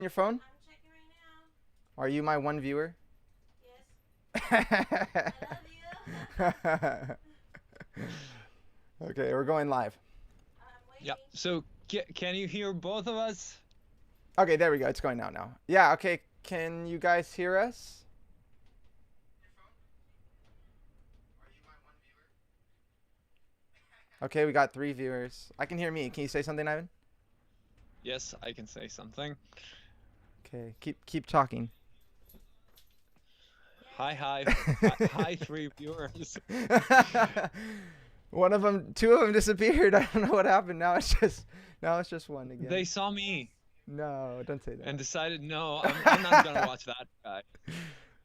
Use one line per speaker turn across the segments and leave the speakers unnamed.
your phone?
I'm checking right now.
Are you my one viewer?
Yes. I love you.
Okay, we're going live.
I'm
Yeah.
waiting.
So can you hear both of us?
Okay, there we go. It's going now. Yeah, okay. Can you guys hear us? Okay, we got 3 viewers. I can hear me. Can you say something, Ivan?
Yes, I can say something.
Okay, keep talking.
Hi, 3 viewers.
One of them, 2 of them disappeared. I don't know what happened. Now it's just one again.
They saw me
No, don't say that.
and decided, no, I'm not gonna watch that guy.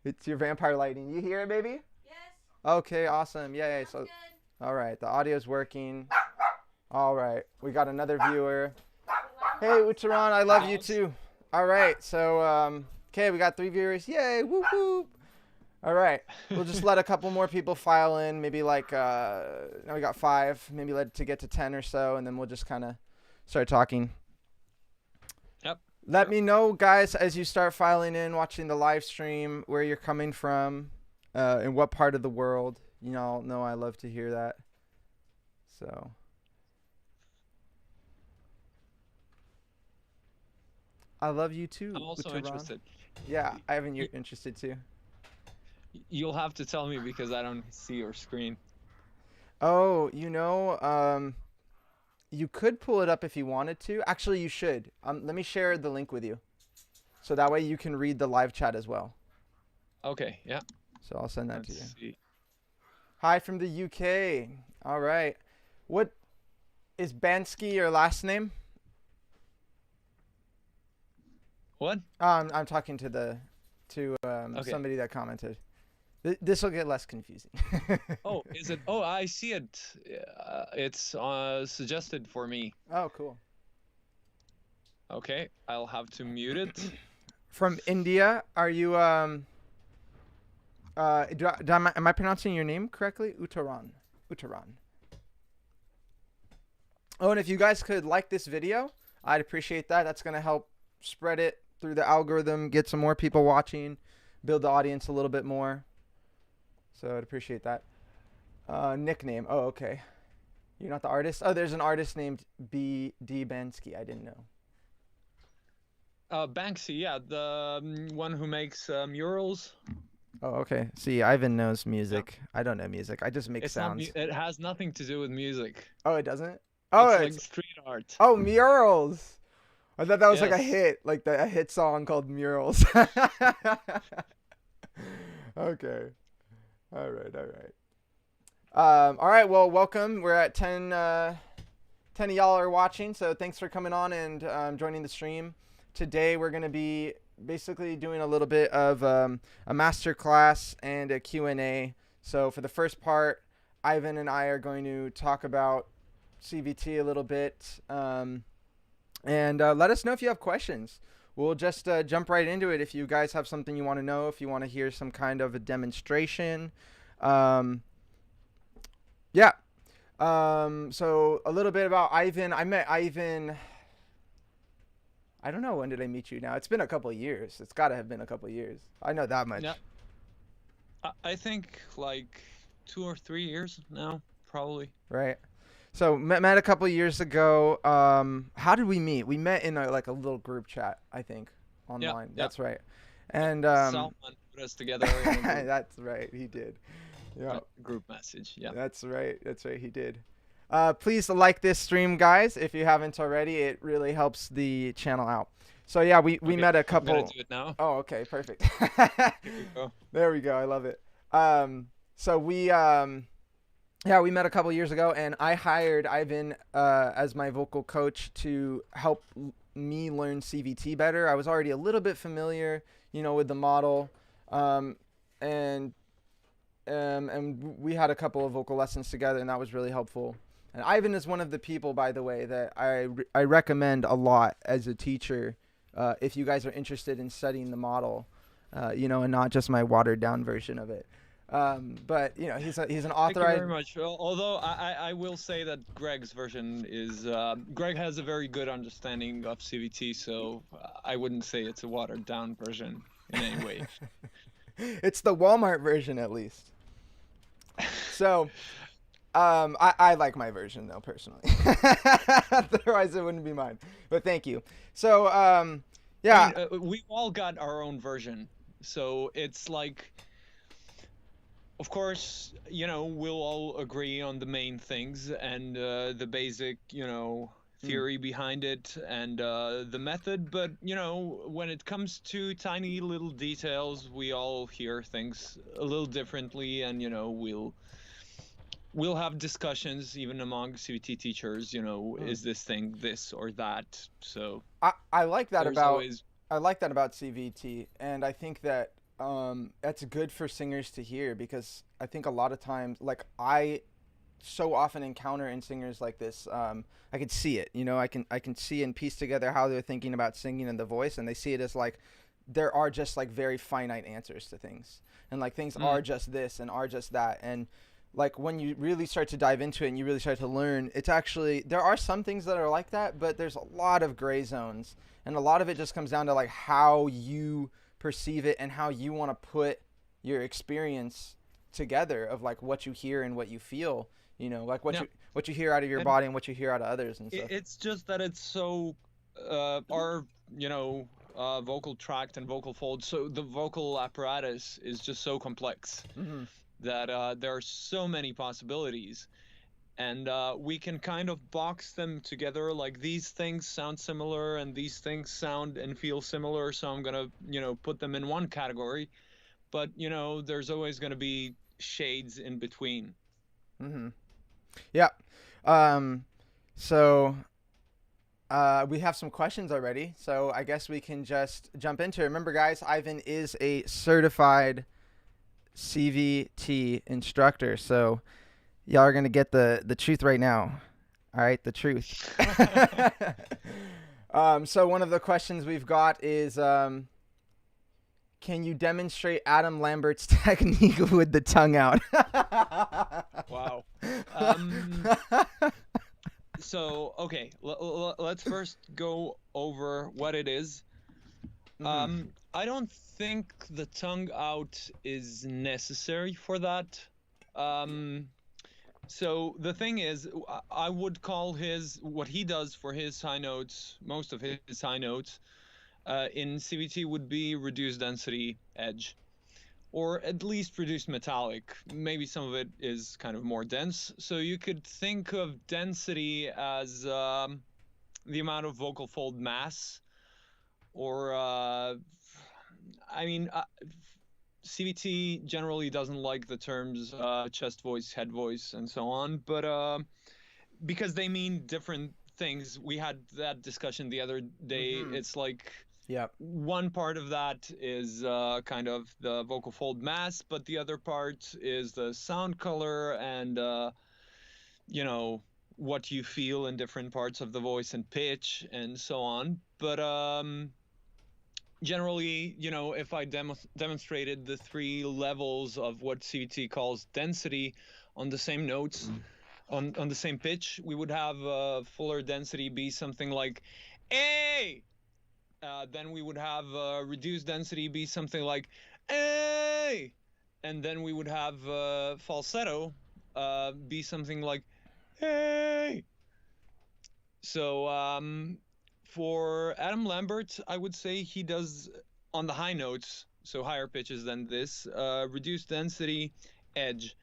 It's your vampire lightning. You hear it, baby?
Yes.
Okay, awesome. Yeah.
Sounds
So,
good.
all right, the audio's working. All right, we got another viewer. Hey, Ucharan, I love you too. All right, so okay, we got 3 viewers. Yay! Whoop whoop. All right, we'll just let a couple more people file in. Maybe like now we got 5. Maybe let to get to 10 or so, and then we'll just kind of start talking.
Yep.
Let me know, guys, as you start filing in, watching the live stream, where you're coming from, in what part of the world. You all know I love to hear that. So. I love you too.
I'm also
Ucharan.
interested.
Yeah, Ivan, you're interested too.
You'll have to tell me because I don't see your screen.
Oh, you could pull it up if you wanted to. Actually, you should. Let me share the link with you, so that way you can read the live chat as well.
Okay, yeah.
So I'll send that to you.
Let's see.
Hi from the UK. All right. What is Bansky your last name?
What?
I'm talking to
Okay.
somebody that commented. This will get less confusing.
Oh, is it? Oh, I see it. It's suggested for me.
Oh, cool.
Okay, I'll have to mute it.
From India, are you am I pronouncing your name correctly? Uttaran. Oh, and if you guys could like this video, I'd appreciate that. That's going to help spread it through the algorithm, get some more people watching, build the audience a little bit more. So I'd appreciate that. Nickname. Oh, okay. You're not the artist? Oh, there's an artist named B.D. Bansky. I didn't know.
Banksy, yeah, the one who makes murals.
Oh, okay. See, Ivan knows music. I don't know music. I just make
It's
sounds.
not. It has nothing to do with music.
Oh, it doesn't? Oh,
It's like street art.
oh, murals. I thought that was like a
Yes.
hit, like a hit song called Murals. Okay. All right. All right, well, welcome. We're at 10 of y'all are watching, so thanks for coming on and joining the stream. Today we're going to be basically doing a little bit of a masterclass and a Q&A. So for the first part, Ivan and I are going to talk about CVT a little bit, and let us know if you have questions. We'll just jump right into it if you guys have something you want to know, if you want to hear some kind of a demonstration. Yeah. So a little bit about Ivan. I met Ivan, I don't know, when did I meet you now? It's been a couple of years. It's got to have been a couple of years. I know that much.
Yeah. I think like 2 or 3 years now, probably.
Right. So met a couple of years ago. How did we meet? We met in a little group chat, I think, online.
Yeah.
That's right. And
Someone put us together in a
that's right. He did. Yeah.
group message. Yeah.
That's right. He did. Please like this stream, guys, if you haven't already. It really helps the channel out. So yeah, we
Okay,
met a
I'm
couple.
gonna do it now.
Oh, okay, perfect.
Here we go.
There we go. I love it. So we we met a couple years ago, and I hired Ivan as my vocal coach to help me learn CVT better. I was already a little bit familiar, with the model, and we had a couple of vocal lessons together, and that was really helpful. And Ivan is one of the people, by the way, that I recommend a lot as a teacher, if you guys are interested in studying the model, and not just my watered down version of it. But you know, he's an
Thank you
authorized.
very much. Although I will say that Greg's version is Greg has a very good understanding of CVT, so I wouldn't say it's a watered down version in any way.
It's the Walmart version at least. So, I like my version though personally. Otherwise, it wouldn't be mine. But thank you. So,
I
yeah.
mean, we all got our own version, so it's like, of course, we'll all agree on the main things and the basic,
Mm,
theory behind it and the method. But, when it comes to tiny little details, we all hear things a little differently, and, we'll have discussions even among CVT teachers,
mm.
is this thing this or that? So
I like that
there's
about
always.
CVT, and I think that that's good for singers to hear because I think a lot of times, like I so often encounter in singers like this, I can see it. You know, I can see and piece together how they're thinking about singing and the voice, and they see it as like there are just like very finite answers to things, and like things
Mm,
are just this and are just that, and like when you really start to dive into it and you really start to learn, it's actually there are some things that are like that, but there's a lot of gray zones, and a lot of it just comes down to like how you perceive it and how you want to put your experience together of like what you hear and what you feel, you know, like
yeah.
what you hear out of your
And
body and what you hear out of others and stuff.
it's just that it's so our vocal tract and vocal fold, so the vocal apparatus is just so complex
Hmm.
that there are so many possibilities, and we can kind of box them together, like these things sound similar and these things sound and feel similar, so I'm gonna put them in one category. But there's always going to be shades in between.
Hmm. Yeah. um so we have some questions already, so I guess we can just jump into it. Remember guys, Ivan is a certified CVT instructor, so y'all are gonna get the truth right now. All right, the truth. So one of the questions we've got is, can you demonstrate Adam Lambert's technique with the tongue out?
Wow. Um, so, okay, let's first go over what it is.
Hmm.
I don't think the tongue out is necessary for that. Um, so the thing is, I would call what he does for his high notes, most of his high notes, in CVT would be reduced density edge, or at least reduced metallic. Maybe some of it is kind of more dense. So you could think of density as the amount of vocal fold mass, or I mean, CVT generally doesn't like the terms chest voice, head voice, and so on, but because they mean different things. We had that discussion the other day.
Hmm.
It's like
Yep.
one part of that is kind of the vocal fold mass, but the other part is the sound color and you know what you feel in different parts of the voice and pitch and so on. But generally, if I demonstrated the three levels of what CVT calls density on the same notes, on the same pitch, we would have fuller density be something like A. Then we would have reduced density be something like A. And then we would have falsetto be something like Hey. So for Adam Lambert, I would say he does on the high notes, so higher pitches than this, reduced density edge.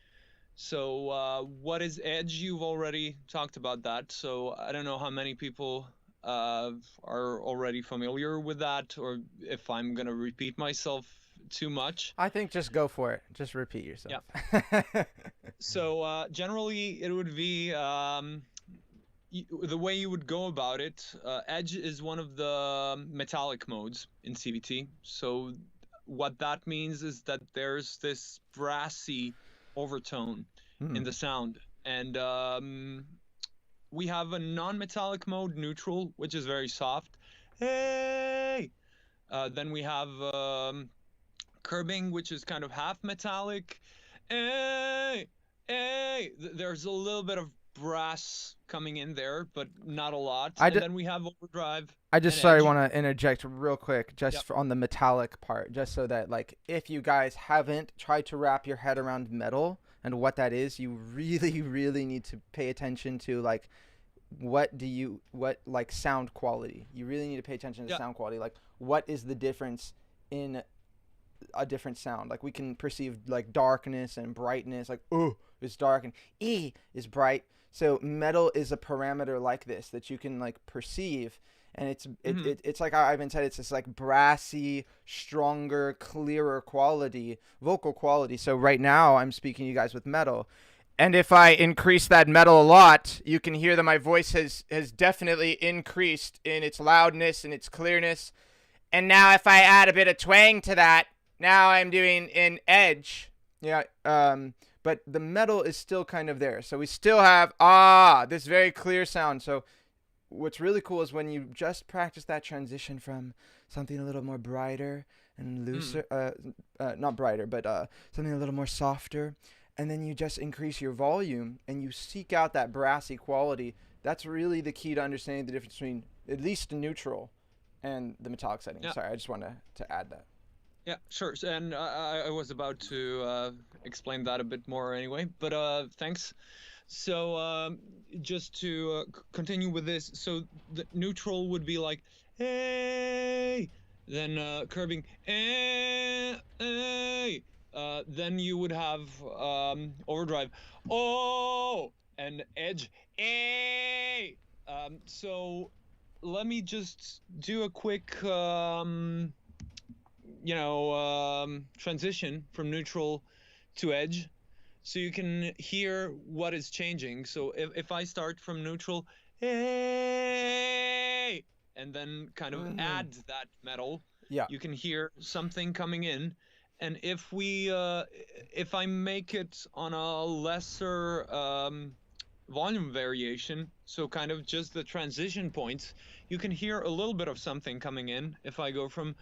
So what is edge? You've already talked about that. So I don't know how many people are already familiar with that, or if I'm gonna repeat myself too much.
I think just go for it. Just repeat yourself.
Yeah. So generally, it would be the way you would go about it. Edge is one of the metallic modes in CVT. So what that means is that there's this brassy overtone
Hmm.
in the sound, and we have a non-metallic mode, neutral, which is very soft. Hey. Then we have curbing, which is kind of half metallic, There's a little bit of brass coming in there, but not a lot.
I
And
d-
then we have overdrive
I just
and
sorry
edge.
want to interject real quick
Yep.
just on the metallic part, just so that like if you guys haven't tried to wrap your head around metal and what that is, you really really need to pay attention to like what like sound quality. You really need to pay attention to
Yeah.
sound quality. Like what is the difference in a different sound? Like we can perceive like darkness and brightness, like oh it's dark and is bright. So metal is a parameter like this that you can like perceive, and
Hmm.
it's like Ivan said, it's this like brassy, stronger, clearer quality, vocal quality. So right now I'm speaking to you guys with metal, and if I increase that metal a lot, you can hear that my voice has definitely increased in its loudness and its clearness. And now if I add a bit of twang to that, now I'm doing an edge. Yeah. But the metal is still kind of there. So we still have this very clear sound. So what's really cool is when you just practice that transition from something a little more brighter and
Mm.
looser, not brighter, but something a little more softer, and then you just increase your volume and you seek out that brassy quality. That's really the key to understanding the difference between at least neutral and the metallic setting.
Yeah.
Sorry, I just wanted to add that.
Yeah, sure. And I was about to explain that a bit more anyway, but thanks. So just to continue with this, so the neutral would be like, hey, then curving, hey. Then you would have overdrive, oh, and edge, hey. So let me just do a quick transition from neutral to edge so you can hear what is changing. So if I start from neutral, hey, and then kind of
Mm-hmm.
add that metal,
Yeah.
you can hear something coming in. And if I make it on a lesser volume variation, so kind of just the transition points, you can hear a little bit of something coming in. If I go from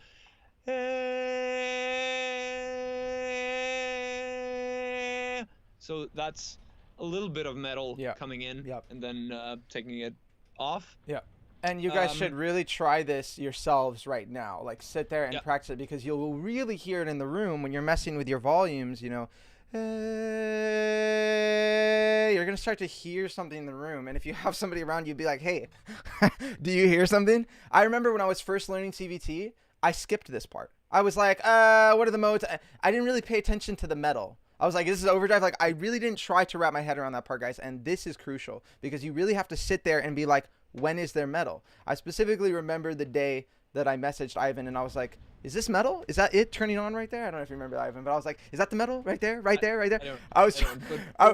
so that's a little bit of metal
Yeah.
coming in
Yep.
and then taking it off.
Yeah. And you guys should
Um,
really try this yourselves right now. Like sit there and
yeah,
practice it because you'll really hear it in the room when you're messing with your volumes, you're going to start to hear something in the room. And if you have somebody around you, be like, hey, do you hear something? I remember when I was first learning CVT, I skipped this part. I was like, what are the modes? I didn't really pay attention to the metal. I was like, this is overdrive. Like, I really didn't try to wrap my head around that part, guys. And this is crucial because you really have to sit there and be like, when is there metal? I specifically remember the day that I messaged Ivan and I was like, is this metal? Is that it turning on right there? I don't know if you remember Ivan, but I was like, is that the metal right there, right
I,
there, right there?
I don't,
I was,
I don't. But
I,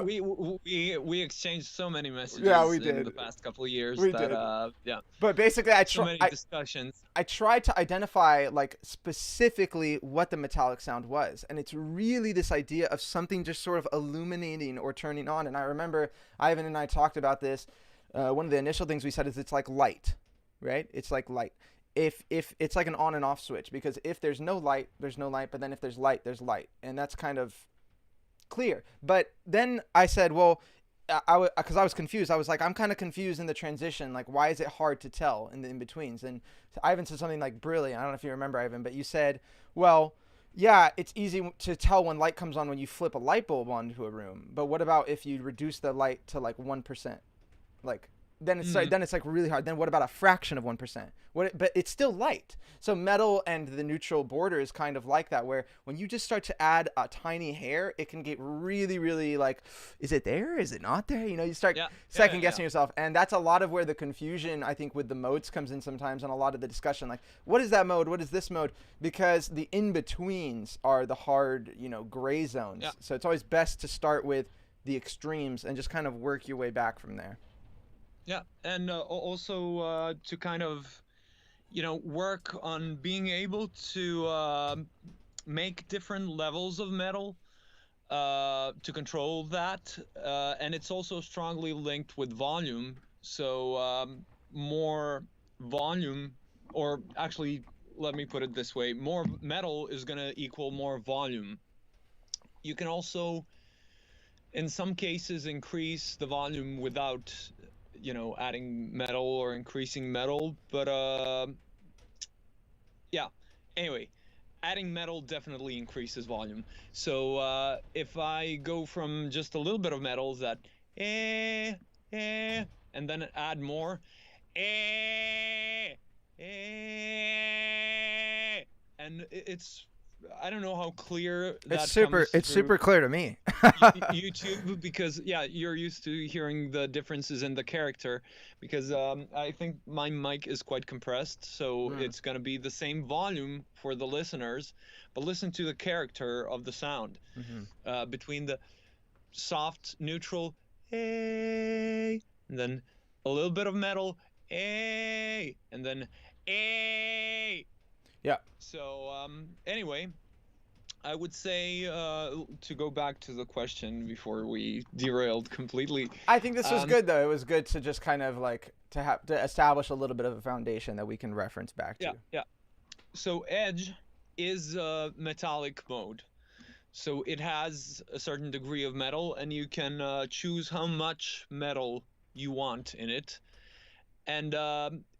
we exchanged so many
yeah,
messages
we
in
did,
the past couple of years
we
that
did.
yeah,
But basically,
so many discussions.
I tried to identify like specifically what the metallic sound was, and it's really this idea of something just sort of illuminating or turning on. And I remember Ivan and I talked about this. One of the initial things we said is it's like light, right? It's like light. If it's like an on and off switch, because if there's no light, there's no light, but then if there's light, and that's kind of clear. But then I said, well, because I was confused. I was like, I'm kind of confused in the transition. Like, why is it hard to tell in the in betweens? And Ivan said something like brilliant. I don't know if you remember, Ivan, but you said, well, yeah, it's easy to tell when light comes on when you flip a light bulb onto a room. But what about if you reduce the light to like 1%? Like
Mm,
then it's like really hard. Then what about a fraction of 1%? But it's still light. So metal and the neutral border is kind of like that, where when you just start to add a tiny hair, it can get really, really like, is it there? Is it not there? You start
yeah, yeah,
second
yeah, yeah.
guessing yourself, and that's a lot of where the confusion I think with the modes comes in sometimes, and a lot of the discussion, like what is that mode? What is this mode? Because the in betweens are the hard, gray zones.
Yeah.
So it's always best to start with the extremes and just kind of work your way back from there.
Yeah, and also to kind of, work on being able to make different levels of metal to control that, and it's also strongly linked with volume. So more volume, or actually, let me put it this way: more metal is gonna equal more volume. You can also in some cases increase the volume without, adding metal or increasing metal. But yeah. Anyway, adding metal definitely increases volume. So if I go from just a little bit of metal, that eh, eh, and then add more eh, eh, and it's, I don't know how clear that comes
It's
through
super clear to me.
YouTube, because yeah, you're used to hearing the differences in the character, because I think my mic is quite compressed, so it's going to be the same volume for the listeners, but listen to the character of the sound between the soft neutral a, and then a little bit of metal a, and then a.
Yeah.
So anyway, I would say, to go back to the question before we derailed completely.
I think this was good, though. It was good to just kind of like to establish a little bit of a foundation that we can reference back to.
Yeah. So edge is metallic mode. So it has a certain degree of metal, and you can choose how much metal you want in it. And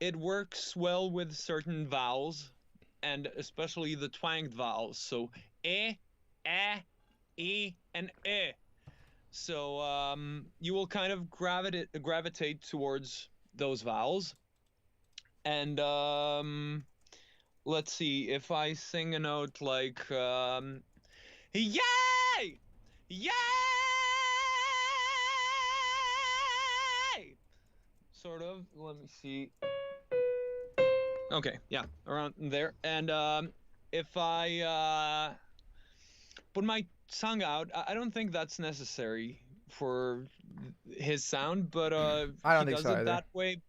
it works well with certain vowels, and especially the twanged vowels. So e, and e. So you will kind of gravitate towards those vowels. And let's see, if I sing a note like yay! Yay! Sort of. Let me see. Okay, yeah, around there. And if I put my tongue out, I don't think that's necessary for his sound, but
I don't
he
think
does
so
it
either.
that way.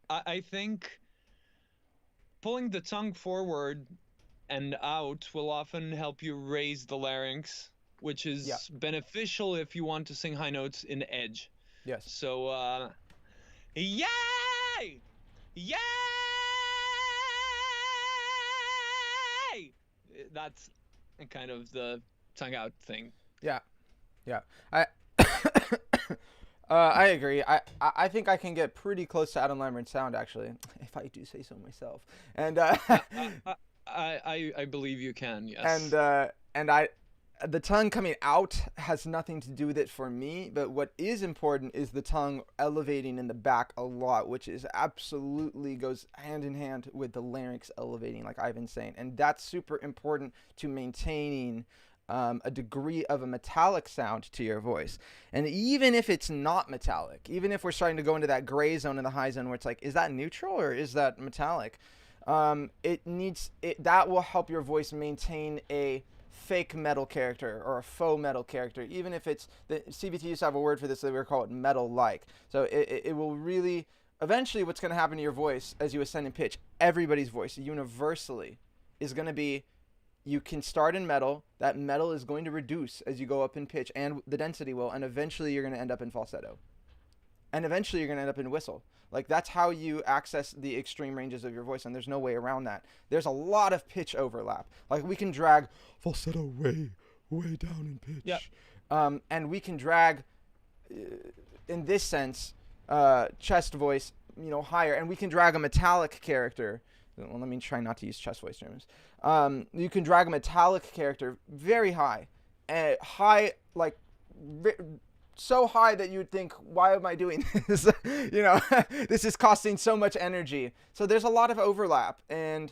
I think pulling the tongue forward and out will often help you raise the larynx, which is beneficial if you want to sing high notes in edge.
Yes.
So, yay! Yay! That's kind of the tongue out thing.
Yeah. I agree. I think I can get pretty close to Adam Lambert's sound, actually, if I do say so myself. And
I believe you can, yes.
And the tongue coming out has nothing to do with it for me, but what is important is the tongue elevating in the back a lot, which is absolutely goes hand in hand with the larynx elevating, like Ivan's saying, and that's super important to maintaining a degree of a metallic sound to your voice. And even if it's not metallic, even if we're starting to go into that gray zone in the high zone where it's like, is that neutral or is that metallic? That will help your voice maintain a fake metal character or a faux metal character, even if it's the CVT used to have a word for this that we call it metal-like. So it will really eventually what's going to happen to your voice as you ascend in pitch, everybody's voice universally is going to be, you can start in metal, that metal is going to reduce as you go up in pitch, and the density will, and eventually you're going to end up in falsetto. And eventually you're going to end up in whistle. Like, that's how you access the extreme ranges of your voice, and there's no way around that. There's a lot of pitch overlap. Like, we can drag falsetto way down in pitch.
Yep.
And we can drag, in this sense, chest voice, higher, and we can drag a metallic character. Well, let me try not to use chest voice terms. You can drag a metallic character very high, like so high that you'd think, why am I doing this? This is costing so much energy. So there's a lot of overlap, and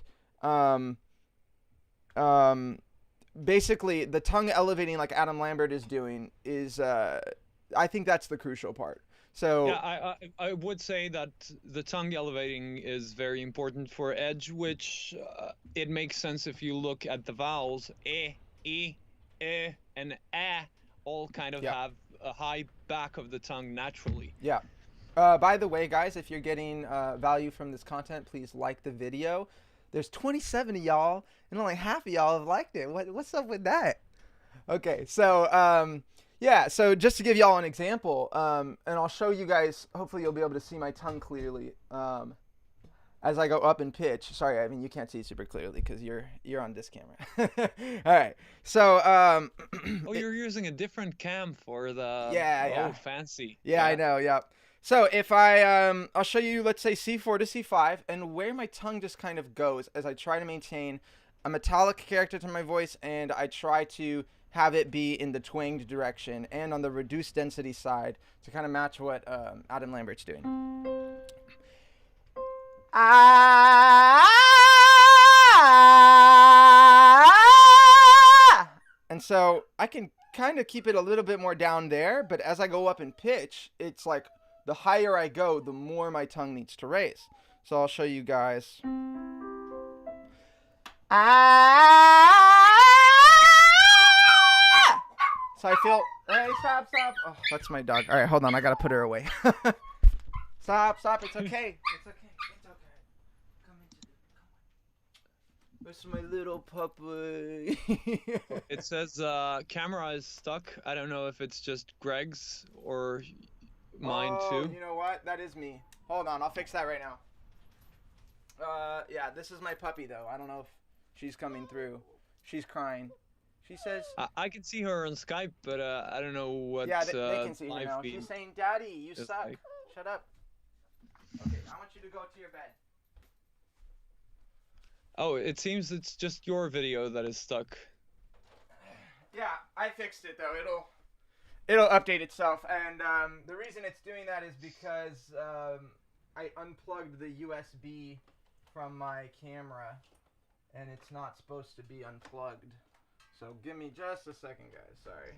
basically the tongue elevating like Adam Lambert is doing is, I think that's the crucial part. So
yeah, I would say that the tongue elevating is very important for edge, which it makes sense if you look at the vowels e, and all kind of have a high back of the tongue naturally.
Yeah. By the way, guys, if you're getting value from this content, please like the video. There's 27 of y'all, and only half of y'all have liked it. What's up with that? Okay, so yeah, so just to give y'all an example, and I'll show you guys, hopefully you'll be able to see my tongue clearly. as I go up in pitch. Sorry, I mean you can't see super clearly because you're on this camera. All right. So
Oh, you're using a different cam for the.
yeah.
Oh, fancy.
Yeah, I know. Yeah. So if I'll show you, let's say C4 to C5, and where my tongue just kind of goes as I try to maintain a metallic character to my voice, and I try to have it be in the twanged direction and on the reduced density side to kind of match what Adam Lambert's doing. And so I can kind of keep it a little bit more down there, but as I go up in pitch, it's like the higher I go, the more my tongue needs to raise. So I'll show you guys. So I feel, hey, stop. Oh, that's my dog. All right, hold on. I got to put her away. Stop. It's okay. It's okay. Come into the, This is my little puppy.
It says camera is stuck. I don't know if it's just Greg's or mine too.
You know what? That is me. Hold on. I'll fix that right now. Yeah, this is my puppy, though. I don't know if she's coming through. She's crying. She says...
I can see her on Skype, but I don't know what
yeah, they can see her now.
feed
She's saying, Daddy, you suck.
like.
Shut up. Okay, I want you to go to your bed.
Oh, it seems it's just your video that is stuck.
Yeah, I fixed it, though. It'll update itself. And the reason it's doing that is because I unplugged the USB from my camera, and it's not supposed to be unplugged. So give me just a second, guys. Sorry.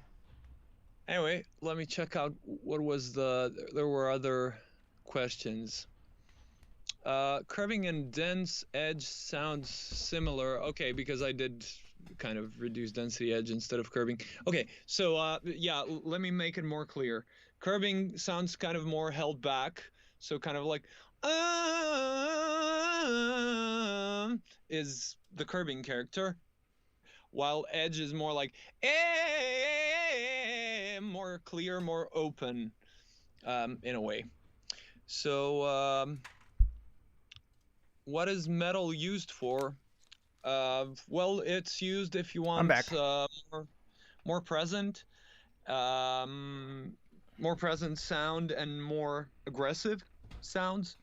Anyway, let me check out what was there were other questions. Curving and dense edge sounds similar. Okay, because I did kind of reduce density edge instead of curving. Okay, so yeah, let me make it more clear. Curving sounds kind of more held back, so kind of like is the curving character, while edge is more like more clear, more open, in a way. So what is metal used for? Well, it's used if you want more present sound and more aggressive sounds.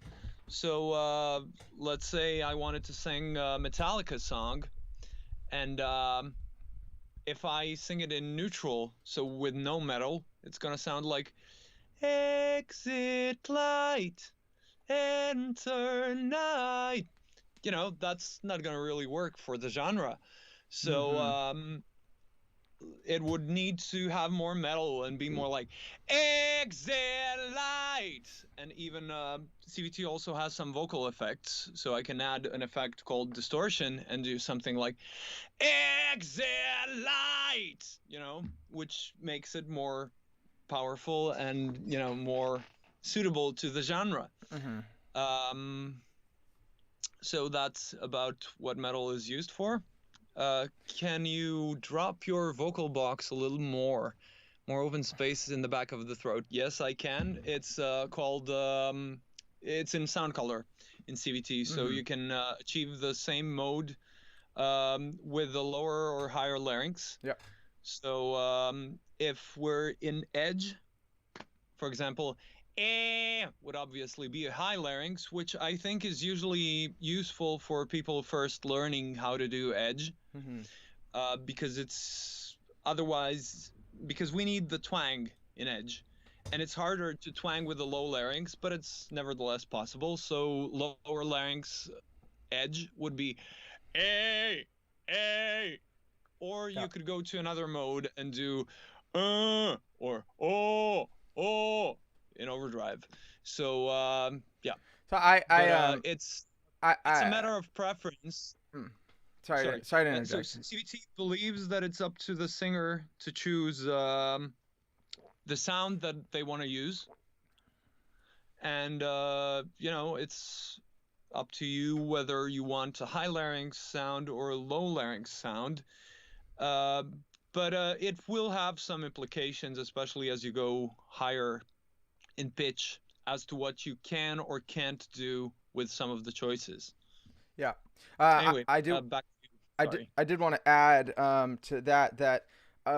So let's say I wanted to sing a Metallica song, and if I sing it in neutral, so with no metal, it's gonna sound like exit light, enter night. You know, that's not gonna really work for the genre. So it would need to have more metal and be more like exit light. And even CVT also has some vocal effects, so I can add an effect called distortion and do something like exit light, you know, which makes it more powerful and, you know, more suitable to the genre. So that's about what metal is used for. Can you drop your vocal box a little more open spaces in the back of the throat? Yes, I can. It's called it's in sound color in CVT, so you can achieve the same mode with the lower or higher larynx.
Yeah.
So if we're in edge, for example, would obviously be a high larynx, which I think is usually useful for people first learning how to do edge, because it's otherwise, because we need the twang in edge, and it's harder to twang with a low larynx, but it's nevertheless possible. So lower larynx edge would be a, or you could go to another mode and do or oh in overdrive. So yeah.
So
it's a matter of preference.
Sorry to interject.
So CVT believes that it's up to the singer to choose the sound that they want to use, and you know, it's up to you whether you want a high larynx sound or a low larynx sound. But it will have some implications, especially as you go higher in pitch, as to what you can or can't do with some of the choices.
Yeah.
Anyway,
I do.
back to you.
I
Sorry.
did want to add to that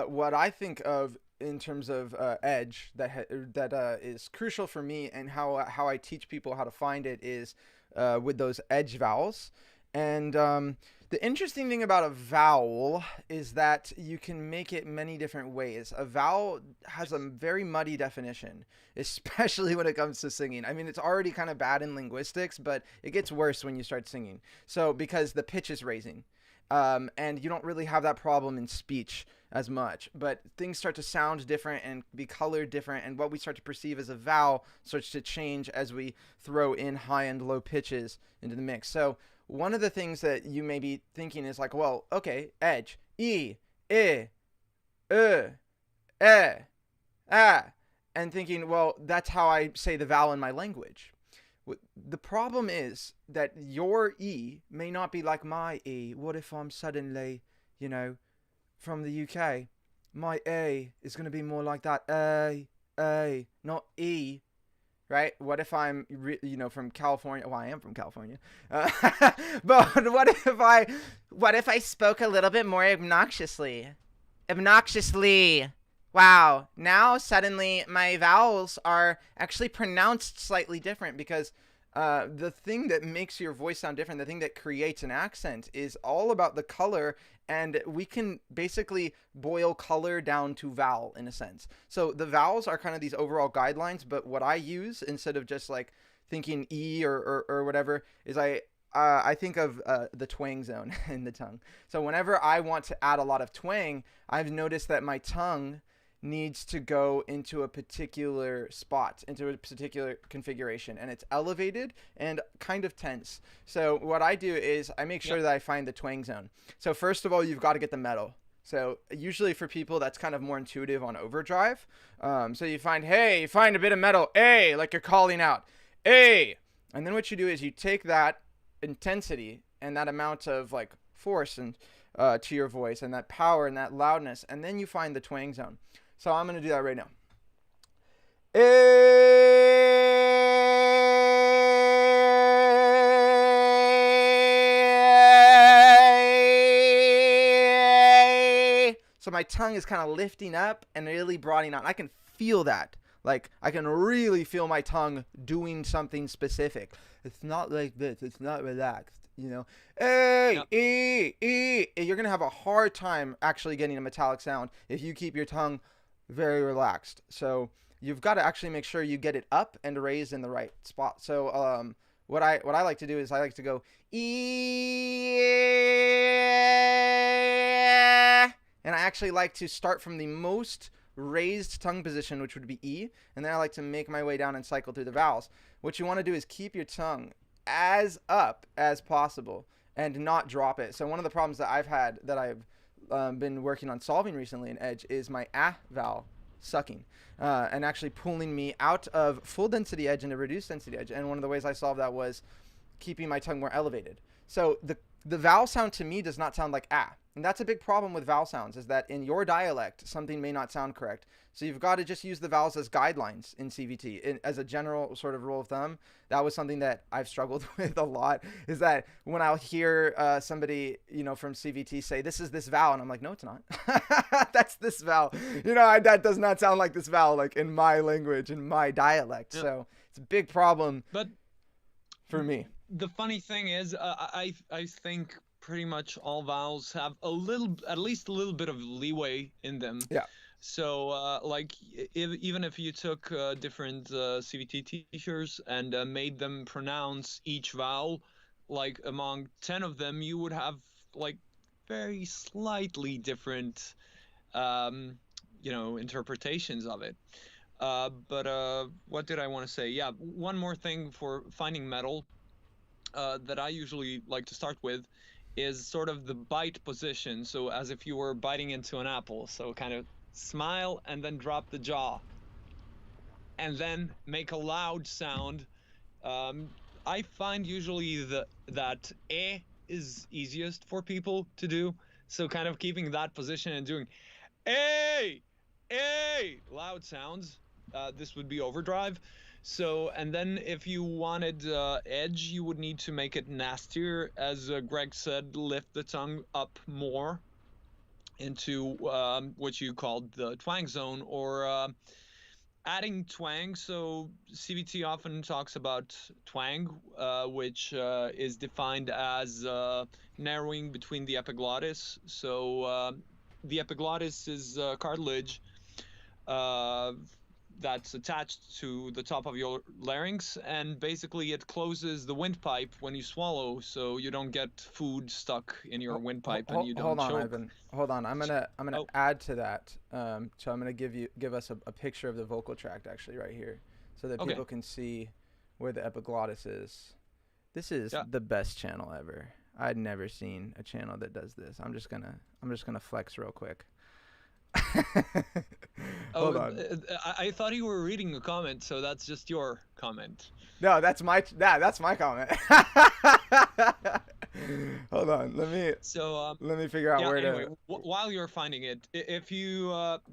what I think of in terms of edge that is crucial for me, and how I teach people how to find it is with those edge vowels. And the interesting thing about a vowel is that you can make it many different ways. A vowel has a very muddy definition, especially when it comes to singing. I mean, it's already kind of bad in linguistics, but it gets worse when you start singing. So because the pitch is raising. And you don't really have that problem in speech as much, but things start to sound different and be colored different, and what we start to perceive as a vowel starts to change as we throw in high and low pitches into the mix. So one of the things that you may be thinking is like, well, okay, edge, e, I, ah, and thinking, well, that's how I say the vowel in my language. The problem is that your E may not be like my E. What if I'm suddenly, from the UK? My A is going to be more like that. A, not E, right? What if I'm, from California? Well, I am from California. But what if I spoke a little bit more obnoxiously? Obnoxiously. Wow, now suddenly my vowels are actually pronounced slightly different because the thing that makes your voice sound different, the thing that creates an accent, is all about the color, and we can basically boil color down to vowel in a sense. So the vowels are kind of these overall guidelines, but what I use instead of just like thinking E or whatever is I think of the twang zone in the tongue. So whenever I want to add a lot of twang, I've noticed that my tongue needs to go into a particular spot, into a particular configuration, and it's elevated and kind of tense. So what I do is I make sure that I find the twang zone. So first of all, you've got to get the metal. So usually for people that's kind of more intuitive on overdrive. So you find a bit of metal, A, like you're calling out, A. And then what you do is you take that intensity and that amount of like force and to your voice and that power and that loudness, and then you find the twang zone. So I'm going to do that right now. So my tongue is kind of lifting up and really broadening out. I can feel that. Like, I can really feel my tongue doing something specific. It's not like this. It's not relaxed. You're going to have a hard time actually getting a metallic sound if you keep your tongue very relaxed. So you've got to actually make sure you get it up and raised in the right spot. So what I like to do is I like to go E, and I actually like to start from the most raised tongue position, which would be E, and then I like to make my way down and cycle through the vowels. What you want to do is keep your tongue as up as possible and not drop it. So one of the problems that I've had that I've been working on solving recently in Edge is my ah vowel sucking and actually pulling me out of full density Edge into reduced density Edge. And one of the ways I solved that was keeping my tongue more elevated. So the vowel sound to me does not sound like ah. And that's a big problem with vowel sounds, is that in your dialect, something may not sound correct. So you've got to just use the vowels as guidelines in CVT. As a general sort of rule of thumb, that was something that I've struggled with a lot, is that when I'll hear somebody, from CVT say, this is this vowel, and I'm like, no, it's not. That's this vowel. That does not sound like this vowel, like in my language, in my dialect. Yeah. So it's a big problem for me.
The funny thing is, I think pretty much all vowels have at least a little bit of leeway in them.
Yeah.
So even if you took different CVT teachers and made them pronounce each vowel, like among 10 of them, you would have like very slightly different, interpretations of it. But what did I want to say? Yeah, one more thing for finding metal that I usually like to start with is sort of the bite position. So as if you were biting into an apple. So kind of smile and then drop the jaw. And then make a loud sound. I find usually that eh is easiest for people to do. So kind of keeping that position and doing eh, loud sounds. This would be overdrive. So, and then if you wanted edge, you would need to make it nastier. As Greg said, lift the tongue up more into what you called the twang zone, or adding twang. So CVT often talks about twang, which is defined as narrowing between the epiglottis. So the epiglottis is cartilage uh, that's attached to the top of your larynx, and basically it closes the windpipe when you swallow, so you don't get food stuck in your windpipe and you don't
Hold on,
choke.
Ivan. Hold on. I'm gonna
Oh,
add to that. So I'm gonna give us a picture of the vocal tract actually right here, so that
okay.
people can see where the epiglottis is. This is
Yeah.
the best channel ever. I'd never seen a channel that does this. I'm just gonna flex real quick.
Oh,
Hold on.
I thought you were reading a comment, so that's just your comment.
No, that's my comment. Hold on.
So,
Let me figure out
yeah,
where
anyway,
to.
while you're finding it, if you,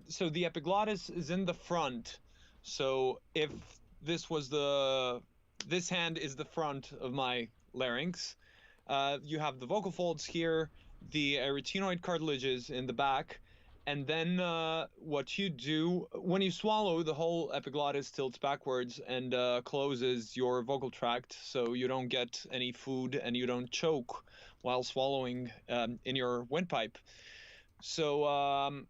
so the epiglottis is in the front. So if this was this hand is the front of my larynx. You have the vocal folds here, the arytenoid cartilages in the back, and then what you do when you swallow, the whole epiglottis tilts backwards and closes your vocal tract, so you don't get any food and you don't choke while swallowing in your windpipe. So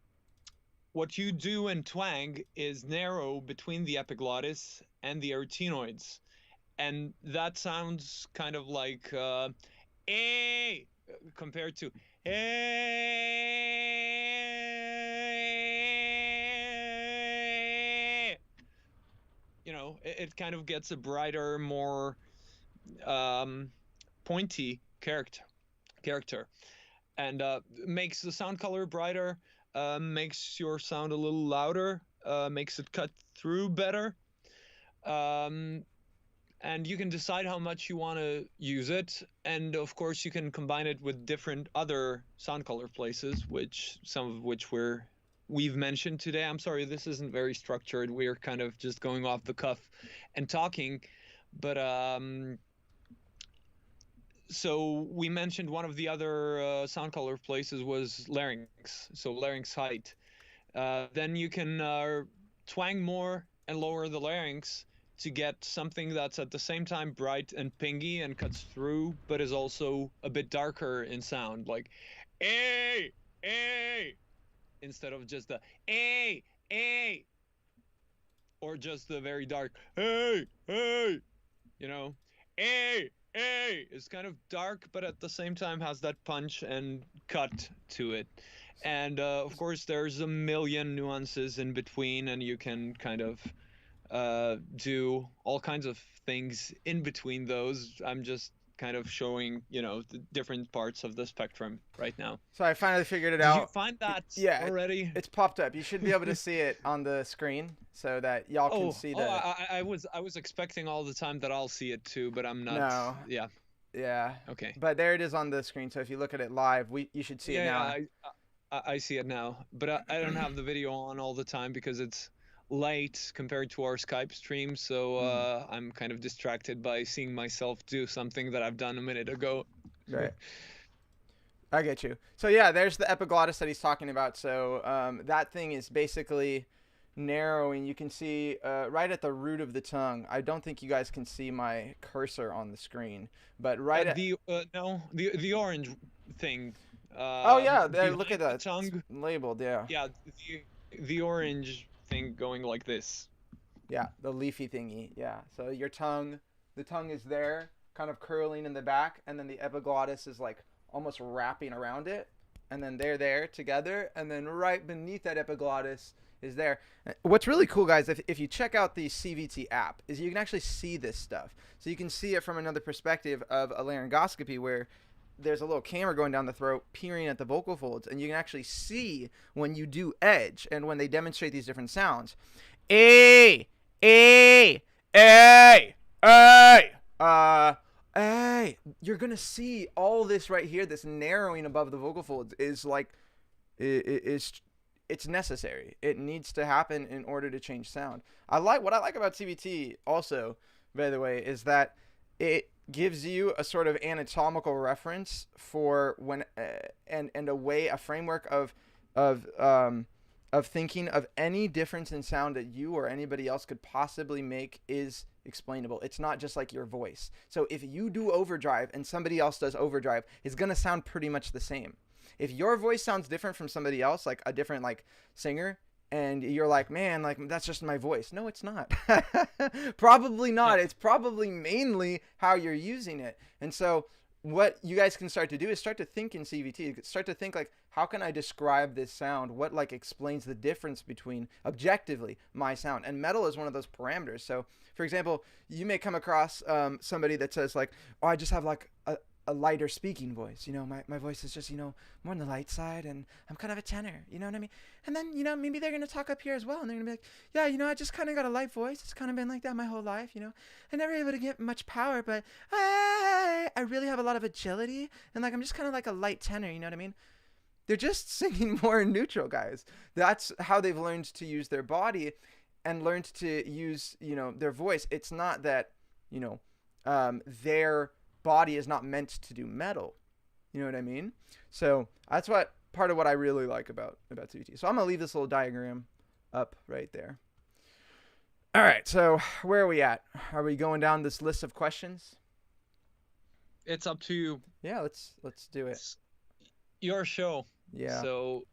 what you do in twang is narrow between the epiglottis and the arytenoids, and that sounds kind of like a compared to a. You know, it kind of gets a brighter, more um, pointy character, and makes the sound color brighter, makes your sound a little louder, makes it cut through better. Um, and you can decide how much you want to use it, and of course you can combine it with different other sound color places, which some of which we've mentioned today. I'm sorry, this isn't very structured. We're kind of just going off the cuff and talking, but so we mentioned one of the other sound color places was larynx, so larynx height. Then you can twang more and lower the larynx to get something that's at the same time bright and pingy and cuts through, but is also a bit darker in sound, like a a, instead of just the a, or just the very dark hey hey. You know, a is kind of dark, but at the same time has that punch and cut to it. And of course, there's a million nuances in between, and you can kind of do all kinds of things in between those. I'm just kind of showing, you know, the different parts of the spectrum right now.
So I finally figured it
Did you
out.
find that
Yeah,
already?
it's popped up. You should be able to see it on the screen so that y'all can see the.
I was expecting all the time that I'll see it too, but I'm not.
No.
Yeah.
Yeah.
Okay.
But there it is on the screen. So if you look at it live, you should see it now.
I see it now, but I don't have the video on all the time because it's late compared to our Skype stream, so I'm kind of distracted by seeing myself do something that I've done a minute ago.
Right. I get you. So yeah, there's the epiglottis that he's talking about. So that thing is basically narrowing. You can see right at the root of the tongue. I don't think you guys can see my cursor on the screen, but right at
the orange thing.
Oh yeah, there. Look at that.
The tongue.
It's labeled. Yeah.
Yeah, the orange thing going like this.
Yeah, the leafy thingy. Yeah. So your tongue, the tongue is there, kind of curling in the back, and then the epiglottis is like almost wrapping around it, and then they're there together, and then right beneath that epiglottis is there. What's really cool, guys, if you check out the CVT app, is you can actually see this stuff. So you can see it from another perspective of a laryngoscopy where there's a little camera going down the throat peering at the vocal folds, and you can actually see when you do edge and when they demonstrate these different sounds. A, A, A, A, A. You're going to see all this right here, this narrowing above the vocal folds is like, is it's necessary. It needs to happen in order to change sound. What I like about CVT also, by the way, is that it gives you a sort of anatomical reference for when and a framework of thinking of any difference in sound that you or anybody else could possibly make is explainable. It's not just like your voice. So if you do overdrive and somebody else does overdrive, it's going to sound pretty much the same. If your voice sounds different from somebody else, like a different like singer, and you're like, man, like that's just my voice. No, it's not. Probably not. It's probably mainly how you're using it. And so what you guys can start to do is start to think in CVT. Start to think like, how can I describe this sound? What like explains the difference between objectively my sound? And metal is one of those parameters. So for example, you may come across somebody that says like, oh, I just have like a lighter speaking voice. You know, my voice is just, you know, more on the light side, and I'm kind of a tenor, you know what I mean? And then, you know, maybe they're going to talk up here as well, and they're going to be like, yeah, you know, I just kind of got a light voice. It's kind of been like that my whole life, you know? I never able to get much power, but I really have a lot of agility, and like I'm just kind of like a light tenor, you know what I mean? They're just singing more in neutral, guys. That's how they've learned to use their body and learned to use, you know, their voice. It's not that, you know, their body is not meant to do metal. You know what I mean? So that's what part of what I really like about CVT. So I'm gonna leave this little diagram up right there. All right, so where are we at? Are we going down this list of questions?
It's up to you.
Yeah, let's do it.
It's your show.
Yeah.
So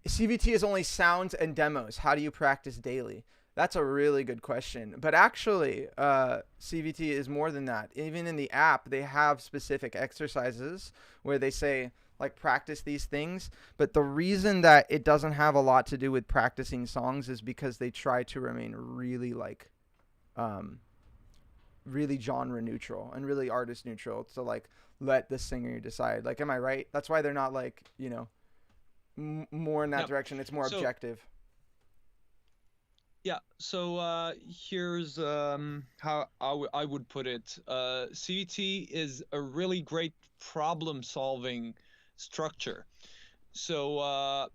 CVT is only sounds and demos. How do you practice daily? That's a really good question. But actually, CVT is more than that. Even in the app, they have specific exercises where they say, like, practice these things. But the reason that it doesn't have a lot to do with practicing songs is because they try to remain really, like, really genre neutral and really artist neutral to, like, let the singer decide. Like, am I right? That's why they're not, like, you know, more in that direction. It's more objective.
Yeah, so here's how I would put it. CVT is a really great problem-solving structure. So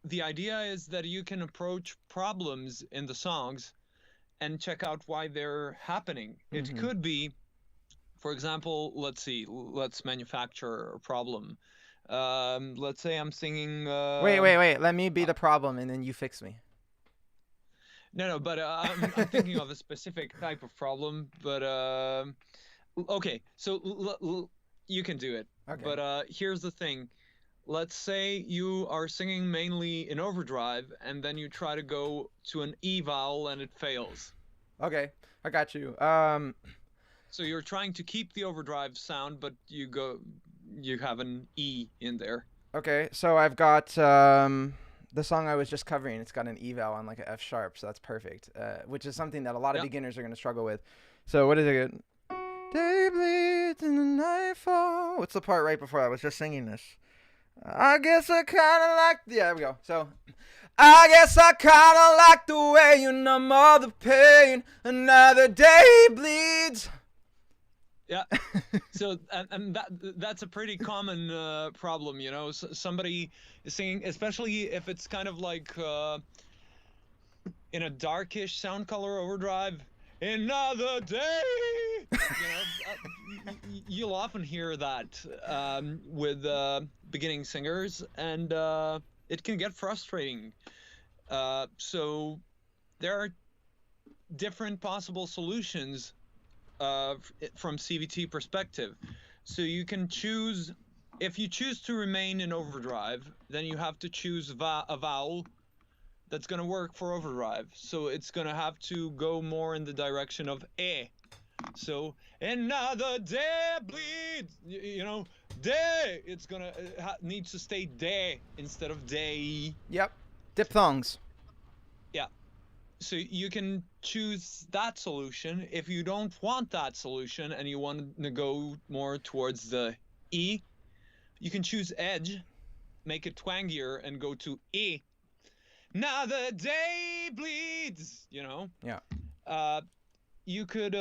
the idea is that you can approach problems in the songs and check out why they're happening. It could be, for example, let's manufacture a problem. Let's say I'm singing...
Wait. Let me be the problem, and then you fix me.
No, but I'm thinking of a specific type of problem. But okay, so you can do it.
Okay.
But here's the thing. Let's say you are singing mainly in overdrive, and then you try to go to an E vowel and it fails.
Okay, I got you.
So you're trying to keep the overdrive sound, but you have an E in there.
Okay, so I've got the song I was just covering. It's got an eval on like an F sharp, so that's perfect. Which is something that a lot of beginners are going to struggle with. So what is it? Day bleeds in the nightfall. What's the part right before I was just singing this? I guess I kind of like... Yeah, there we go. So, I guess I kind of like the way you numb all the pain. Another day bleeds.
Yeah. So, and that's a pretty common problem, you know. Somebody is singing, especially if it's kind of like in a darkish sound color overdrive. Another day. You know, you'll often hear that with beginning singers, and it can get frustrating. So there are different possible solutions from CVT perspective. So you can choose, if you choose to remain in overdrive, then you have to choose a vowel that's going to work for overdrive. So it's going to have to go more in the direction of E. So another day bleeds, you know, day. It's going to needs to stay day instead of day.
Yep. Diphthongs.
Yeah. So you can choose that solution. If you don't want that solution and you want to go more towards the E, you can choose edge, make it twangier, and go to E. Now the day bleeds, you know?
Yeah.
You could,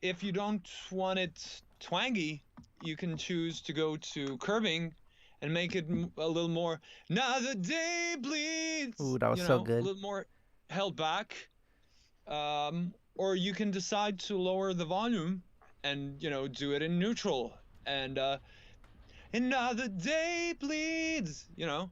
if you don't want it twangy, you can choose to go to curbing and make it a little more. Now the day bleeds.
Ooh, that was
You
so
know, a
good.
little more held back. Or you can decide to lower the volume and do it in neutral and another day bleeds.
Yeah.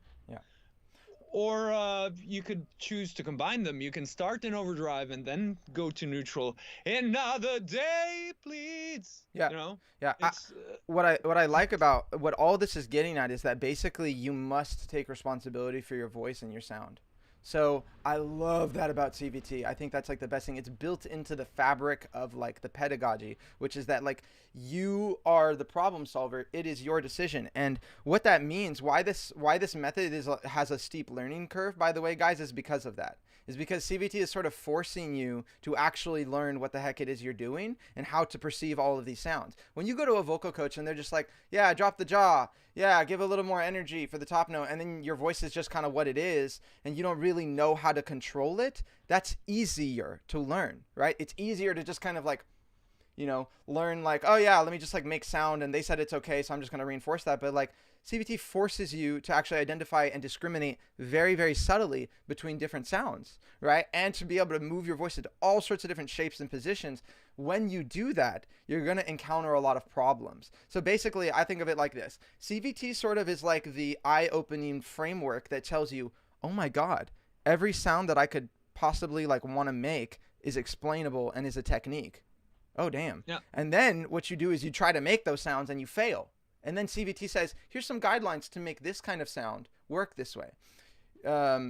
Or you could choose to combine them. You can start in overdrive and then go to neutral. Another day bleeds.
Yeah. Yeah.
It's
What I like about what all this is getting at is that basically you must take responsibility for your voice and your sound. So I love that about CVT. I think that's like the best thing. It's built into the fabric of like the pedagogy, which is that like you are the problem solver. It is your decision. And what that means, why this method has a steep learning curve, by the way, guys, is because of that. Is because CVT is sort of forcing you to actually learn what the heck it is you're doing and how to perceive all of these sounds. When you go to a vocal coach and they're just like, yeah, drop the jaw, yeah, give a little more energy for the top note, and then your voice is just kind of what it is, and you don't really know how to control it, that's easier to learn, right? It's easier to just kind of like, learn like, oh yeah, let me just like make sound, and they said it's okay, so I'm just going to reinforce that. But like CVT forces you to actually identify and discriminate very, very subtly between different sounds, right? And to be able to move your voice into all sorts of different shapes and positions. When you do that, you're going to encounter a lot of problems. So basically, I think of it like this. CVT sort of is like the eye-opening framework that tells you, oh my God, every sound that I could possibly like want to make is explainable and is a technique. Oh, damn.
Yeah.
And then what you do is you try to make those sounds and you fail. And then CVT says, here's some guidelines to make this kind of sound work this way,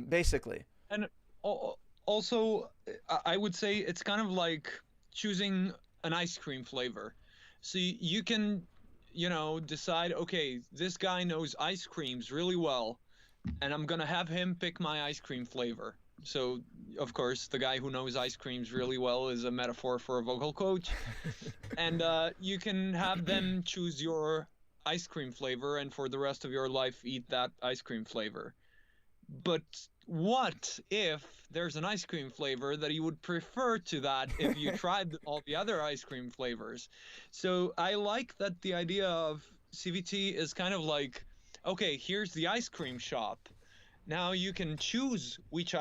basically.
And also, I would say it's kind of like choosing an ice cream flavor. So you can, decide, okay, this guy knows ice creams really well, and I'm going to have him pick my ice cream flavor. So, of course, the guy who knows ice creams really well is a metaphor for a vocal coach. And you can have them choose your ice cream flavor and for the rest of your life eat that ice cream flavor. But what if there's an ice cream flavor that you would prefer to that if you tried all the other ice cream flavors? So I like that the idea of CVT is kind of like, okay, here's the ice cream shop. Now you can choose which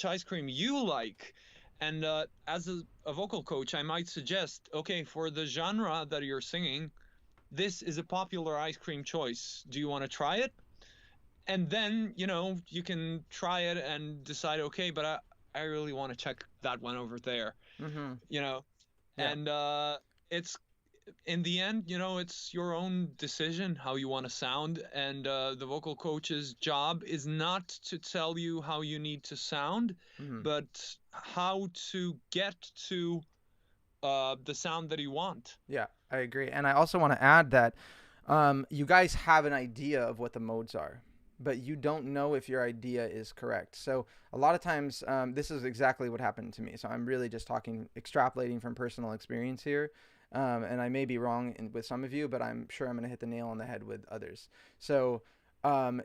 ice cream you like. And as a vocal coach, I might suggest, okay, for the genre that you're singing, this is a popular ice cream choice. Do you want to try it? And then, you can try it and decide, okay, but I really want to check that one over there.
Mm-hmm.
Yeah. And it's, in the end, it's your own decision how you want to sound. And the vocal coach's job is not to tell you how you need to sound, but how to get to the sound that you want.
Yeah, I agree. And I also want to add that you guys have an idea of what the modes are, but you don't know if your idea is correct. So a lot of times, this is exactly what happened to me. So I'm really just extrapolating from personal experience here. And I may be wrong with some of you, but I'm sure I'm going to hit the nail on the head with others. So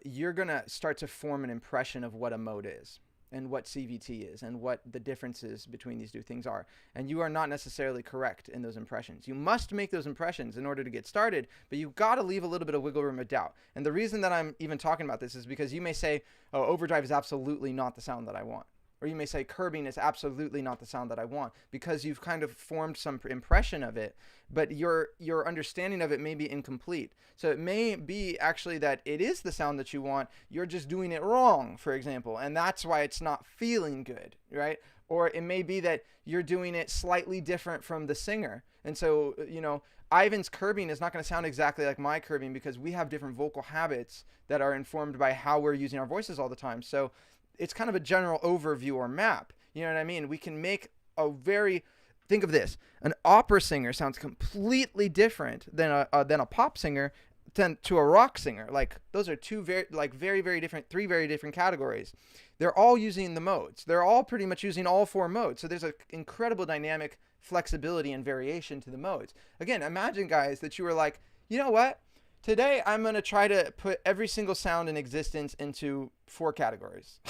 you're going to start to form an impression of what a mode is and what CVT is and what the differences between these two things are. And you are not necessarily correct in those impressions. You must make those impressions in order to get started, but you've got to leave a little bit of wiggle room of doubt. And the reason that I'm even talking about this is because you may say, oh, overdrive is absolutely not the sound that I want. Or you may say curbing is absolutely not the sound that I want, because you've kind of formed some impression of it, but your understanding of it may be incomplete. So it may be actually that it is the sound that you want, you're just doing it wrong, for example, and that's why it's not feeling good, right? Or it may be that you're doing it slightly different from the singer. And so, Ivan's curbing is not going to sound exactly like my curbing because we have different vocal habits that are informed by how we're using our voices all the time. So it's kind of a general overview or map. You know what I mean? We can make think of this. An opera singer sounds completely different than a pop singer to a rock singer. Like those are very, very different, three very different categories. They're all using the modes. They're all pretty much using all four modes. So there's an incredible dynamic flexibility and variation to the modes. Again, imagine, guys, that you were like, you know what? Today, I'm going to try to put every single sound in existence into 4 categories.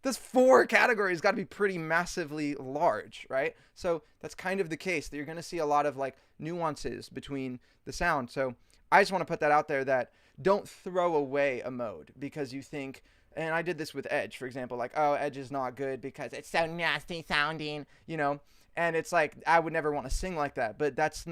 Those 4 categories got to be pretty massively large, right? So that's kind of the case that you're going to see a lot of like nuances between the sound. So I just want to put that out there, that don't throw away a mode because you think, and I did this with Edge, for example, like, oh, Edge is not good because it's so nasty sounding, you know, and it's like, I would never want to sing like that, but that's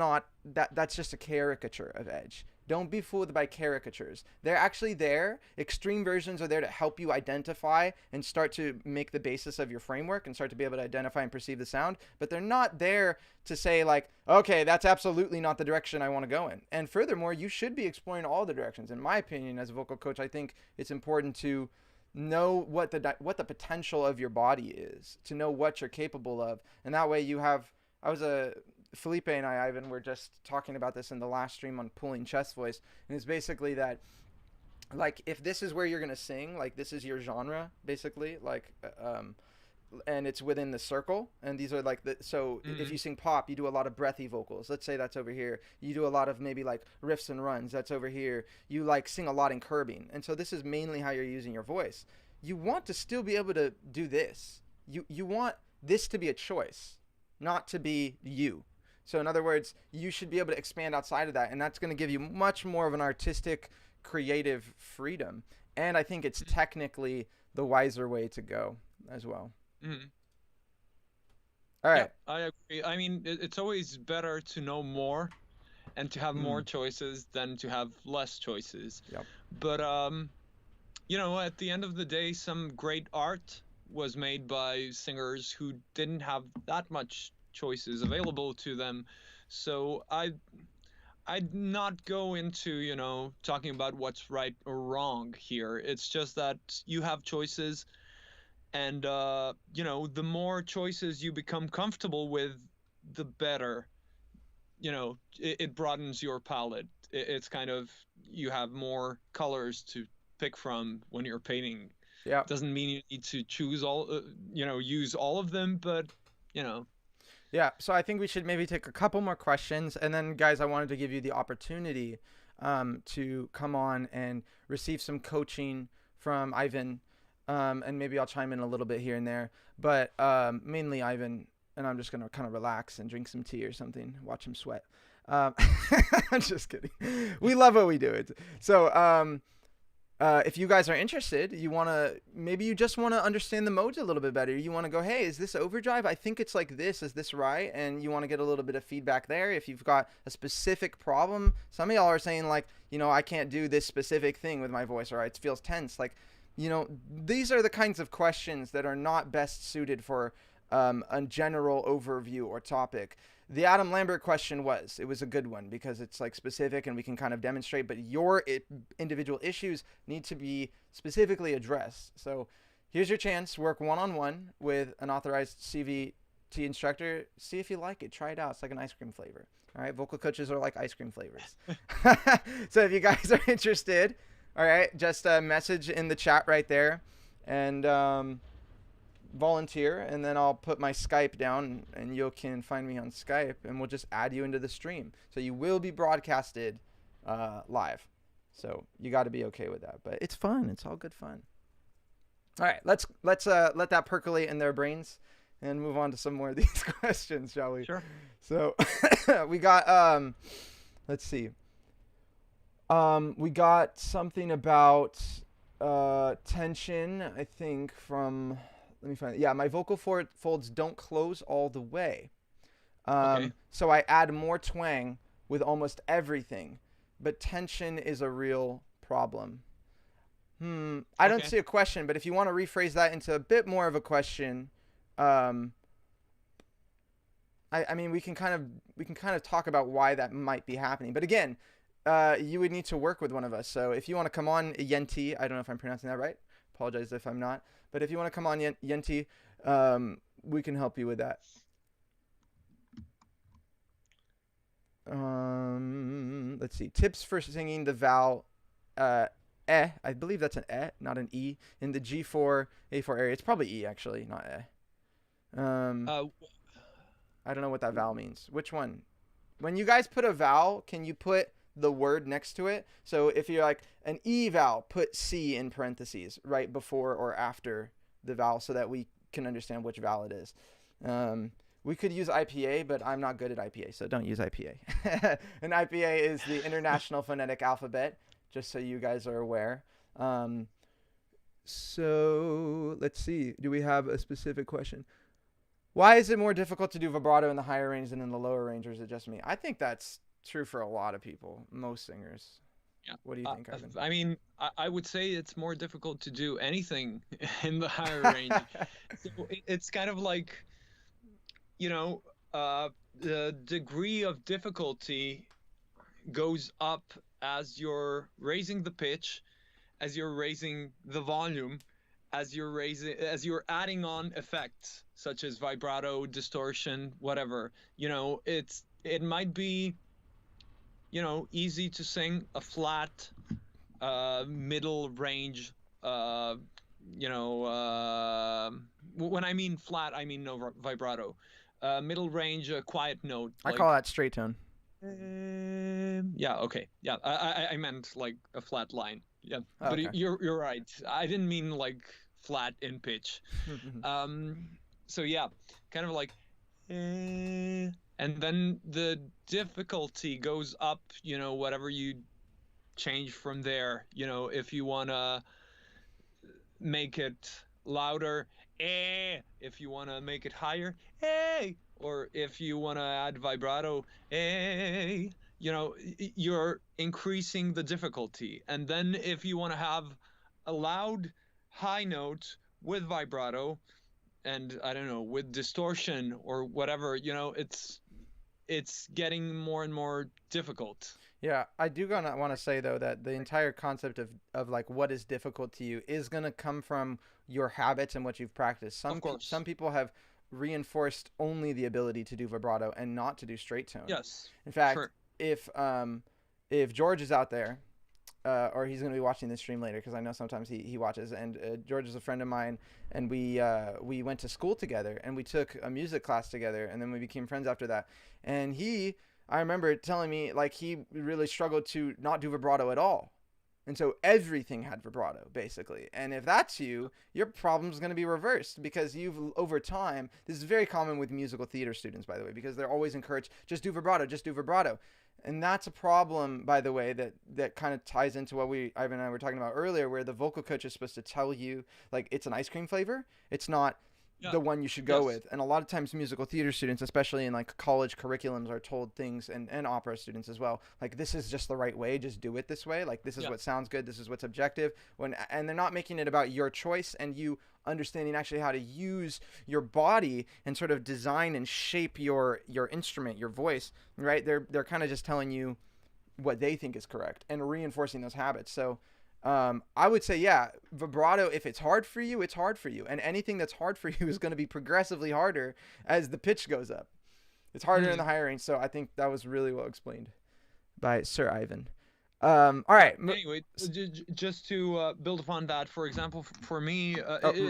just a caricature of Edge. Don't be fooled by caricatures. They're actually there. Extreme versions are there to help you identify and start to make the basis of your framework and start to be able to identify and perceive the sound. But they're not there to say like, okay, that's absolutely not the direction I want to go in. And furthermore, you should be exploring all the directions. In my opinion, as a vocal coach, I think it's important to know what the potential of your body is, to know what you're capable of. And that way Felipe and I, Ivan, were just talking about this in the last stream on pulling chest voice, and it's basically that, like, if this is where you're gonna sing, like, this is your genre, basically, like, and it's within the circle, and these are like if you sing pop, you do a lot of breathy vocals. Let's say that's over here. You do a lot of maybe like riffs and runs. That's over here. You like sing a lot in curbing, and so this is mainly how you're using your voice. You want to still be able to do this. You want this to be a choice, not to be you. So in other words, you should be able to expand outside of that, and that's going to give you much more of an artistic, creative freedom. And I think it's technically the wiser way to go as well.
Mm-hmm.
All right.
Yeah, I agree. I mean, it's always better to know more and to have more choices than to have less choices.
Yep.
But, you know, at the end of the day, some great art was made by singers who didn't have that much choices available to them. So I'd not go into, you know, talking about what's right or wrong here. It's just that you have choices, and you know, the more choices you become comfortable with, the better. You know, it broadens your palette. It's kind of, you have more colors to pick from when you're painting.
Yeah.
Doesn't mean you need to choose all, you know, use all of them, but, you know.
Yeah, so I think we should maybe take a couple more questions, and then, guys, I wanted to give you the opportunity to come on and receive some coaching from Ivan, and maybe I'll chime in a little bit here and there, but mainly Ivan, and I'm just going to kind of relax and drink some tea or something, watch him sweat. I'm just kidding. We love what we do. So if you guys are interested, maybe you just want to understand the modes a little bit better. You want to go, hey, is this overdrive? I think it's like this. Is this right? And you want to get a little bit of feedback there. If you've got a specific problem, some of y'all are saying like, you know, I can't do this specific thing with my voice, or it feels tense. Like, you know, these are the kinds of questions that are not best suited for a general overview or topic. The Adam Lambert question it was a good one because it's like specific and we can kind of demonstrate, but your individual issues need to be specifically addressed. So here's your chance. Work one-on-one with an authorized CVT instructor. See if you like it. Try it out. It's like an ice cream flavor. All right. Vocal coaches are like ice cream flavors. So if you guys are interested, all right, just message in the chat right there and volunteer, and then I'll put my Skype down and you can find me on Skype and we'll just add you into the stream. So you will be broadcasted live. So you got to be okay with that, but it's fun. It's all good fun. All right, let's let that percolate in their brains and move on to some more of these questions, shall we?
Sure.
So we got let's see. We got something about tension, I think, from, let me find it. Yeah, my vocal folds don't close all the way.
Okay.
So I add more twang with almost everything, but tension is a real problem. I don't see a question, but if you want to rephrase that into a bit more of a question, I mean, we can kind of talk about why that might be happening. But again, you would need to work with one of us. So if you want to come on, Yenti, I don't know if I'm pronouncing that right. Apologize if I'm not. But if you want to come on, Yenti, we can help you with that. Let's see. Tips for singing the vowel I believe that's an not an E, in the G4, A4 area. It's probably E, actually, not I don't know what that vowel means. Which one? When you guys put a vowel, can you put the word next to it? So if you're like an E vowel, put C in parentheses right before or after the vowel so that we can understand which vowel it is. We could use IPA, but I'm not good at IPA, so don't use IPA. And IPA is the International Phonetic Alphabet, just so you guys are aware. Um, so let's see. Do we have a specific question? Why is it more difficult to do vibrato in the higher range than in the lower range, or is it just me? I think that's true for a lot of people, most singers.
Yeah.
What do you think, Ivan?
I mean, I would say it's more difficult to do anything in the higher range. So it's kind of like, you know, the degree of difficulty goes up as you're raising the pitch, as you're raising the volume, as you're adding on effects such as vibrato, distortion, whatever. It might be, easy to sing a flat, middle range, when I mean flat, I mean no vibrato. Middle range, quiet note.
I call that straight tone.
Yeah, okay. Yeah, I meant like a flat line. Yeah,
Oh,
but
okay.
you're right. I didn't mean like flat in pitch. So yeah, kind of like, and then the difficulty goes up. Whatever you change from there. If you wanna make it louder, if you wanna make it higher, or if you wanna add vibrato, you're increasing the difficulty. And then if you wanna have a loud high note with vibrato, and I don't know, with distortion or whatever, it's getting more and more difficult.
Yeah, I do gonna want to say though that the entire concept of like what is difficult to you is gonna come from your habits and what you've practiced.
Of course.
Some people have reinforced only the ability to do vibrato and not to do straight tone.
Yes.
In fact,
Sure.
if George is out there, or he's going to be watching this stream later because I know sometimes he watches. And George is a friend of mine, and we went to school together, and we took a music class together, and then we became friends after that. And I remember telling me like he really struggled to not do vibrato at all. And so everything had vibrato, basically. And if that's you, your problem's going to be reversed because over time, this is very common with musical theater students, by the way, because they're always encouraged, just do vibrato, just do vibrato. And that's a problem, by the way, that kind of ties into what Ivan and I were talking about earlier, where the vocal coach is supposed to tell you, like, it's an ice cream flavor. It's not the one you should go with. And a lot of times musical theater students, especially in like college curriculums, are told things, and opera students as well, like, this is just the right way, just do it this way, like, this is what sounds good, this is what's objective, and they're not making it about your choice and you understanding actually how to use your body and sort of design and shape your instrument, your voice, right? They're kind of just telling you what they think is correct and reinforcing those habits. So I would say, yeah, vibrato, if it's hard for you, it's hard for you. And anything that's hard for you is going to be progressively harder as the pitch goes up. It's harder in the higher range. So I think that was really well explained by Sir Ivan. All right.
Anyway, just to build upon that, for example, for me,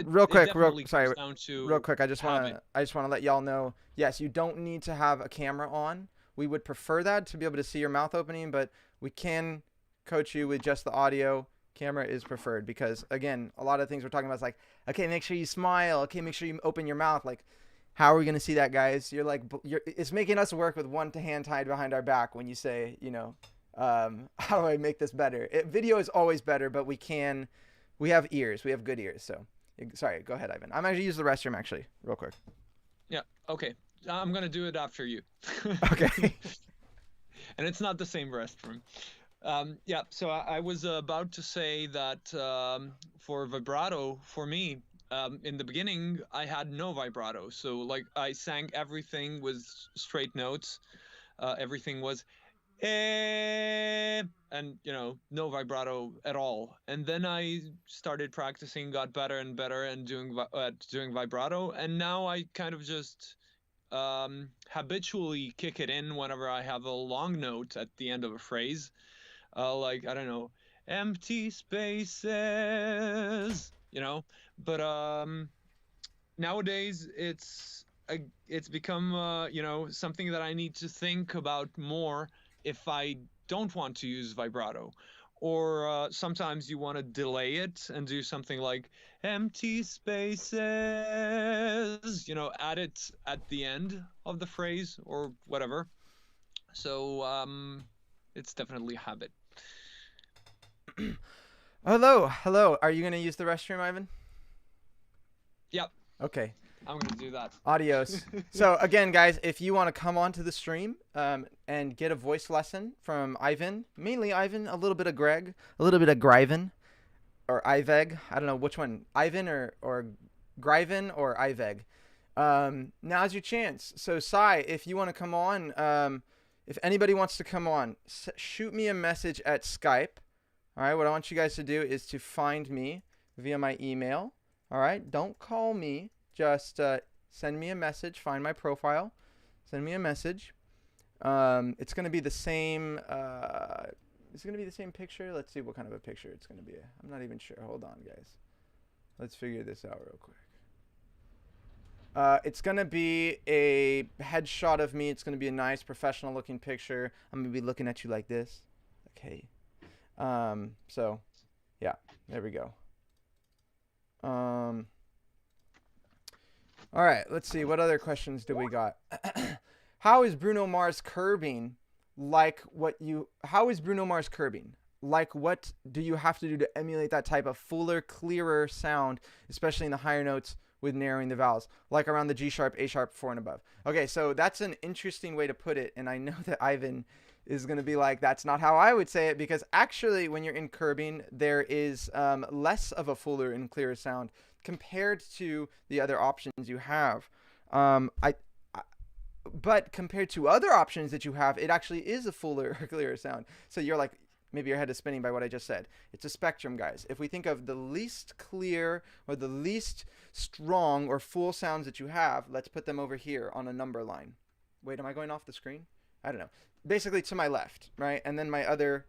real quick, I just want to let y'all know, yes, you don't need to have a camera on. We would prefer that to be able to see your mouth opening, but we can coach you with just the audio. Camera is preferred because, again, a lot of things we're talking about is like, okay, make sure you smile. Okay, make sure you open your mouth. Like, how are we going to see that, guys? It's making us work with one hand tied behind our back when you say, how do I make this better? Video is always better, but we have ears. We have good ears. So, sorry, go ahead, Ivan. I'm actually use the restroom, actually, real quick.
Yeah, okay. I'm going to do it after you.
Okay.
And it's not the same restroom. Yeah, so I was about to say that for vibrato, for me, in the beginning, I had no vibrato. So, like, I sang everything with straight notes. Everything was, and, no vibrato at all. And then I started practicing, got better and better, and doing vibrato. And now I kind of just habitually kick it in whenever I have a long note at the end of a phrase. Like, I don't know, empty spaces, but nowadays it's become something that I need to think about more if I don't want to use vibrato, or sometimes you want to delay it and do something like empty spaces, add it at the end of the phrase or whatever. So it's definitely a habit.
Hello, hello. Are you gonna use the restroom, Ivan?
Yep,
Okay.
I'm gonna do that.
Adios. So again, guys, if you want to come onto the stream and get a voice lesson from Ivan, mainly Ivan, a little bit of Greg, a little bit of Griven, or Iveg. I don't know which one, Ivan or Griven or Iveg. Now's your chance. So Sai, if you want to come on, if anybody wants to come on, shoot me a message at Skype. All right, what I want you guys to do is to find me via my email. All right, don't call me. Just send me a message. Find my profile. Send me a message. It's gonna be the same. It's gonna be the same picture. Let's see what kind of a picture it's gonna be. I'm not even sure. Hold on, guys. Let's figure this out real quick. It's gonna be a headshot of me. It's gonna be a nice professional-looking picture. I'm gonna be looking at you like this. Okay. So, yeah. There we go. All right, let's see. What other questions do we got? How is Bruno Mars curbing how is Bruno Mars curbing? Like, what do you have to do to emulate that type of fuller, clearer sound, especially in the higher notes with narrowing the vowels, like around the G sharp, A sharp, 4 and above? Okay, so that's an interesting way to put it, and I know that Ivan is going to be like, that's not how I would say it, because actually when you're in curbing, there is less of a fuller and clearer sound compared to the other options you have. But compared to other options that you have, it actually is a fuller or clearer sound. So you're like, maybe your head is spinning by what I just said. It's a spectrum, guys. If we think of the least clear or the least strong or full sounds that you have, let's put them over here on a number line. Wait, am I going off the screen? I don't know. Basically to my left, right? And then my other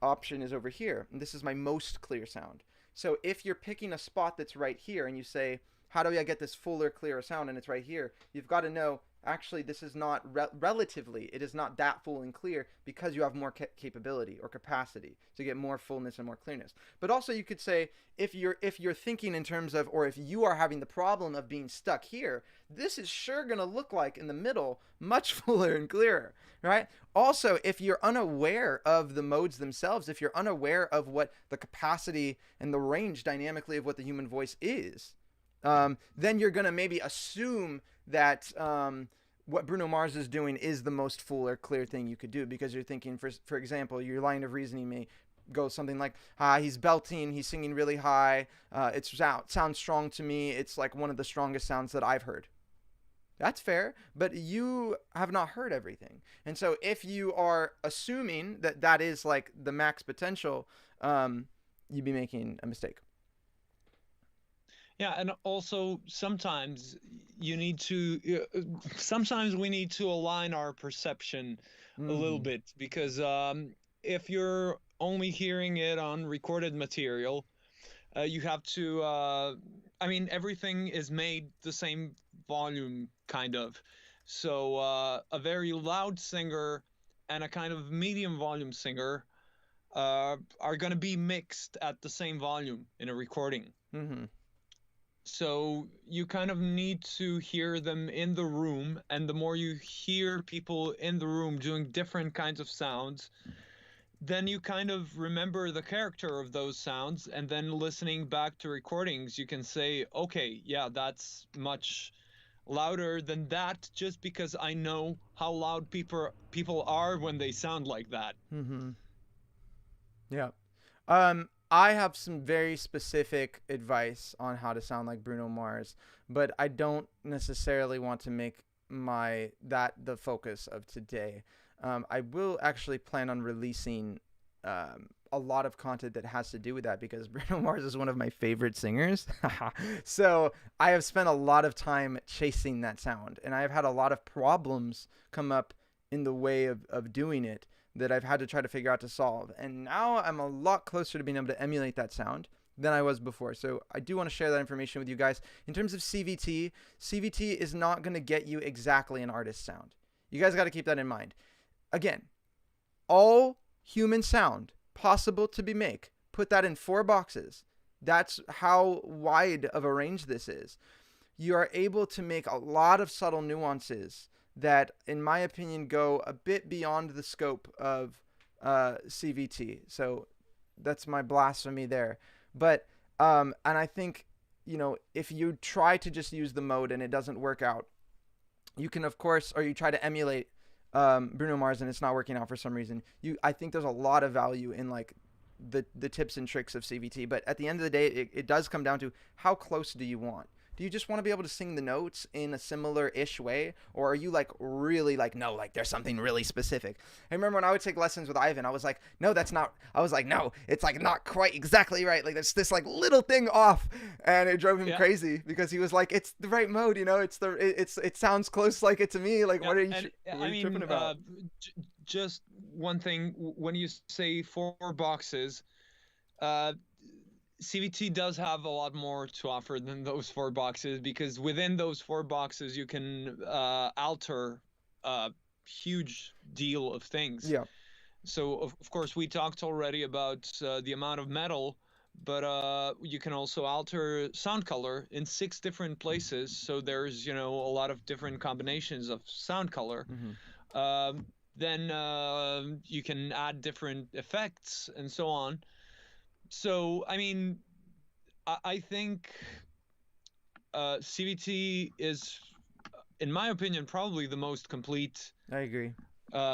option is over here. And this is my most clear sound. So if you're picking a spot that's right here and you say, how do I get this fuller, clearer sound? And it's right here. You've got to know, actually, this is not relatively, it is not that full and clear because you have more capability or capacity to get more fullness and more clearness. But also you could say, if you're thinking in terms of, or if you are having the problem of being stuck here, this is sure going to look like in the middle much fuller and clearer, right? Also, if you're unaware of the modes themselves, if you're unaware of what the capacity and the range dynamically of what the human voice is, then you're going to maybe assume that what Bruno Mars is doing is the most full or clear thing you could do, because you're thinking, for example, your line of reasoning may go something like, he's belting, he's singing really high, it sounds strong to me, it's like one of the strongest sounds that I've heard. That's fair, but you have not heard everything. And so if you are assuming that that is like the max potential, you'd be making a mistake.
Yeah, and also sometimes sometimes we need to align our perception a little bit, because if you're only hearing it on recorded material, you have to, everything is made the same volume, kind of. So a very loud singer and a kind of medium volume singer are going to be mixed at the same volume in a recording.
Mm-hmm.
So you kind of need to hear them in the room, and the more you hear people in the room doing different kinds of sounds, then you kind of remember the character of those sounds, and then listening back to recordings, you can say, okay, yeah, that's much louder than that, just because I know how loud people are when they sound like that.
Mm-hmm. Yeah. I have some very specific advice on how to sound like Bruno Mars, but I don't necessarily want to make that the focus of today. I will actually plan on releasing a lot of content that has to do with that, because Bruno Mars is one of my favorite singers. So I have spent a lot of time chasing that sound, and I have had a lot of problems come up in the way of doing it that I've had to try to figure out to solve. And now I'm a lot closer to being able to emulate that sound than I was before. So I do want to share that information with you guys. In terms of CVT, CVT is not going to get you exactly an artist sound. You guys got to keep that in mind. Again, all human sound, possible to be make. Put that in 4 boxes. That's how wide of a range this is. You are able to make a lot of subtle nuances that, in my opinion, go a bit beyond the scope of CVT. So that's my blasphemy there. But and I think, if you try to just use the mode and it doesn't work out, you can, of course, or you try to emulate Bruno Mars and it's not working out for some reason. I think there's a lot of value in like the tips and tricks of CVT. But at the end of the day, it does come down to how close do you want? Do you just want to be able to sing the notes in a similar-ish way? Or are you like really like, no, like there's something really specific? I remember when I would take lessons with Ivan, I was like, no, that's not, I was like, no, it's like not quite exactly right. Like there's this like little thing off. And it drove him crazy because he was like, it's the right mode, it sounds close like it to me. Like, what are you tripping about?
Just one thing, when you say 4 boxes, CVT does have a lot more to offer than those 4 boxes, because within those 4 boxes you can alter a huge deal of things.
Yeah.
So of course we talked already about the amount of metal, but you can also alter sound color in 6 different places. So there's a lot of different combinations of sound color.
Mm-hmm.
Then you can add different effects and so on. So, I mean, I think CVT is, in my opinion, probably the most complete
I agree.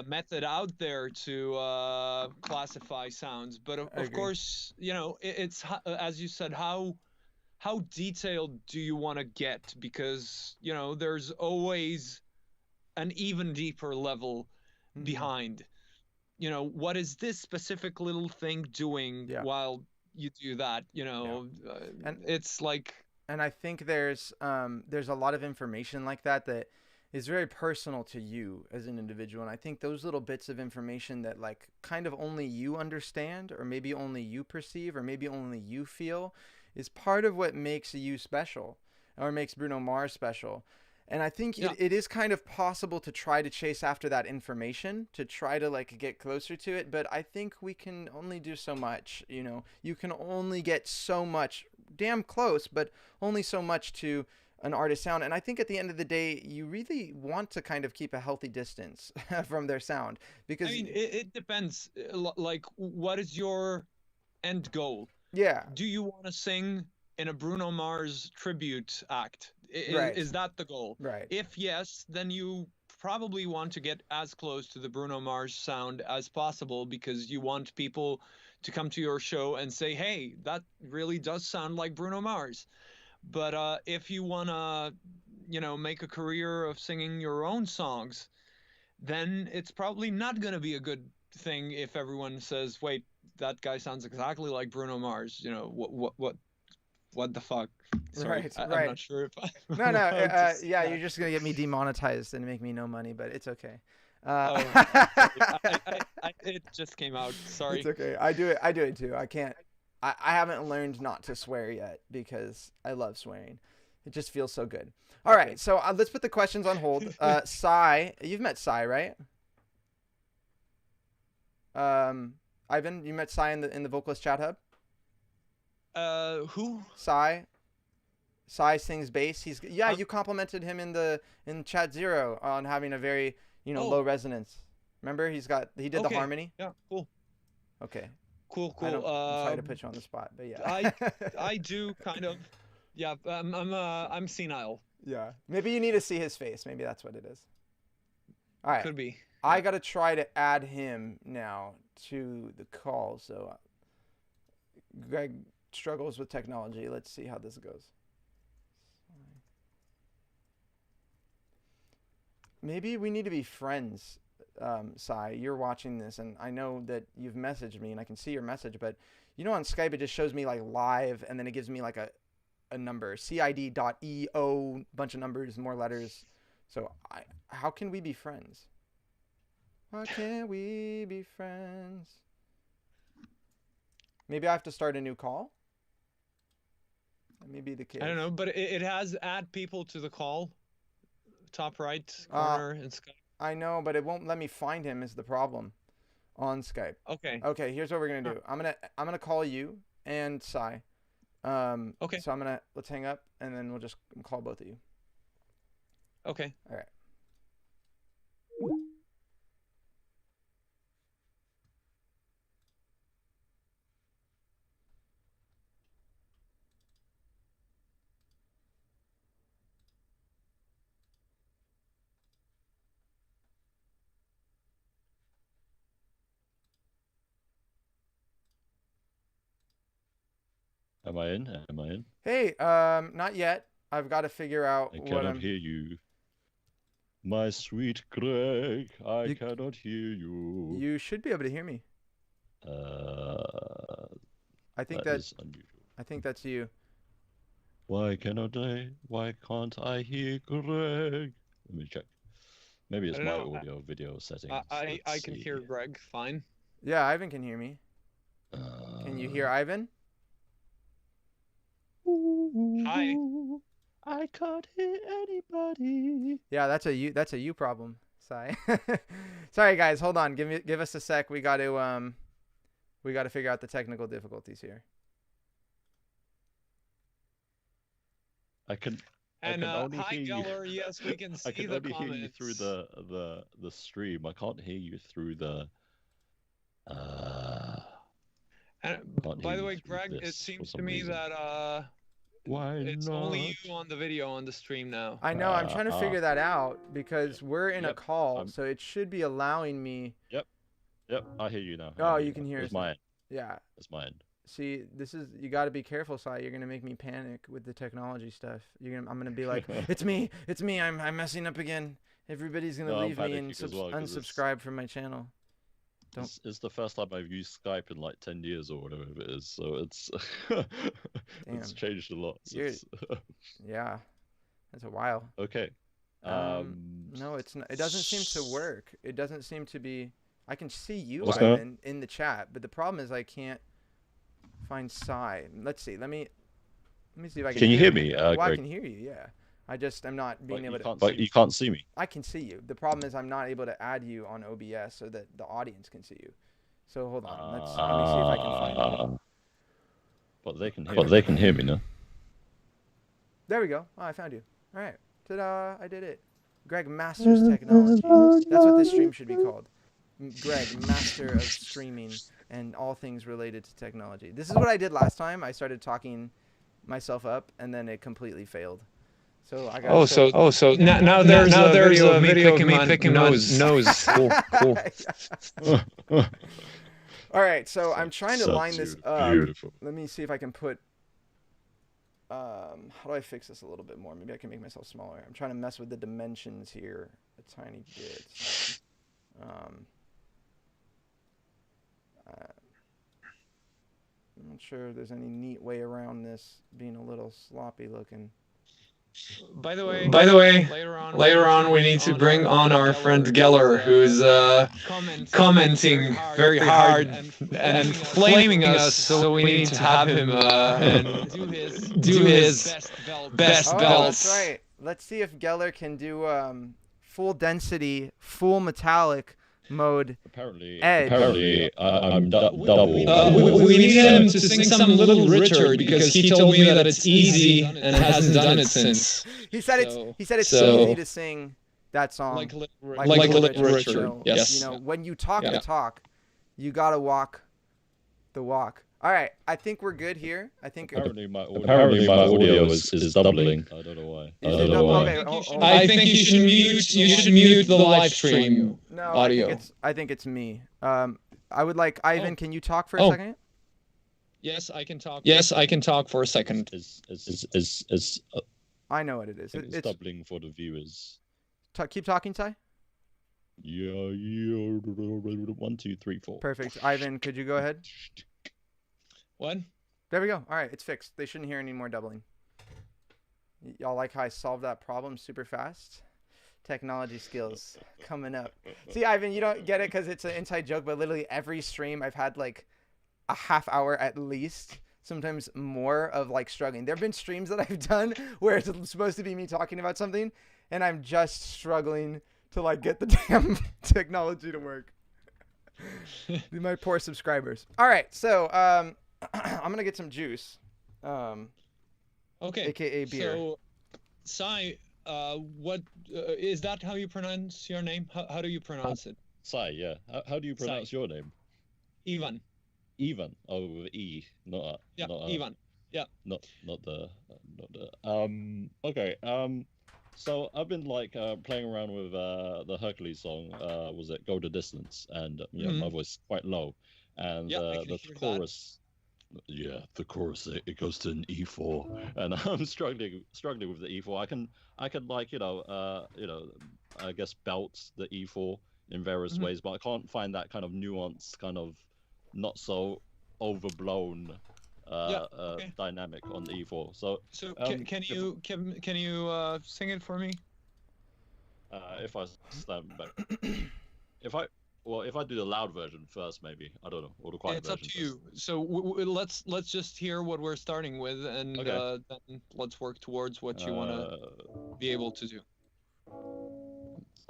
method out there to classify sounds. But of course, it's, as you said, how detailed do you want to get? Because, there's always an even deeper level behind. What is this specific little thing doing while you do that? And it's like,
and I think there's a lot of information like that is very personal to you as an individual. And I think those little bits of information that like kind of only you understand, or maybe only you perceive, or maybe only you feel, is part of what makes you special, or makes Bruno Mars special. And I think it is kind of possible to try to chase after that information, to try to like get closer to it. But I think we can only do so much. You can only get so much, damn close, but only so much to an artist's sound. And I think at the end of the day, you really want to kind of keep a healthy distance from their sound, because
it depends. Like, what is your end goal?
Yeah.
Do you want to sing in a Bruno Mars tribute act? Is that the goal?
Right.
If yes, then you probably want to get as close to the Bruno Mars sound as possible, because you want people to come to your show and say, hey, that really does sound like Bruno Mars. But if you want to, make a career of singing your own songs, then it's probably not going to be a good thing if everyone says, wait, that guy sounds exactly like Bruno Mars. What the fuck? Sorry,
right.
I'm not sure if I...
No. You're just going to get me demonetized and make me no money, but it's okay.
It just came out. Sorry.
It's okay. I do it too. I can't. I haven't learned not to swear yet, because I love swearing. It just feels so good. All right, so let's put the questions on hold. Sai, you've met Sai, right? Ivan, you met Sai in the Vocalist Chat Hub?
Who?
Sai. Sai sings bass. You complimented him in Chat Zero on having a very low resonance. Remember, he did the harmony.
Yeah, cool.
Okay.
Cool.
I'm sorry to put you on the spot, but yeah.
I do kind of. Yeah, I'm senile.
Yeah, maybe you need to see his face. Maybe that's what it is. All right.
Could be.
I gotta try to add him now to the call. So Greg struggles with technology. Let's see how this goes. Maybe we need to be friends, Sai. You're watching this, and I know that you've messaged me, and I can see your message, but on Skype it just shows me like live, and then it gives me like a number, cid.eo, bunch of numbers, more letters. So how can we be friends? How can we be friends? Maybe I have to start a new call? That may be the case.
I don't know, but it has add people to the call. Top right corner in Skype.
I know, but it won't let me find him is the problem. on Skype.
Okay.
Okay, here's what we're gonna do. I'm gonna call you and Sai.
Okay.
So let's hang up and then we'll just call both of you.
Okay.
All right.
Am I in? Am I in?
Hey, not yet. I've got to figure out
I
what
cannot
I'm.
hear you. My sweet Greg, I cannot hear you.
You should be able to hear me. I think
that is unusual.
I think that's you.
Why cannot I? Why can't I hear Greg? Let me check. Maybe it's my audio video settings.
I can hear Greg fine.
Yeah, Ivan can hear me. Can you hear Ivan?
Hi.
I can't hear anybody.
Yeah, that's a you problem. Sorry. Sorry guys, hold on. Give us a sec. We got to figure out the technical difficulties here.
I can only
hi
hear
Geller, yes, we can see
I can
the
only
comments.
hear you through the stream. I can't hear you through the
And by the way, Greg, it seems to me that it's only you on the video on the stream now.
I know, I'm trying to figure that out because we're in a call, so it should be allowing me.
Yep, I hear you now.
Oh, you can hear us.
It's mine.
Yeah.
It's mine.
See, you got to be careful, Sai. You're gonna make me panic with the technology stuff. I'm gonna be like, it's me, I'm messing up again. Everybody's gonna leave me and unsubscribe from my channel.
It's the first time I've used Skype in like 10 years or whatever it is, so it's it's changed a lot.
Yeah, that's a while.
Okay.
No, it's not. It doesn't seem to work. It doesn't seem to be. I can see you,
What's
Ivan, in the chat, but the problem is I can't find Sai. Let's see. Let me see if I can.
Can you hear me?
Well,
Greg?
I can hear you. Yeah. I'm not being able to.
But you can't see me.
I can see you. The problem is I'm not able to add you on OBS so that the audience can see you. So hold on. Let me see if I can find you.
But they can hear. But they can hear me now.
There we go. Oh, I found you. All right. Ta-da! I did it. Greg masters technology. That's what this stream should be called. Greg, master of streaming and all things related to technology. This is what I did last time. I started talking myself up, and then it completely failed. So I got.
So now there's a video of me picking nose. Cool.
All right, so I'm trying to line this up.
Beautiful.
Let me see if I can put. How do I fix this a little bit more? Maybe I can make myself smaller. I'm trying to mess with the dimensions here a tiny bit. I'm not sure if there's any neat way around this being a little sloppy looking.
By the way, later on we need to bring on our friend Geller, who's commenting very hard and flaming us, so we need to have him do his best
Oh,
belts.
that's right. Let's see if Geller can do full density, full metallic mode.
Apparently,
Edge.
I'm double.
We need him to sing some Little Richard because he told me that it's easy and hasn't done it since.
He said it's easy to sing that song.
Like
Little Richard.
Richard. Yes.
You know, when you talk the talk, you gotta walk the walk. All right, I think we're good here. I think.
Apparently my audio is doubling. I don't know why.
I think you should mute the live stream audio.
I think it's me. I would like Ivan. Can you talk for a second?
Yes, I can talk. Yes, I can talk for a second.
I know what it is.
It's doubling for the viewers.
Keep talking, Ty.
Yeah. 1, 2, 3, 4.
Perfect. Ivan, could you go ahead?
What?
There we go. All right, it's fixed. They shouldn't hear any more doubling. Y'all like how I solved that problem super fast? Technology skills coming up. See, Ivan, you don't get it because it's an inside joke, but literally every stream I've had like a half hour at least, sometimes more, of like struggling. There have been streams that I've done where it's supposed to be me talking about something and I'm just struggling to like get the damn technology to work. My poor subscribers. All right, so I'm gonna get some juice,
Okay.
aka beer.
So, Sai, what is that? How you pronounce your name? How do you pronounce it?
Sai, yeah. How do you pronounce your name?
Ivan.
Ivan. Oh, with E, not
Yeah,
not
Ivan. Yeah.
not the okay. So I've been like playing around with the Hercules song. Was it Go the Distance? And you know, my voice is quite low, and
Yeah, I can
the
hear that.
chorus. Yeah, the chorus it goes to an E4, and I'm struggling with the E4. I can like I guess belt the E4 in various ways, but I can't find that kind of nuance, kind of not so overblown
Okay.
dynamic on the E4. So
can you sing it for me?
if I stand back, if I if I do the loud version first, maybe I don't know, or the quiet
It's up
version
to you. So let's just hear what we're starting with, and
Okay.
then let's work towards what you want to be able to do.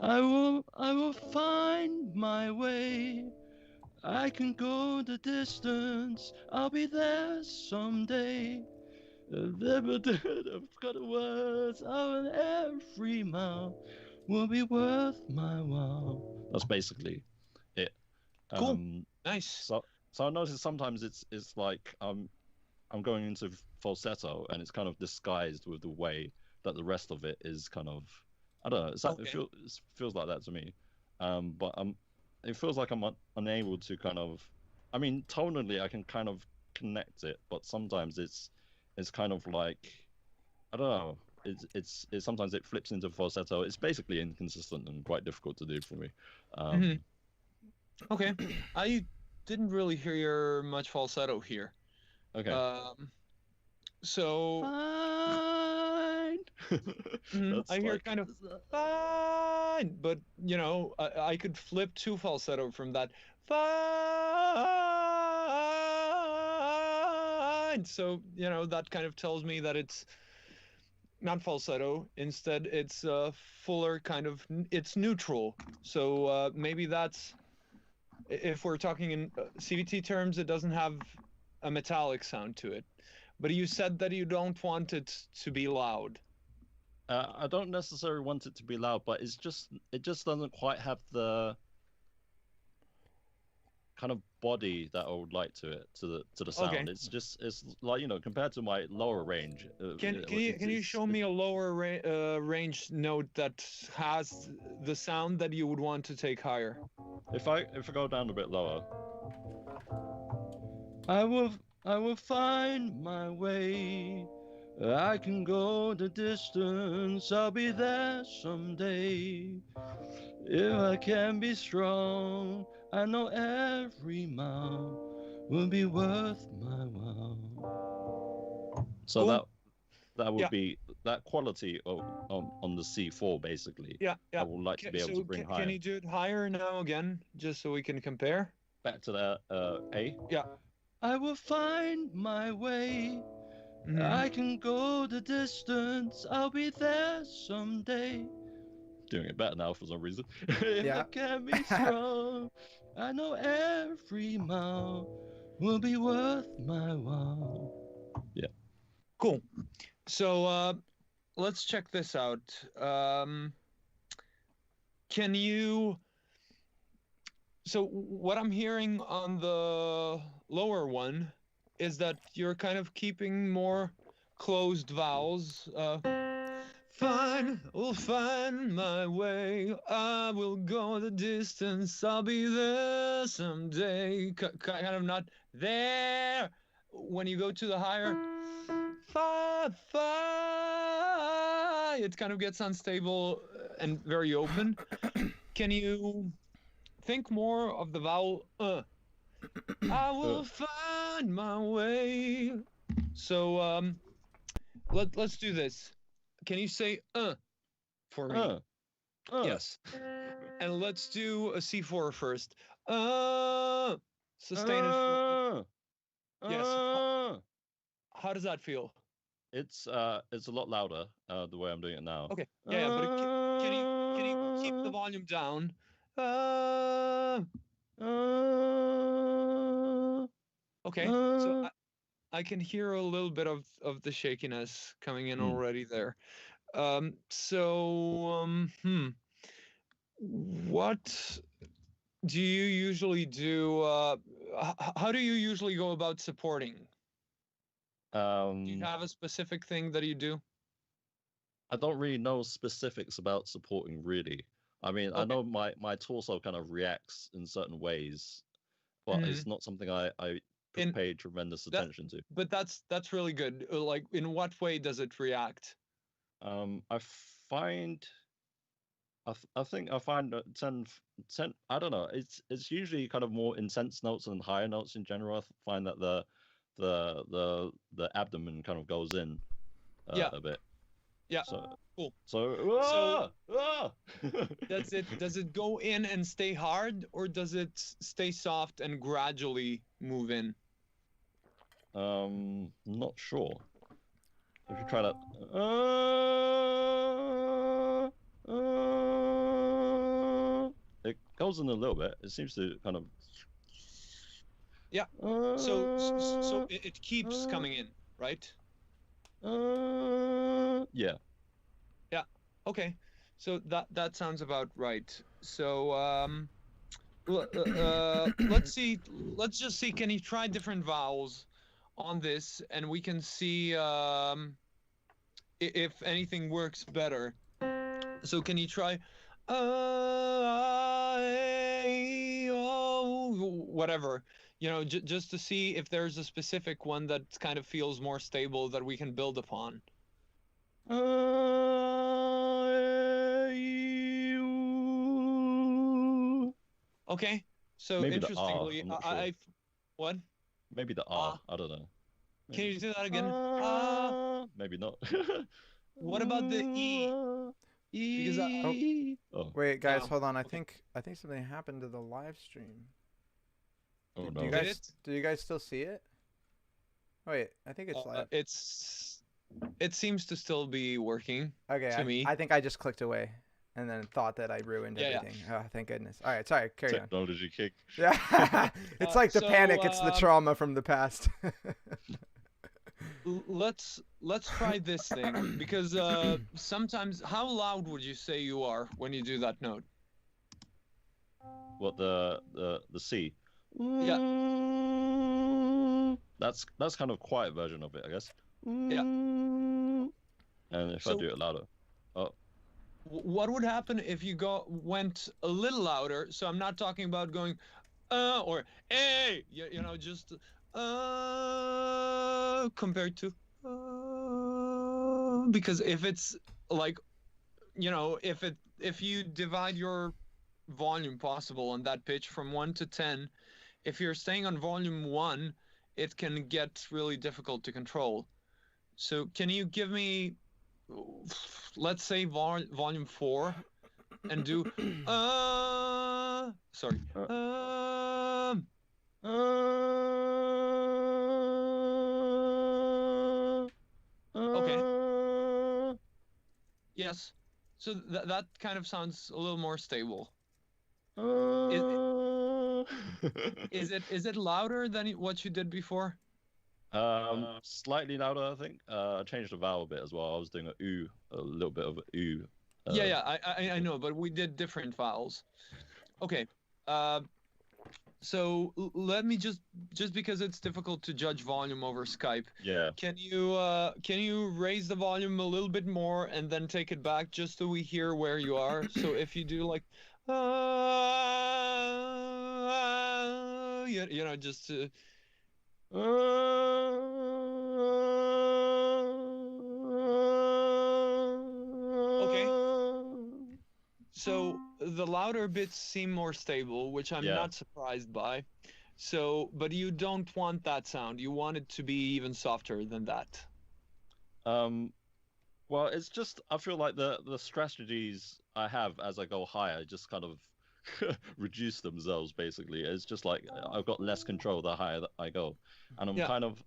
I will find my way. I can go the distance. I'll be there someday. I've got the words of every mile will be worth my while. That's basically it.
Cool. Nice.
So I notice sometimes it's like I'm going into falsetto, and it's kind of disguised with the way that the rest of it is kind of, I don't know. It feels like that to me. But it feels like I'm unable to kind of. I mean, tonally, I can kind of connect it, but sometimes it's kind of like, I don't know. It's sometimes it flips into falsetto. It's basically inconsistent and quite difficult to do for me.
Okay, I didn't really hear much falsetto here.
Okay.
So
Fine.
I hear kind of fine, but you know, I could flip to falsetto from that fine. So you know, that kind of tells me that it's not falsetto. Instead, it's fuller kind of. It's neutral. So maybe that's, if we're talking in CVT terms, it doesn't have a metallic sound to it. But you said that you don't want it to be loud.
I don't necessarily want it to be loud, but it just doesn't quite have the kind of body that I would like to it, to the sound.
Okay.
It's like, you know, compared to my lower range.
Can you show me a lower range note that has the sound that you would want to take higher?
If I go down a bit lower, I will find my way. I can go the distance. I'll be there someday. If I can be strong, I know every mile will be worth my while. So
Cool.
that would be that quality of on the C4 basically.
Yeah.
I would like to be able to bring higher.
Can you do it higher now again, just so we can compare?
Back to the A.
Yeah.
I will find my way. I can go the distance. I'll be there someday. Doing it better now for some reason. If I can be strong, I know every mile will be worth my while. Yeah.
Cool. So let's check this out. Can you? So what I'm hearing on the lower one is that you're kind of keeping more closed vowels. Fine, will find my way. I will go the distance. I'll be there someday. Kind of not there. When you go to the higher, it kind of gets unstable and very open. Can you think more of the vowel I will find my way. So let's do this. Can you say for me? Yes. And let's do a C4 first. Sustain it. Yes. How does that feel?
It's a lot louder the way I'm doing it now.
Okay. Yeah, but can you keep the volume down? Okay, so I can hear a little bit of the shakiness coming in already there. What do you usually do? How do you usually go about supporting? Do you have a specific thing that you do?
I don't really know specifics about supporting, really. I mean, I know my torso kind of reacts in certain ways, but it's not something I pay tremendous attention to.
But that's really good. Like, in what way does it react?
I find I think I find that 10 I don't know, it's usually kind of more intense notes and higher notes in general. I find that the abdomen kind of goes in a bit.
Yeah.
So
Cool.
So
does it go in and stay hard, or does it stay soft and gradually move in?
Not sure. If you try that, it goes in a little bit. It seems to kind of.
Yeah. So it keeps coming in, right?
Yeah.
Yeah. Okay. So that sounds about right. So let's see. Let's just see. Can you try different vowels on this, and we can see if anything works better. So can you try whatever, just to see if there's a specific one that kind of feels more stable that we can build upon. Okay, so
maybe
interestingly,
the R, I'm not sure.
What?
Maybe the R, I don't know. Maybe.
Can you do that again?
Maybe not.
What about the E? Because
wait, guys, hold on. I think something happened to the live stream.
Oh
no! Do you guys still see it? Wait, I think it's live.
It seems to still be working.
Okay,
to me.
I think I just clicked away, and then thought that I ruined everything. Yeah. Oh, thank goodness. All right, sorry. Carry on.
Technology kick.
Yeah, it's like the panic. It's the trauma from the past.
Let's try this thing, because sometimes, how loud would you say you are when you do that note?
What, the C?
Yeah.
That's kind of quiet version of it, I guess.
Yeah.
And if I do it louder,
what would happen if you went a little louder? So I'm not talking about going or hey, just compared to because if it's like, if you divide your volume possible on that pitch from 1 to 10, if you're staying on volume 1, it can get really difficult to control. So can you give me, let's say, volume 4, and do sorry. Okay. Yes. So that kind of sounds a little more stable. Is it louder than what you did before?
Slightly louder, I think. I changed the vowel a bit as well. I was doing a little bit of a ooh.
Yeah, I know, but we did different vowels. Okay. So let me just because it's difficult to judge volume over Skype.
Yeah.
Can you raise the volume a little bit more and then take it back just so we hear where you are? So if you do like just to okay. So the louder bits seem more stable, which I'm not surprised by. So, but you don't want that sound. You want it to be even softer than that.
Well, it's just, I feel like the strategies I have as I go higher just kind of reduce themselves, basically. It's just like I've got less control the higher that I go. And I'm kind of,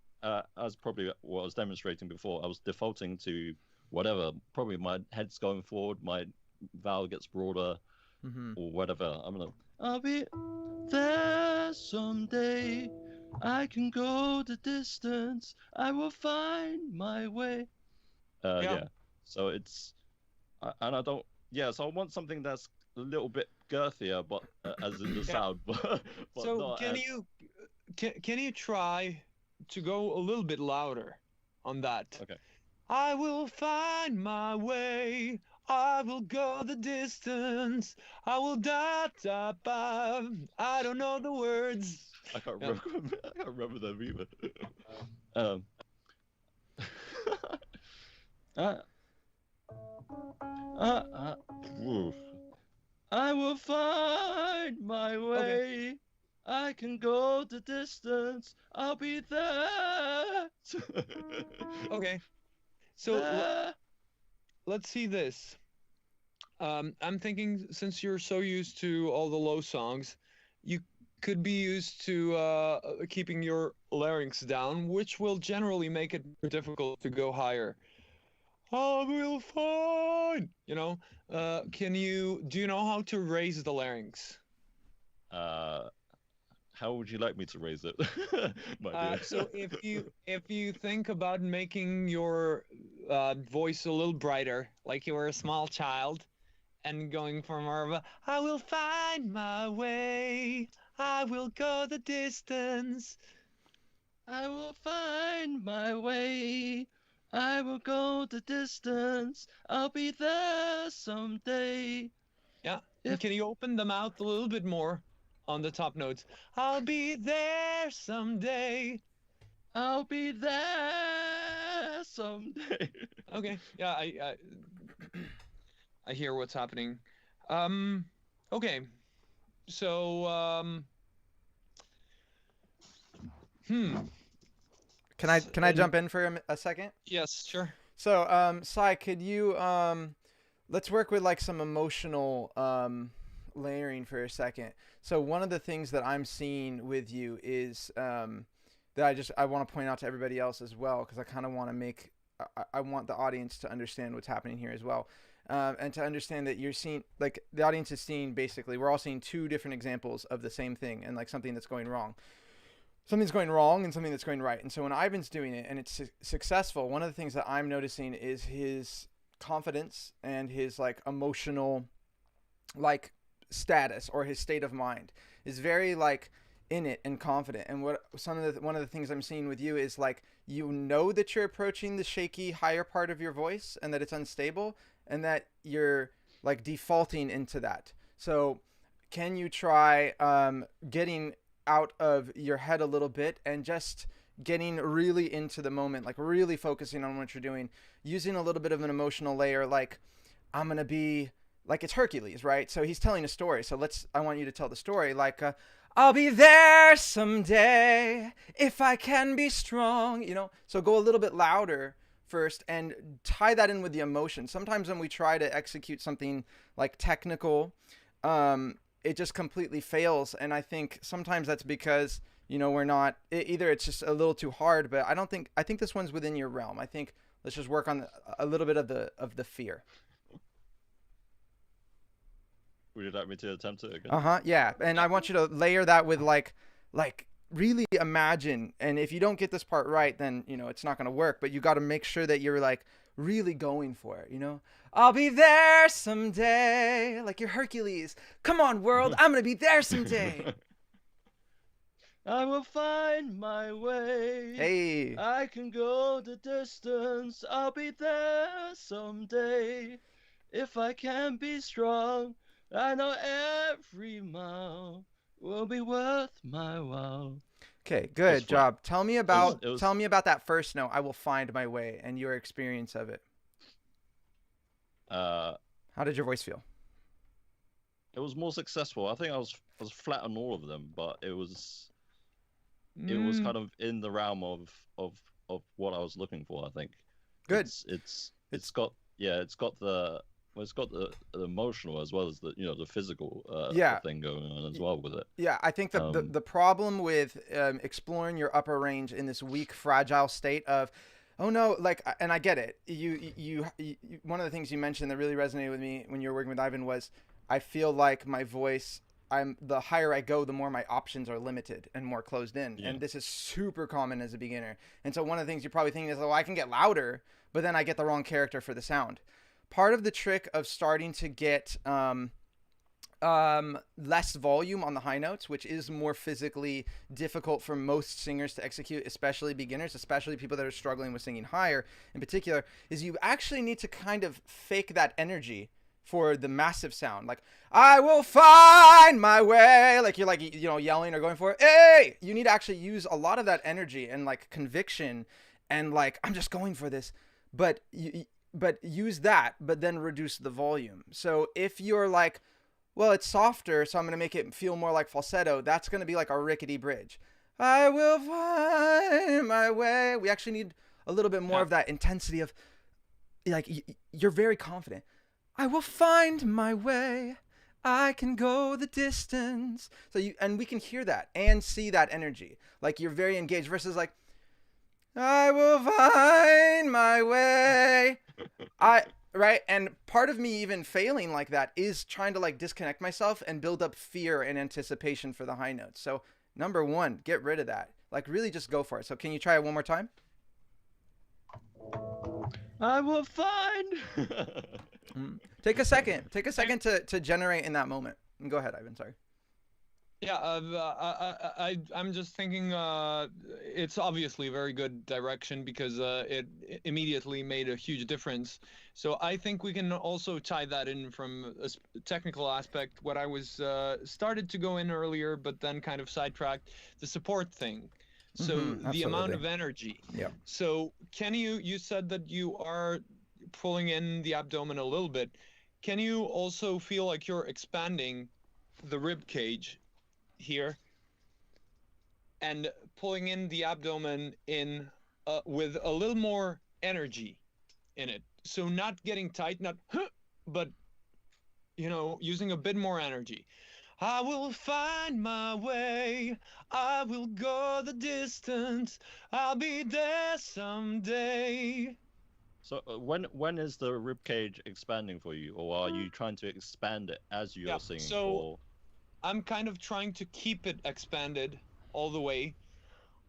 as probably what I was demonstrating before, I was defaulting to whatever. Probably my head's going forward, my vowel gets broader, or whatever. I don't know. I'll be there someday. I can go the distance. I will find my way.
Yeah.
Yeah. So it's, and I don't. Yeah. So I want something that's a little bit girthier, but as in the
Yeah.
sound, but
So
not
can
as.
you try to go a little bit louder on that?
Okay.
I will find my way. I will go the distance. I will da da ba. I don't know the words.
I can't
Yeah.
remember. I can't remember them either. Um. uh, uh, Oof. I will find my
Okay.
way. I can go the distance. I'll be there.
Okay. So
There.
let's see this. I'm thinking since you're so used to all the low songs, you could be used to keeping your larynx down, which will generally make it more difficult to go higher. I will find. Do you know how to raise the larynx?
Uh, how would you like me to raise it, my dear?
So if you think about making your voice a little brighter, like you were a small child, and going for more of a I will find my way, I will go the distance.
I will find my way. I will go the distance. I'll be there someday.
Yeah.
If
Can you open the mouth a little bit more on the top notes? I'll be there someday.
I'll be there someday.
Okay. Yeah, I hear what's happening. Okay. So hmm.
Can I jump in for a second?
Yes, sure.
So, Sai, could you let's work with like some emotional layering for a second. So one of the things that I'm seeing with you is that I want to point out to everybody else as well, because I kind of want to make I want the audience to understand what's happening here as well. And to understand that you're seeing, like, the audience is seeing, basically we're all seeing two different examples of the same thing, and like something that's going wrong, something's going wrong and something that's going right. And so when Ivan's doing it and it's successful, one of the things that I'm noticing is his confidence and his like emotional like status, or his state of mind is very like in it and confident. And one of the things I'm seeing with you is like, you know that you're approaching the shaky higher part of your voice and that it's unstable, and that you're like defaulting into that. So can you try getting out of your head a little bit and just getting really into the moment, like really focusing on what you're doing, using a little bit of an emotional layer, like I'm going to be like, it's Hercules, right? So he's telling a story. So I want you to tell the story like, I'll be there someday if I can be strong, So go a little bit louder first and tie that in with the emotion. Sometimes when we try to execute something like technical, it just completely fails. And I think sometimes that's because, we're not, either it's just a little too hard, but I think this one's within your realm. I think let's just work on a little bit of the fear.
Would you like me to attempt it again?
Yeah. And I want you to layer that with like really imagine. And if you don't get this part right, then, it's not going to work, but you got to make sure that you're like really going for it, I'll be there someday, like you're Hercules. Come on, world. I'm going to be there someday.
I will find my way.
Hey.
I can go the distance. I'll be there someday. If I can be strong, I know every mile will be worth my while.
Okay, good job. Tell me about that first note, I will find my way, and your experience of it. How did your voice feel?
It was more successful. I think I was flat on all of them, but it was kind of in the realm of what I was looking for, I think.
Good.
It's got the emotional as well as the physical thing going on as well with it.
Yeah, I think the problem with exploring your upper range in this weak, fragile state of, oh no, like, and I get it. You one of the things you mentioned that really resonated with me when you were working with Ivan was, I feel like my voice the higher I go, the more my options are limited and more closed in.
Yeah.
And this is super common as a beginner. And so one of the things you're probably thinking is, oh, I can get louder, but then I get the wrong character for the sound. Part of the trick of starting to get less volume on the high notes, which is more physically difficult for most singers to execute, especially beginners, especially people that are struggling with singing higher in particular, is you actually need to kind of fake that energy for the massive sound. Like, I will find my way. Like, you're like, you know, yelling or going for it. Hey, you need to actually use a lot of that energy and like conviction and like, I'm just going for this. But use that, but then reduce the volume. So if you're like, well, it's softer, so I'm going to make it feel more like falsetto, that's going to be like a rickety bridge. I will find my way. We actually need a little bit more of that intensity of, like, you're very confident. I will find my way. I can go the distance. So and we can hear that and see that energy. Like, you're very engaged versus like, I will find my way. Right? And part of me even failing like that is trying to like disconnect myself and build up fear and anticipation for the high notes. So number one, get rid of that. Like, really just go for it. So can you try it one more time?
I will find.
Take a second to generate in that moment. Go ahead, Ivan. Sorry.
Yeah, I'm just thinking it's obviously a very good direction because it immediately made a huge difference. So I think we can also tie that in from a technical aspect. What I was started to go in earlier, but then kind of sidetracked, the support thing. So the amount of energy.
Yeah.
So you said that you are pulling in the abdomen a little bit. Can you also feel like you're expanding the rib cage here and pulling in the abdomen in with a little more energy in it? So not getting tight, but you know, using a bit more energy. I will find my way. I will go the distance. I'll be there someday.
So when is the rib cage expanding for you, or are you trying to expand it as you're singing?
So I'm kind of trying to keep it expanded all the way.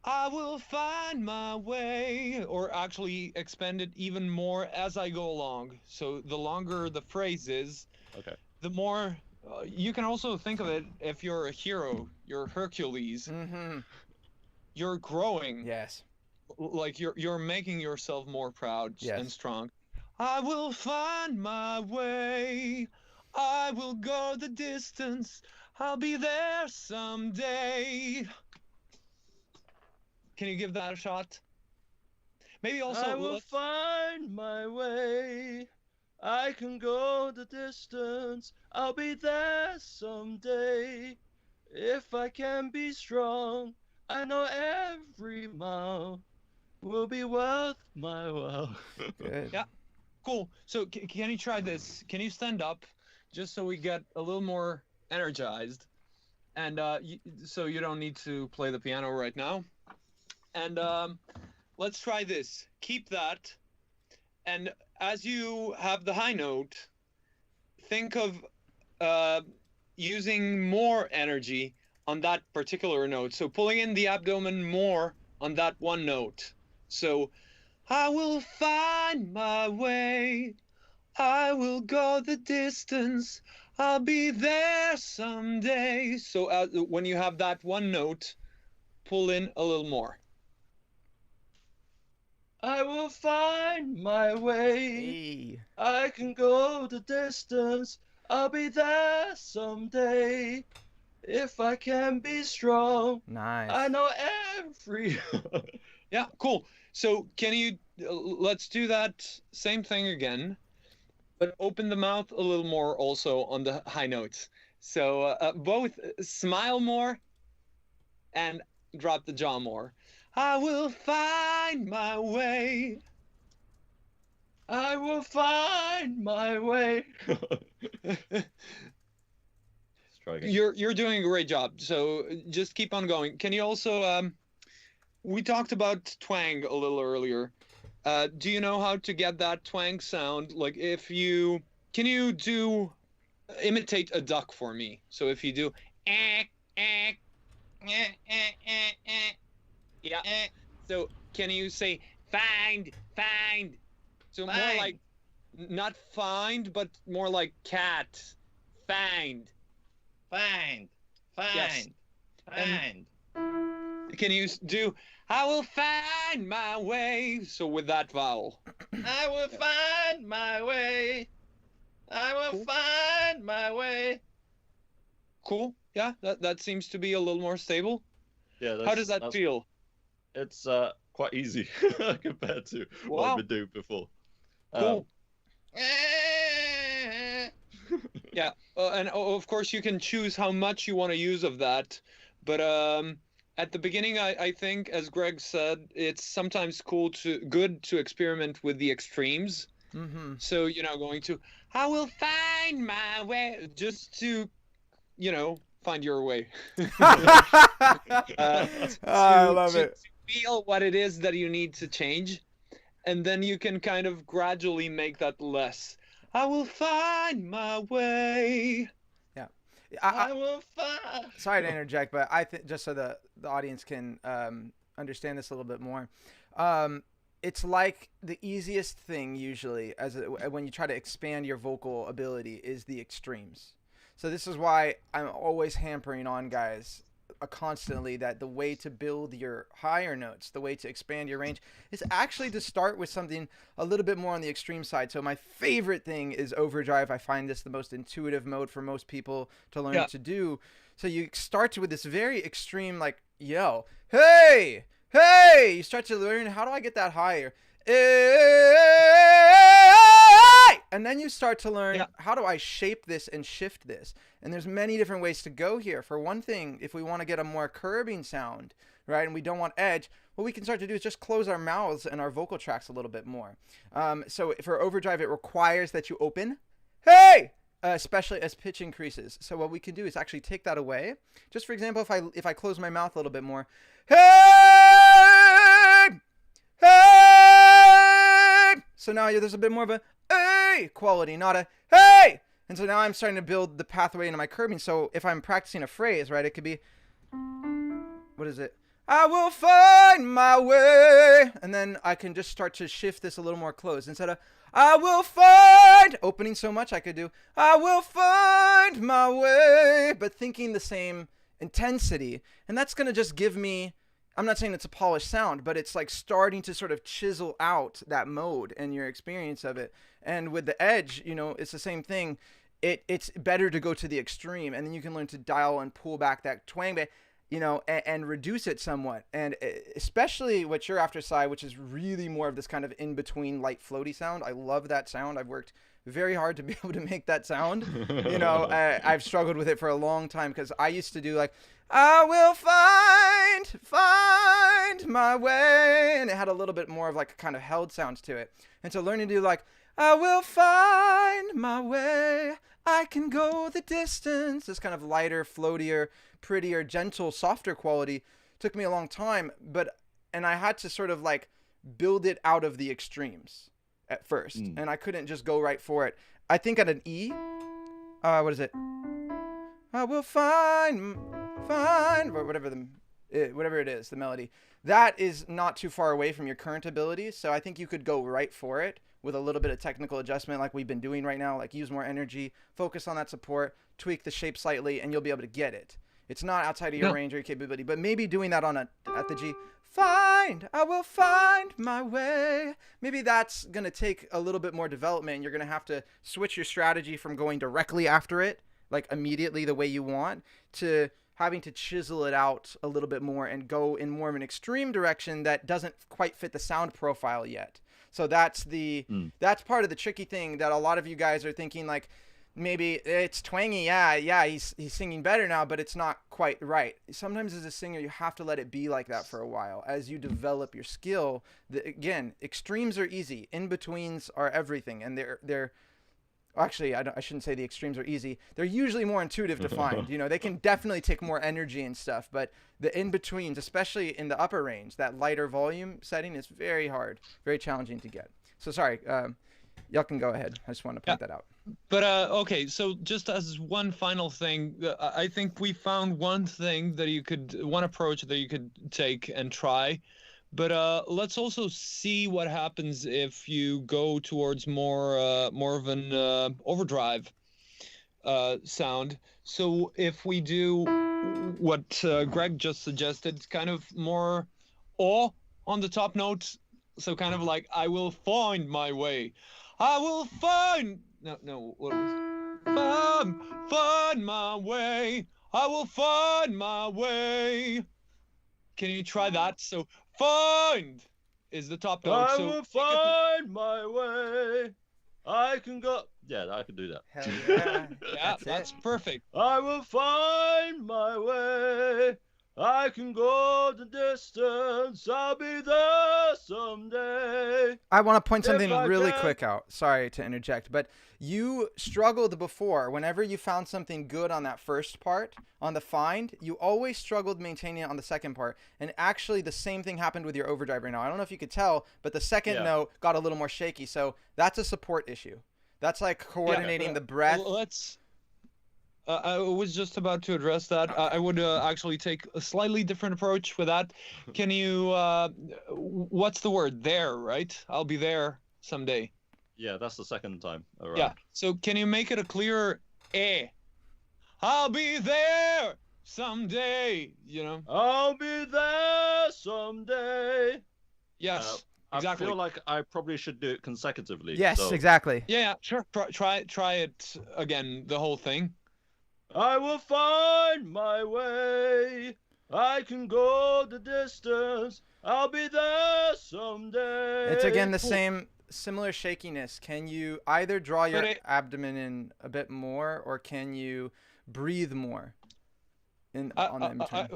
I will find my way, or actually expand it even more as I go along. So the longer the phrase is,
okay,
the more. You can also think of it, if you're a hero, you're Hercules, you're growing.
Yes.
Like you're making yourself more proud and strong. I will find my way. I will go the distance. I'll be there someday. Can you give that a shot? Maybe also.
I will find my way. I can go the distance. I'll be there someday. If I can be strong, I know every mile will be worth my while.
Good.
Yeah, cool. So can you try this? Can you stand up, just so we get a little more energized, and so you don't need to play the piano right now. And let's try this. Keep that, and as you have the high note, think of using more energy on that particular note. So pulling in the abdomen more on that one note. So, I will find my way. I will go the distance. I'll be there someday. So when you have that one note, pull in a little more.
I will find my way.
Hey.
I can go the distance. I'll be there someday. If I can be strong.
Nice.
I know every.
Yeah, cool. So can you, let's do that same thing again, but open the mouth a little more also on the high notes. So both smile more and drop the jaw more. I will find my way. I will find my way. You're doing a great job. So just keep on going. Can you also we talked about twang a little earlier. Do you know how to get that twang sound? Like can you imitate a duck for me? So if you do Yeah. So can you say find? So more
Find.
like not find, but more like cat. Find.
Find.
Yes.
Find.
Can you do I will find my way? So with that vowel.
I will find my way. I will
Cool.
find my way.
Cool. Yeah, that seems to be a little more stable.
Yeah.
How does that feel?
It's quite easy compared to what
Wow.
I've been doing before.
Cool. Yeah, and of course you can choose how much you want to use of that, but at the beginning, I think, as Greg said, it's sometimes good to experiment with the extremes.
Mm-hmm.
So going to I will find my way, just to find your way.
I love it.
To feel what it is that you need to change, and then you can kind of gradually make that less. I will find my way.
I will find.
Sorry to interject, but I think just so the audience can understand this a little bit more, it's like the easiest thing usually when you try to expand your vocal ability is the extremes. So this is why I'm always hampering on guys constantly that the way to build your higher notes, the way to expand your range, is actually to start with something a little bit more on the extreme side. So my favorite thing is overdrive. I find this the most intuitive mode for most people to learn to do. So you start with this very extreme, like, yo, hey, you start to learn, how do I get that higher? And then you start to learn, how do I shape this and shift this? And there's many different ways to go here. For one thing, if we want to get a more curbing sound, right, and we don't want edge, what we can start to do is just close our mouths and our vocal tracts a little bit more. So for overdrive, it requires that you open, hey, especially as pitch increases. So what we can do is actually take that away. Just for example, if I close my mouth a little bit more, hey, hey. So now there's a bit more of a hey quality, not a hey. And so now I'm starting to build the pathway into my curbing. So if I'm practicing a phrase, right, it could be, what is it? I will find my way. And then I can just start to shift this a little more closed. Instead of, I will find, opening so much, I could do, I will find my way, but thinking the same intensity. And that's going to just give me, I'm not saying it's a polished sound, but it's like starting to sort of chisel out that mode and your experience of it. And with the edge, it's the same thing. It's better to go to the extreme, and then you can learn to dial and pull back that twang, and reduce it somewhat. And especially what you're after, Sai, which is really more of this kind of in-between light floaty sound. I love that sound. I've worked very hard to be able to make that sound. I've struggled with it for a long time because I used to do like, I will find my way. And it had a little bit more of like a kind of held sound to it. And so learning to do like, I will find my way. I can go the distance. This kind of lighter, floatier, prettier, gentle, softer quality took me a long time. And I had to sort of like build it out of the extremes at first. And I couldn't just go right for it. I think at an E, what is it? I will find, or whatever it is, the melody. That is not too far away from your current abilities. So I think you could go right for it with a little bit of technical adjustment like we've been doing right now, like use more energy, focus on that support, tweak the shape slightly, and you'll be able to get it. It's not outside of your range or your capability, but maybe doing that at the G. I will find my way. Maybe that's going to take a little bit more development, and you're going to have to switch your strategy from going directly after it, like immediately the way you want, to having to chisel it out a little bit more and go in more of an extreme direction that doesn't quite fit the sound profile yet. So that's that's part of the tricky thing that a lot of you guys are thinking, like, maybe it's twangy. Yeah, he's singing better now, but it's not quite right. Sometimes as a singer, you have to let it be like that for a while as you develop your skill. Again, extremes are easy. In-betweens are everything. And they're actually, I shouldn't say the extremes are easy. They're usually more intuitive to find. They can definitely take more energy and stuff, but the in-betweens, especially in the upper range, that lighter volume setting is very hard, very challenging to get. So sorry, y'all can go ahead. I just want to point that out.
But okay, so just as one final thing, I think we found one approach that you could take and try. But let's also see what happens if you go towards more of an overdrive sound. So if we do what Greg just suggested, kind of more "oh" on the top note, so kind of like "I will find my way, I will find." No, what was find my way, I will find my way. Can you try that? So find is the top note.
I
So
will find my way. I can go. Yeah, I can do that.
Hell yeah.
yeah, that's perfect.
I will find my way. I can go the distance. I'll be there someday.
I want to point something
If I
really
can.
quick out. Sorry to interject, but you struggled before. Whenever you found something good on that first part, on the find, you always struggled maintaining it on the second part. And actually, the same thing happened with your overdrive right now. I don't know if you could tell, but the second
Yeah.
note got a little more shaky. So that's a support issue. That's like coordinating the breath.
Let's. I was just about to address that. I would actually take a slightly different approach with that. Can you? What's the word? There, right? I'll be there someday.
Yeah, that's the second time around.
Yeah. So can you make it a clearer eh? I'll be there someday. You know.
I'll be there someday.
Yes.
I
Exactly.
feel like I probably should do it consecutively.
Yes,
so.
exactly.
Yeah. Sure. Try it again. The whole thing.
I will find my way. I can go the distance. I'll be there someday.
It's again the same, similar shakiness. Can you either draw your abdomen in a bit more, or can you breathe more on the in-between?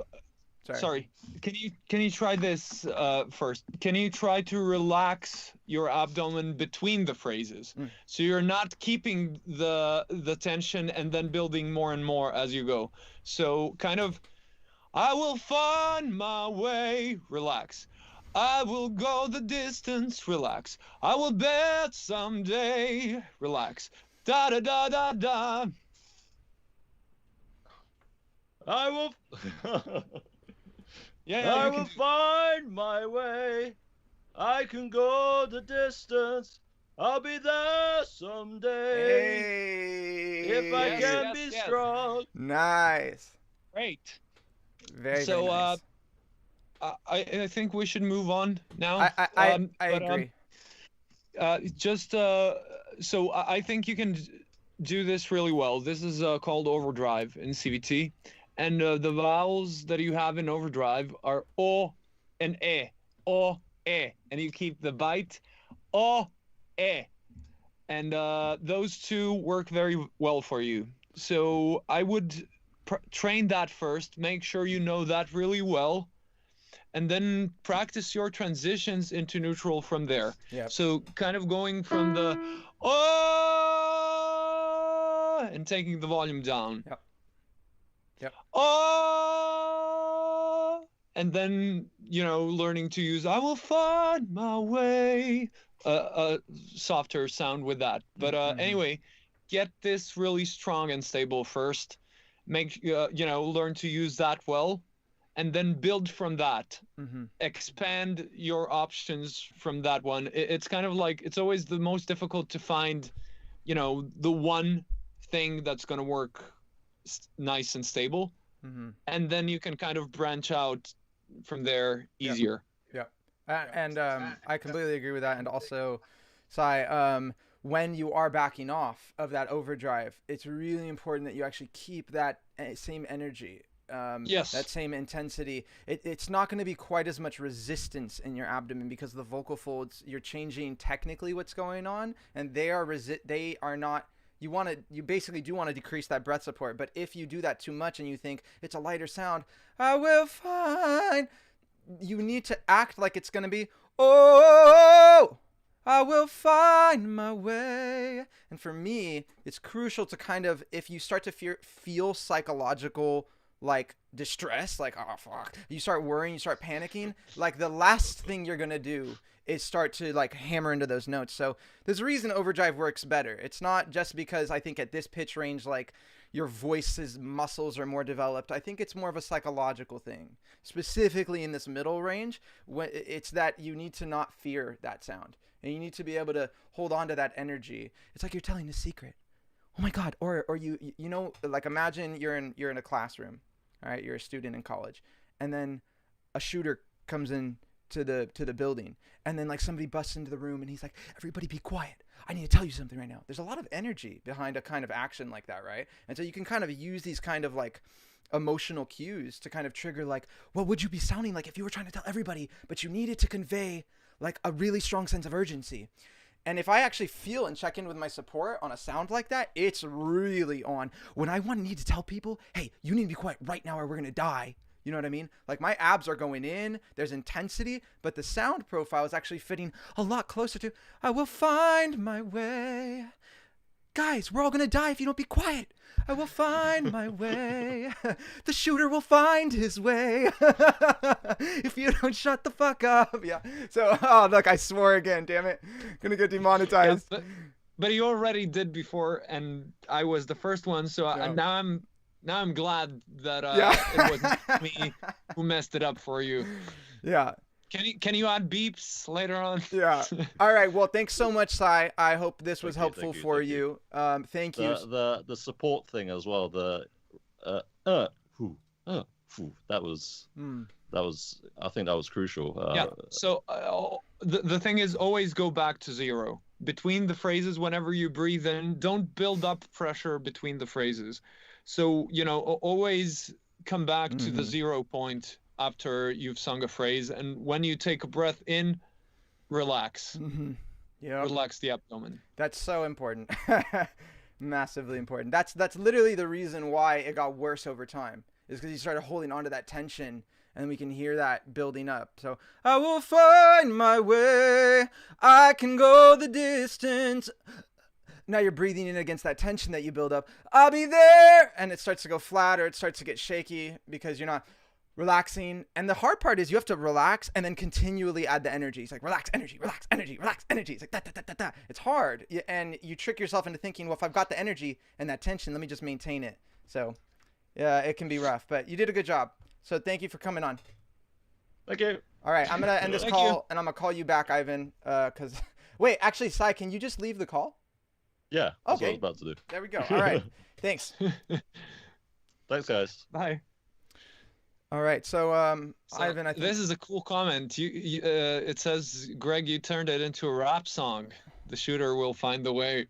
Sorry. Can you try this first? Can you try to relax your abdomen between the phrases, so you're not keeping the tension and then building more and more as you go? So kind of, I will find my way. Relax. I will go the distance. Relax. I will bet someday. Relax. Da da da da da.
I will.
Yeah,
I will find my way. I can go the distance. I'll be there someday.
Hey.
If I can be strong.
Nice.
Great.
Very
So,
nice.
I think we should move on now.
I agree.
So I think you can do this really well. This is called overdrive in CVT. And the vowels that you have in overdrive are O and E. O, E. And you keep the bite. O, E. And those two work very well for you. So I would train that first. Make sure you know that really well. And then practice your transitions into neutral from there.
Yep.
So kind of going from the oh and taking the volume down.
Yep. Yep.
Oh, and then, learning to use I will find my way, a softer sound with that. But anyway, get this really strong and stable first. Make, learn to use that well. And then build from that. Expand your options from that one. It's kind of like, it's always the most difficult to find, the one thing that's going to work nice and stable. And then you can kind of branch out from there easier.
Yeah. And I completely agree with that. And also, Sai, when you are backing off of that overdrive, it's really important that you actually keep that same energy.
Yes.
That same intensity. It's not going to be quite as much resistance in your abdomen because the vocal folds, you're changing technically what's going on, and they are not. You basically do want to decrease that breath support, but if you do that too much and you think it's a lighter sound, I will find. You need to act like it's going to be oh. I will find my way. And for me, it's crucial to kind of, if you start to feel psychological like distress, like, oh fuck, you start worrying, you start panicking, like the last thing you're gonna do is start to like hammer into those notes. So there's a reason overdrive works better. It's not just because I think at this pitch range, like your voice's muscles are more developed. I think it's more of a psychological thing, specifically in this middle range. It's that you need to not fear that sound, and you need to be able to hold on to that energy. It's like you're telling a secret. Oh my God. Or you know, like imagine you're in a classroom, all right? You're a student in college, and then a shooter comes in to the building, and then like somebody busts into the room and he's like, everybody be quiet. I need to tell you something right now. There's a lot of energy behind a kind of action like that, right? And so you can kind of use these kind of like emotional cues to kind of trigger like, what would you be sounding like if you were trying to tell everybody, but you needed to convey like a really strong sense of urgency. And if I actually feel and check in with my support on a sound like that, it's really on. When I need to tell people, hey, you need to be quiet right now or we're going to die. You know what I mean? Like my abs are going in, there's intensity, but the sound profile is actually fitting a lot closer to, I will find my way. Guys, we're all going to die if you don't be quiet. I will find my way. The shooter will find his way. If you don't shut the fuck up. Yeah. So, oh, look, I swore again. Damn it. Gonna get demonetized.
Yeah, but you already did before, and I was the first one. So now I'm glad that it wasn't me who messed it up for you.
Yeah.
Can you add beeps later on?
Yeah. All right. Well, thanks so much, Sai. I hope this was helpful for you. Thank you.
The support thing as well. The that was I think that was crucial.
Yeah. So the thing is, always go back to 0 between the phrases. Whenever you breathe in, don't build up pressure between the phrases. So always come back to the 0 point after you've sung a phrase, and when you take a breath in, relax.
Yeah.
Relax the abdomen.
That's so important. Massively important. That's literally the reason why it got worse over time, is because you started holding on to that tension, and we can hear that building up. So I will find my way, I can go the distance. Now you're breathing in against that tension that you build up. I'll be there, and it starts to go flat, or it starts to get shaky because you're not relaxing. And the hard part is you have to relax and then continually add the energy. It's like relax energy, relax energy, relax energy. It's like that. It's hard, and you trick yourself into thinking, well, if I've got the energy and that tension, let me just maintain it. So yeah, it can be rough, but you did a good job. So thank you for coming on.
Thank you.
All right, I'm gonna end this call, and I'm gonna call you back, Ivan. Cause wait, actually, Sai, can you just leave the call?
Yeah. That's
Okay.
what I was about to do.
There we go. All right. Thanks.
Thanks, guys.
Bye.
All right. So, Ivan, I think
this is a cool comment. It says, Greg, you turned it into a rap song. The shooter will find the way.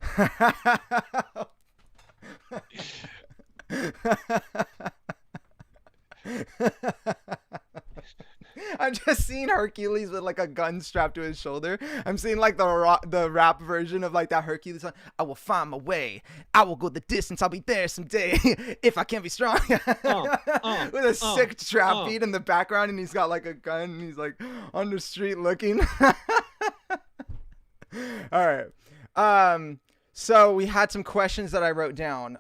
I'm just seeing Hercules with like a gun strapped to his shoulder. I'm seeing like the rap version of like that Hercules song. I will find my way. I will go the distance. I'll be there someday if I can't be strong. With a sick trap beat in the background, and he's got like a gun, and he's like on the street looking. All right. So we had some questions that I wrote down.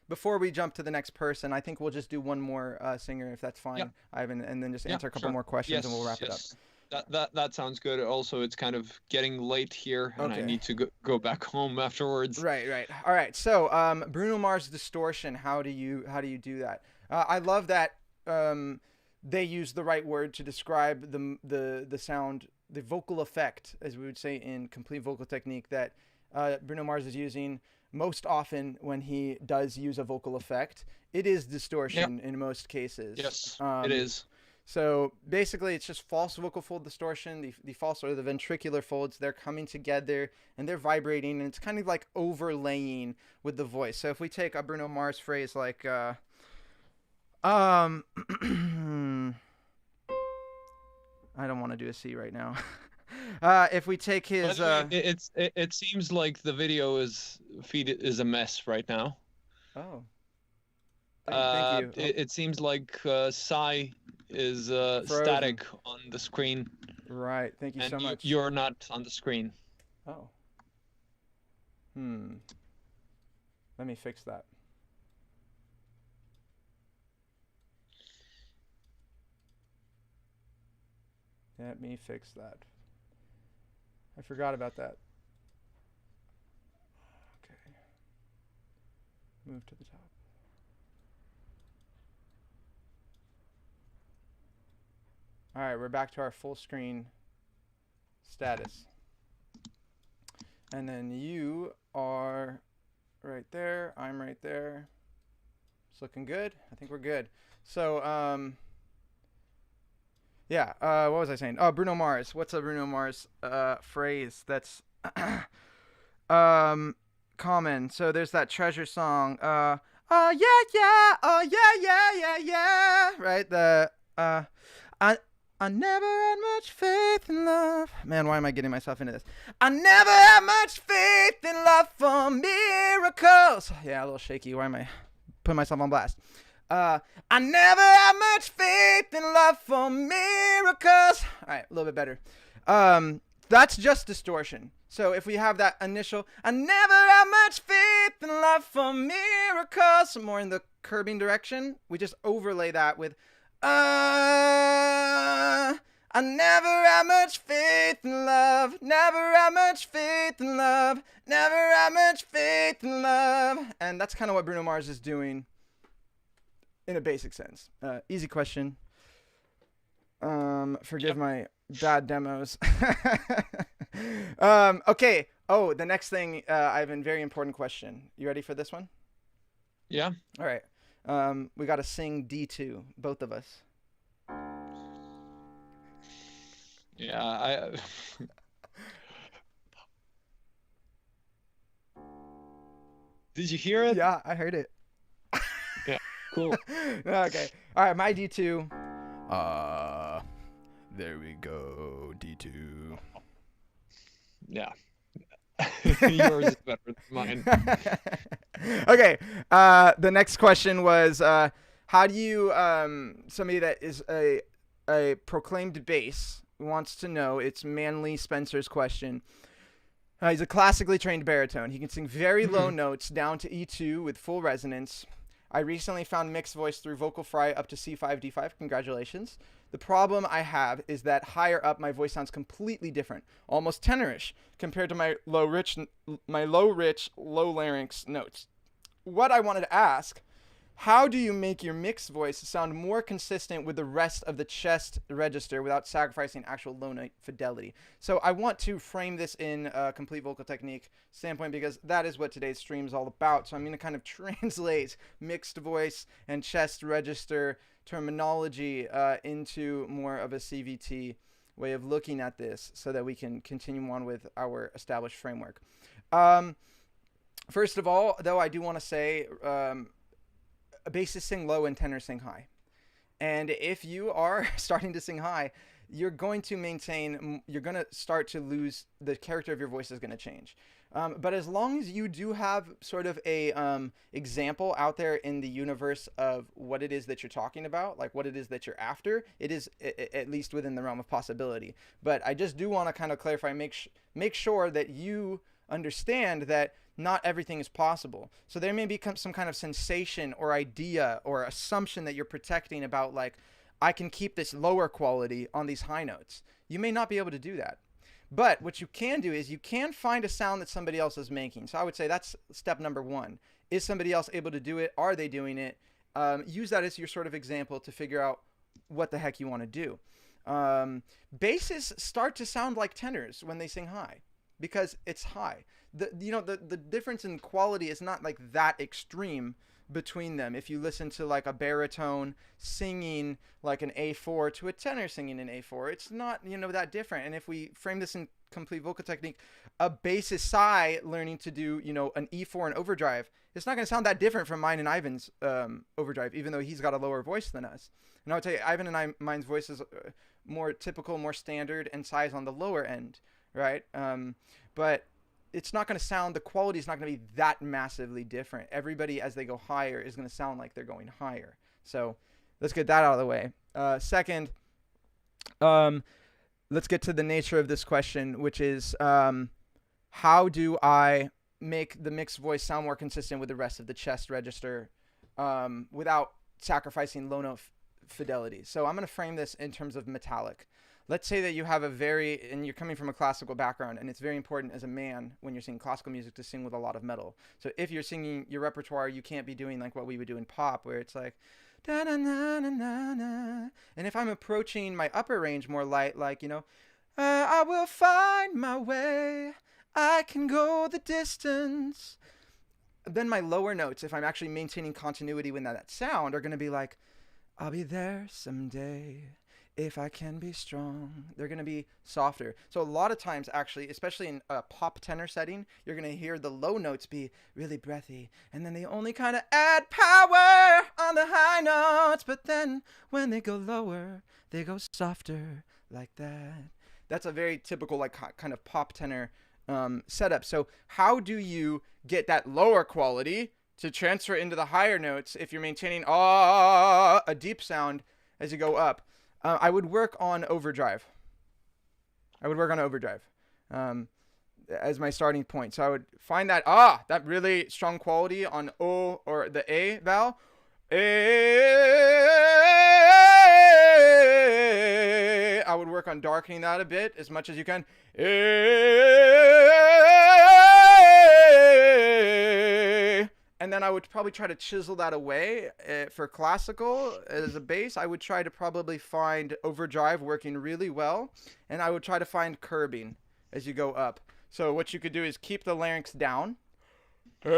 Before we jump to the next person, I think we'll just do one more singer, if that's fine, Ivan, and then just answer a couple more questions, and we'll wrap it up.
That sounds good. Also, it's kind of getting late here, and I need to go back home afterwards.
Right. All right. So, Bruno Mars distortion. How do you do that? I love that they use the right word to describe the sound, the vocal effect, as we would say in complete vocal technique, that Bruno Mars is using. Most often when he does use a vocal effect, it is distortion in most cases.
Yes, it is.
So basically it's just false vocal fold distortion. The false or the ventricular folds, they're coming together and they're vibrating, and it's kind of like overlaying with the voice. So if we take a Bruno Mars phrase like, I don't want to do a C right now. If we take his,
it seems like the video feed is a mess right now.
Oh. Thank you.
It seems like Sai is static on the screen.
Right. Thank you so much.
You're not on the screen.
Oh. Let me fix that. Let me fix that. I forgot about that. Okay. Move to the top. All right, we're back to our full screen status. And then you are right there. I'm right there. It's looking good. I think we're good. So, yeah, what was I saying? Oh, Bruno Mars. What's a Bruno Mars phrase that's common? So there's that Treasure song. Oh yeah, yeah. Oh yeah, yeah, yeah, yeah. Right? I never had much faith in love. Man, why am I getting myself into this? I never had much faith in love for miracles. Yeah, a little shaky. Why am I putting myself on blast? I never had much faith in love for miracles. All right, a little bit better. That's just distortion. So if we have that initial, I never had much faith in love for miracles, more in the curbing direction, we just overlay that with, I never had much faith in love, never had much faith in love, never had much faith in love. And that's kind of what Bruno Mars is doing in a basic sense. Easy question. Forgive my bad demos. Okay. Oh, the next thing, Ivan, very important question. You ready for this one?
Yeah.
All right. We got to sing D2, both of us.
Yeah, Did you hear it?
Yeah, I heard it.
Yeah, cool.
Okay. All right, my D2. There we go, D2.
Yeah. Yours is better than mine.
Okay. The next question was, how do you, somebody that is a proclaimed bass wants to know, it's Manly Spencer's question. He's a classically trained baritone. He can sing very low notes down to E2 with full resonance. I recently found mixed voice through Vocal Fry up to C5, D5. Congratulations. The problem I have is that higher up my voice sounds completely different, almost tenorish, compared to my low rich, low larynx notes. What I wanted to ask, how do you make your mixed voice sound more consistent with the rest of the chest register without sacrificing actual low note fidelity? So I want to frame this in a complete vocal technique standpoint because that is what today's stream is all about. So I'm going to kind of translate mixed voice and chest register terminology into more of a CVT way of looking at this so that we can continue on with our established framework. First of all, though, I do want to say bassists sing low and tenors sing high. And if you are starting to sing high, you're going to start to lose, the character of your voice is going to change. But as long as you do have sort of a example out there in the universe of what it is that you're talking about, like what it is that you're after, it is at least within the realm of possibility. But I just do want to kind of clarify, make sure that you understand that not everything is possible. So there may become some kind of sensation or idea or assumption that you're protecting about, like, I can keep this lower quality on these high notes. You may not be able to do that. But what you can do is you can find a sound that somebody else is making. So I would say that's step number one. Is somebody else able to do it? Are they doing it? Use that as your sort of example to figure out what the heck you want to do. Basses start to sound like tenors when they sing high because it's high. The difference in quality is not like that extreme between them. If you listen to like a baritone singing like an A4 to a tenor singing an A4, it's not, that different. And if we frame this in complete vocal technique, a bassist Psy learning to do, an E4 and overdrive, it's not going to sound that different from mine and Ivan's overdrive, even though he's got a lower voice than us. And I would tell you, Ivan and mine's voice is more typical, more standard, and Psy's on the lower end, right? But it's not going to sound, the quality is not going to be that massively different. Everybody, as they go higher, is going to sound like they're going higher. So let's get that out of the way. Second, let's get to the nature of this question, which is how do I make the mixed voice sound more consistent with the rest of the chest register without sacrificing low note fidelity. So I'm going to frame this in terms of metallic. Let's say that you have and you're coming from a classical background, and it's very important as a man when you're singing classical music to sing with a lot of metal. So if you're singing your repertoire, you can't be doing like what we would do in pop, where it's like, da na na na na na. And if I'm approaching my upper range more light, like, I will find my way, I can go the distance. Then my lower notes, if I'm actually maintaining continuity with that sound, are going to be like, I'll be there someday if I can be strong. They're going to be softer. So a lot of times, actually, especially in a pop tenor setting, you're going to hear the low notes be really breathy, and then they only kind of add power on the high notes, but then when they go lower, they go softer like that. That's a very typical like kind of pop tenor setup. So how do you get that lower quality to transfer into the higher notes if you're maintaining a deep sound as you go up? I would work on overdrive. As my starting point. So I would find that really strong quality on O or the A vowel. I would work on darkening that a bit as much as you can. And then I would probably try to chisel that away. For classical as a bass, I would try to probably find overdrive working really well. And I would try to find curbing as you go up. So what you could do is keep the larynx down. And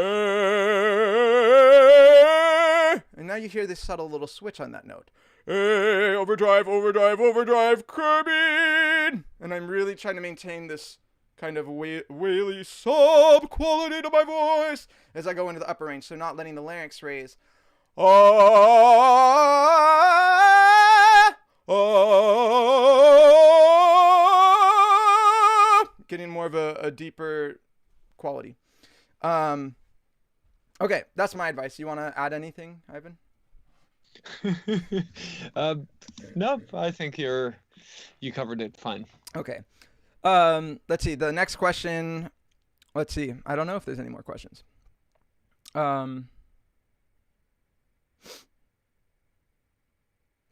now you hear this subtle little switch on that note. Overdrive, overdrive, overdrive, curbing. And I'm really trying to maintain this kind of waily sub quality to my voice as I go into the upper range. So not letting the larynx raise. Getting more of a deeper quality. Okay, that's my advice. You want to add anything, Ivan?
No, I think you covered it fine.
Okay. Let's see. The next question. Let's see. I don't know if there's any more questions.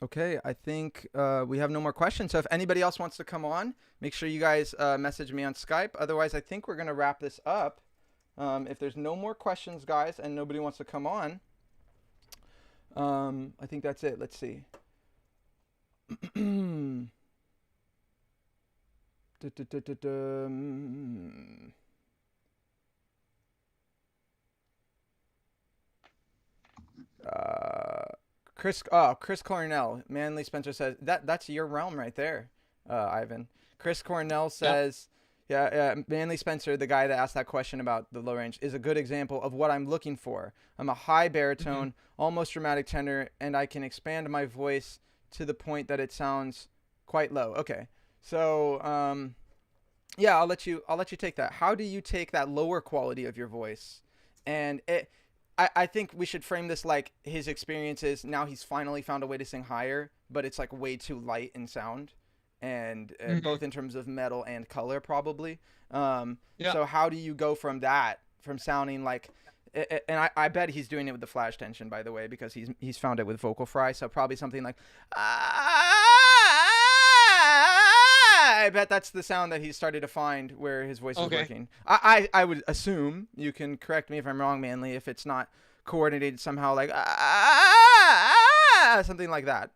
Okay, I think we have no more questions. So if anybody else wants to come on, make sure you guys message me on Skype. Otherwise, I think we're going to wrap this up. If there's no more questions, guys, and nobody wants to come on, I think that's it. Let's see. Chris Cornell, Manly Spencer says that's your realm right there, Ivan. Chris Cornell says, yeah, Manly Spencer, the guy that asked that question about the low range, is a good example of what I'm looking for. I'm a high baritone, almost dramatic tenor, and I can expand my voice to the point that it sounds quite low. Okay, so yeah, I'll let you take that. How do you take that lower quality of your voice? And I think we should frame this like his experiences. Now he's finally found a way to sing higher, but it's like way too light in sound, and both in terms of metal and color probably. So how do you go from sounding like, and I bet he's doing it with the flash tension, by the way, because he's found it with vocal fry. So probably something like, I bet that's the sound that he's started to find where his voice is working. I would assume, you can correct me if I'm wrong, Manly, if it's not coordinated somehow, like something like that.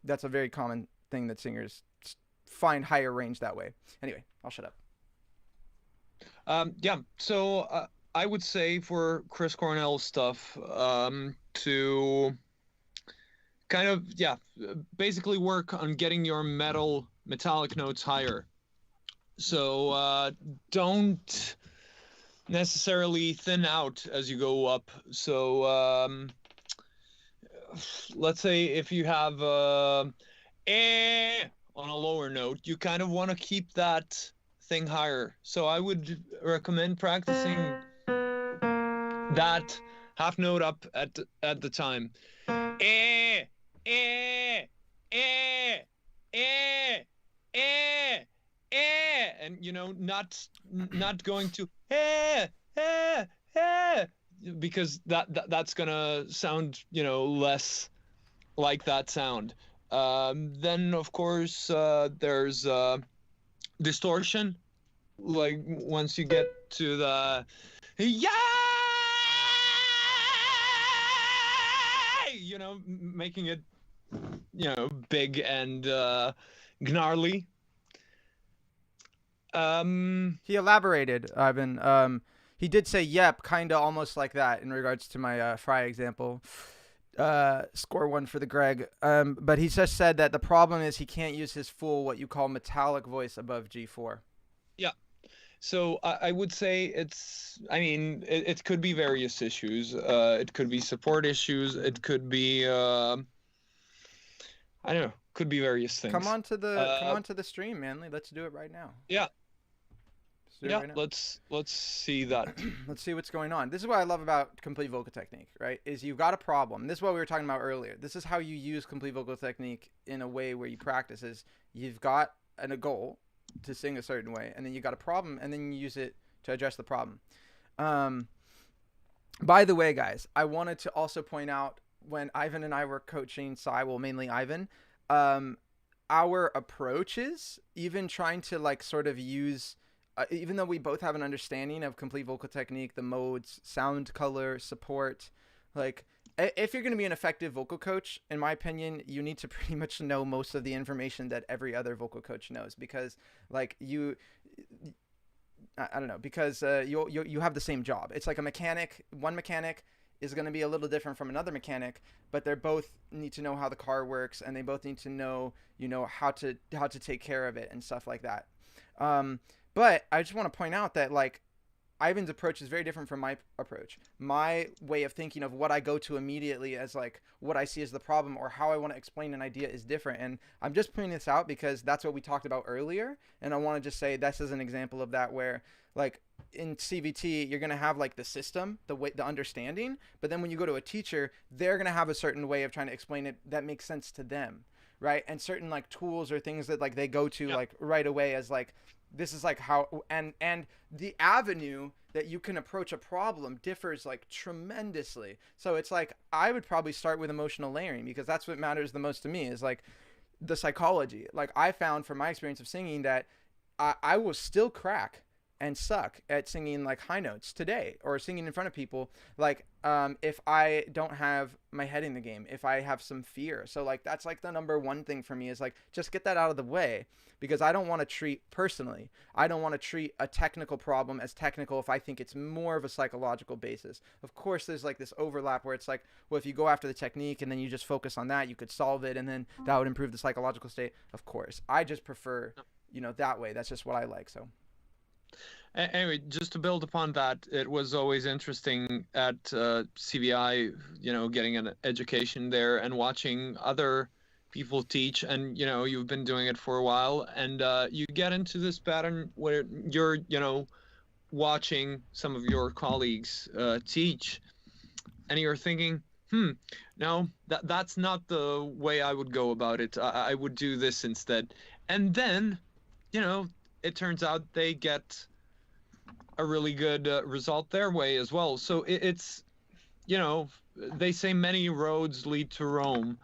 That's a very common thing that singers find higher range that way. Anyway, I'll shut up.
So I would say for Chris Cornell's stuff, to kind of, basically work on getting your metallic notes higher. So don't necessarily thin out as you go up. So let's say if you have on a lower note, you kind of want to keep that thing higher. So I would recommend practicing that half note up at the time. And not going to because that's gonna sound less like that sound. Then of course there's distortion. Like once you get to the yeah, making it big and gnarly.
He elaborated, Ivan. He did say yep, kind of almost like that in regards to my Fry example. Score one for the Greg. But he just said that the problem is he can't use his full, what you call metallic voice above G4.
Yeah. So I would say it could be various issues. It could be support issues. It could be, I don't know, could be various things.
Come on to the stream, Manly. Let's do it right now.
Yeah.
Yeah, right,
let's see that.
Let's see what's going on. This is what I love about complete vocal technique, right? Is you've got a problem. This is what we were talking about earlier. This is how you use complete vocal technique in a way where you practice is you've got a goal to sing a certain way, and then you got a problem, and then you use it to address the problem. By the way, guys, I wanted to also point out when Ivan and I were coaching Sai, well, mainly Ivan, our approaches, even trying to like sort of use even though we both have an understanding of complete vocal technique, the modes, sound color, support, like if you're going to be an effective vocal coach, in my opinion, you need to pretty much know most of the information that every other vocal coach knows, because like I don't know, because you have the same job. It's like a mechanic. One mechanic is going to be a little different from another mechanic, but they both need to know how the car works, and they both need to know, how to take care of it and stuff like that. But I just want to point out that like Ivan's approach is very different from my approach. My way of thinking of what I go to immediately as like what I see as the problem or how I want to explain an idea is different. And I'm just pointing this out because that's what we talked about earlier. And I want to just say this is an example of that where like in CVT, you're going to have like the system, the understanding. But then when you go to a teacher, they're going to have a certain way of trying to explain it that makes sense to them. Right. And certain like tools or things that like they go to like right away as like, this is like how, and the avenue that you can approach a problem differs like tremendously. So it's like, I would probably start with emotional layering because that's what matters the most to me is like the psychology. Like I found from my experience of singing that I will still crack and suck at singing like high notes today or singing in front of people. Like, if I don't have my head in the game, if I have some fear. So like, that's like the number one thing for me is like, just get that out of the way because I don't want to treat personally. I don't want to treat a technical problem as technical if I think it's more of a psychological basis. Of course, there's like this overlap where it's like, well, if you go after the technique and then you just focus on that, you could solve it. And then that would improve the psychological state. Of course, I just prefer, that way. That's just what I like. So.
Anyway, just to build upon that, it was always interesting at CVI, getting an education there and watching other people teach. And, you've been doing it for a while. And you get into this pattern where you're, watching some of your colleagues teach. And you're thinking, no, that's not the way I would go about it. I would do this instead. And then, it turns out they get a really good result their way as well. So it's, they say many roads lead to Rome.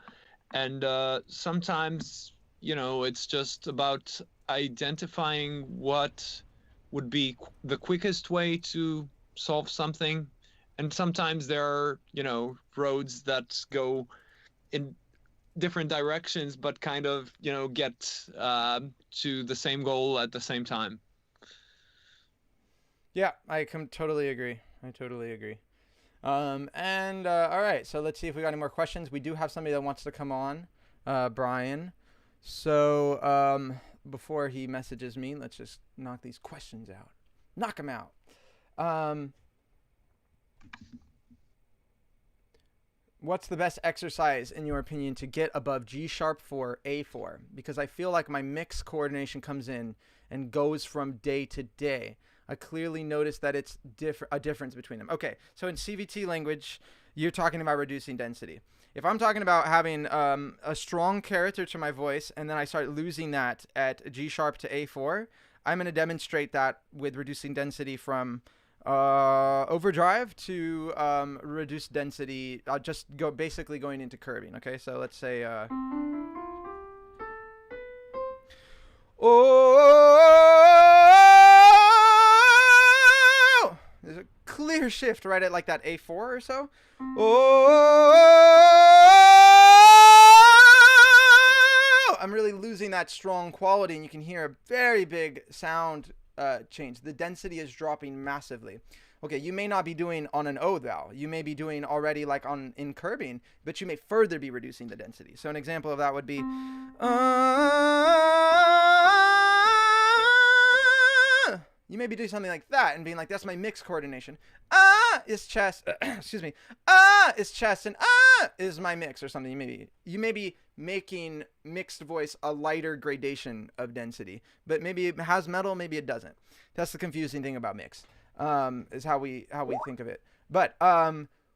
And sometimes, it's just about identifying what would be the quickest way to solve something. And sometimes there are, roads that go in different directions, but kind of, get to the same goal at the same time.
Yeah, I totally agree. All right, so let's see if we got any more questions. We do have somebody that wants to come on, Brian. So before he messages me, let's just knock these questions out. Knock them out. What's the best exercise, in your opinion, to get above G-sharp for A4? Because I feel like my mix coordination comes in and goes from day to day. I clearly notice that it's a difference between them. Okay, so in CVT language, you're talking about reducing density. If I'm talking about having a strong character to my voice and then I start losing that at G-sharp to A4, I'm going to demonstrate that with reducing density from overdrive to reduce density. Just basically going into curbing. Okay, so let's say oh, there's a clear shift right at like that A4 or so. Oh, I'm really losing that strong quality, and you can hear a very big sound change. The density is dropping massively. Okay, you may not be doing on an O vowel. You may be doing already like in curbing, but you may further be reducing the density. So an example of that would be you may be doing something like that and being like, that's my mix coordination. Is chest, excuse me. Is chest, and is my mix, or something. You may be making mixed voice a lighter gradation of density, but maybe it has metal, maybe it doesn't. That's the confusing thing about mixed, is how we think of it. But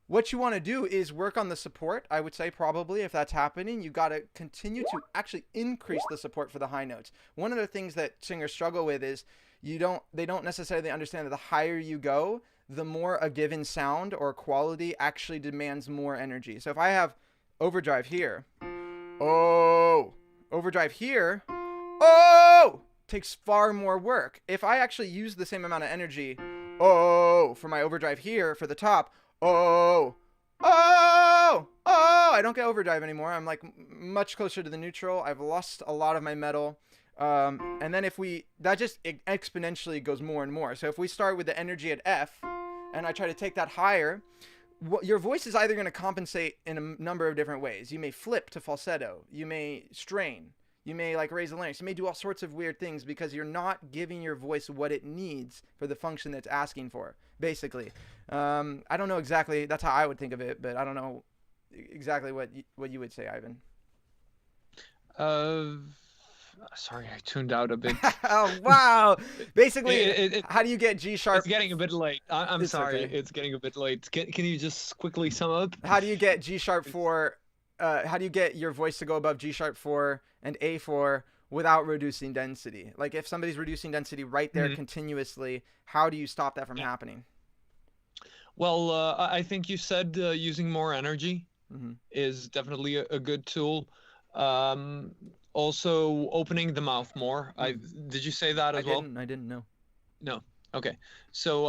what you want to do is work on the support. I would say probably if that's happening, you got to continue to actually increase the support for the high notes. One of the things that singers struggle with is they don't necessarily understand that the higher you go, the more a given sound or quality actually demands more energy. So if I have overdrive here, overdrive here, takes far more work. If I actually use the same amount of energy, for my overdrive here for the top, I don't get overdrive anymore. I'm like much closer to the neutral. I've lost a lot of my metal. And then that just exponentially goes more and more. So if we start with the energy at F and I try to take that higher, your voice is either going to compensate in a number of different ways. You may flip to falsetto. You may strain. You may like raise the larynx. You may do all sorts of weird things because you're not giving your voice what it needs for the function that's asking for, basically. I don't know exactly. That's how I would think of it, but I don't know exactly what you would say, Ivan.
Sorry, I tuned out a bit.
Oh, wow. Basically, how do you get G sharp?
It's getting a bit late. I'm sorry.
Okay.
It's getting a bit late. Can you just quickly sum up?
How do you get G sharp 4? How do you get your voice to go above G sharp 4 and A4 without reducing density? Like if somebody's reducing density right there continuously, how do you stop that from happening?
Well, I think you said using more energy is definitely a good tool. Also, opening the mouth more. Did you say that as well?
I didn't know.
No. Okay. So,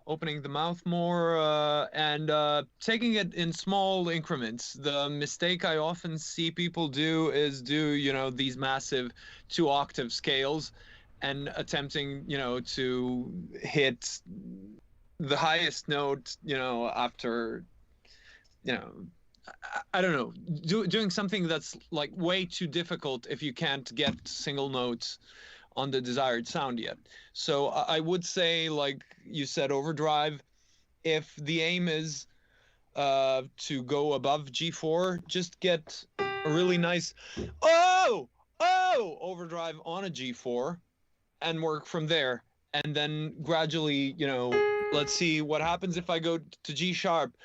opening the mouth more and taking it in small increments. The mistake I often see people do is these massive 2-octave scales and attempting, to hit the highest note, after, I don't know, doing something that's like way too difficult if you can't get single notes on the desired sound yet. So I would say, like you said, overdrive. If the aim is to go above G4, just get a really nice overdrive on a G4 and work from there. And then gradually, let's see what happens if I go to G sharp.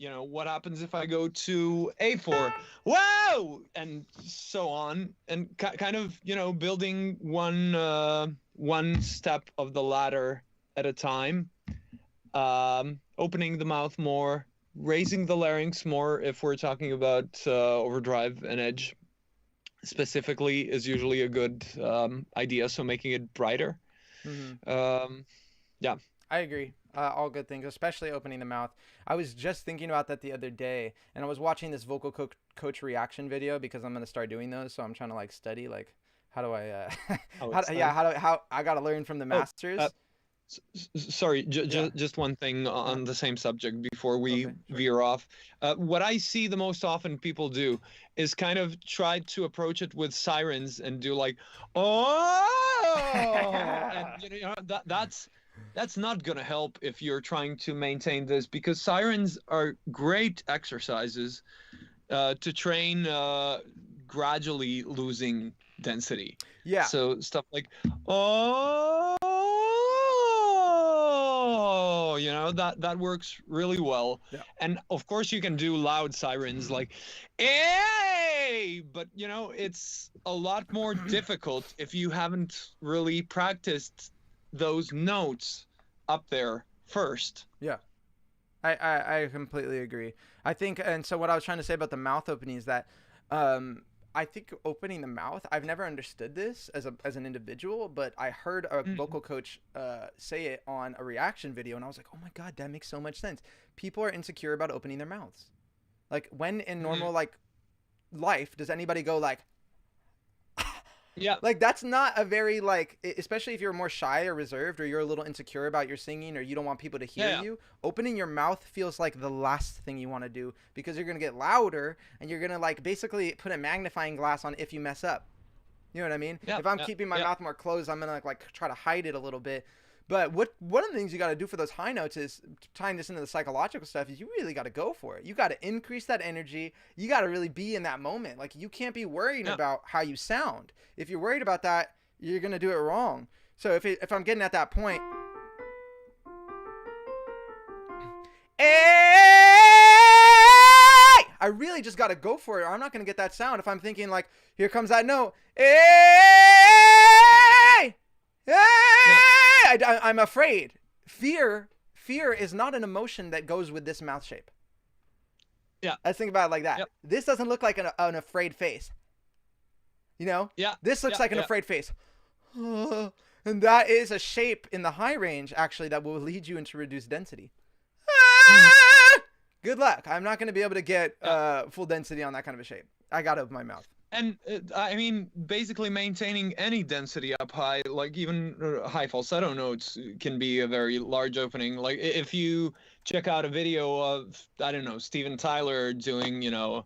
What happens if I go to A4? Whoa! And so on. And kind of, building one step of the ladder at a time. Opening the mouth more, raising the larynx more if we're talking about overdrive and edge specifically is usually a good idea. So making it brighter. Yeah.
I agree. All good things, especially opening the mouth. I was just thinking about that the other day, and I was watching this vocal coach reaction video because I'm going to start doing those. So I'm trying to like study, like, how do I, how I got to learn from the masters.
Sorry, just one thing on the same subject before we veer off. What I see the most often people do is kind of try to approach it with sirens and do like, and that's not going to help if you're trying to maintain this, because sirens are great exercises to train gradually losing density. Yeah. So stuff like, that works really well. Yeah. And of course you can do loud sirens like, hey! way, but you know, it's a lot more difficult if you haven't really practiced those notes up there first.
Yeah. I completely agree. I think, and so what I was trying to say about the mouth opening is that I think opening the mouth, I've never understood this as an individual, but I heard a vocal coach say it on a reaction video, and I was like, oh my God, that makes so much sense. People are insecure about opening their mouths. Like, when in normal like life does anybody go like,
Yeah.
like, that's not a very, like, especially if you're more shy or reserved, or you're a little insecure about your singing, or you don't want people to hear you. Opening your mouth feels like the last thing you want to do, because you're going to get louder, and you're going to, like, basically put a magnifying glass on if you mess up. You know what I mean?
Yeah,
if I'm keeping my mouth more closed, I'm going to, like, try to hide it a little bit. But one of the things you got to do for those high notes is, tying this into the psychological stuff, is you really got to go for it. You got to increase that energy. You got to really be in that moment. Like, you can't be worrying about how you sound. If you're worried about that, you're going to do it wrong. So if I'm getting at that point, I really just got to go for it, or I'm not going to get that sound. If I'm thinking, like, here comes that note, I'm afraid. Fear is not an emotion that goes with this mouth shape.
Yeah.
Let's think about it like that.
Yep.
This doesn't look like an afraid face. You know?
Yeah.
This looks like an afraid face. And that is a shape in the high range, actually, that will lead you into reduced density. Good luck. I'm not going to be able to get full density on that kind of a shape. I got to open my mouth.
And I mean, basically maintaining any density up high, like even high falsetto notes, can be a very large opening. Like, if you check out a video of, I don't know, Steven Tyler doing, you know,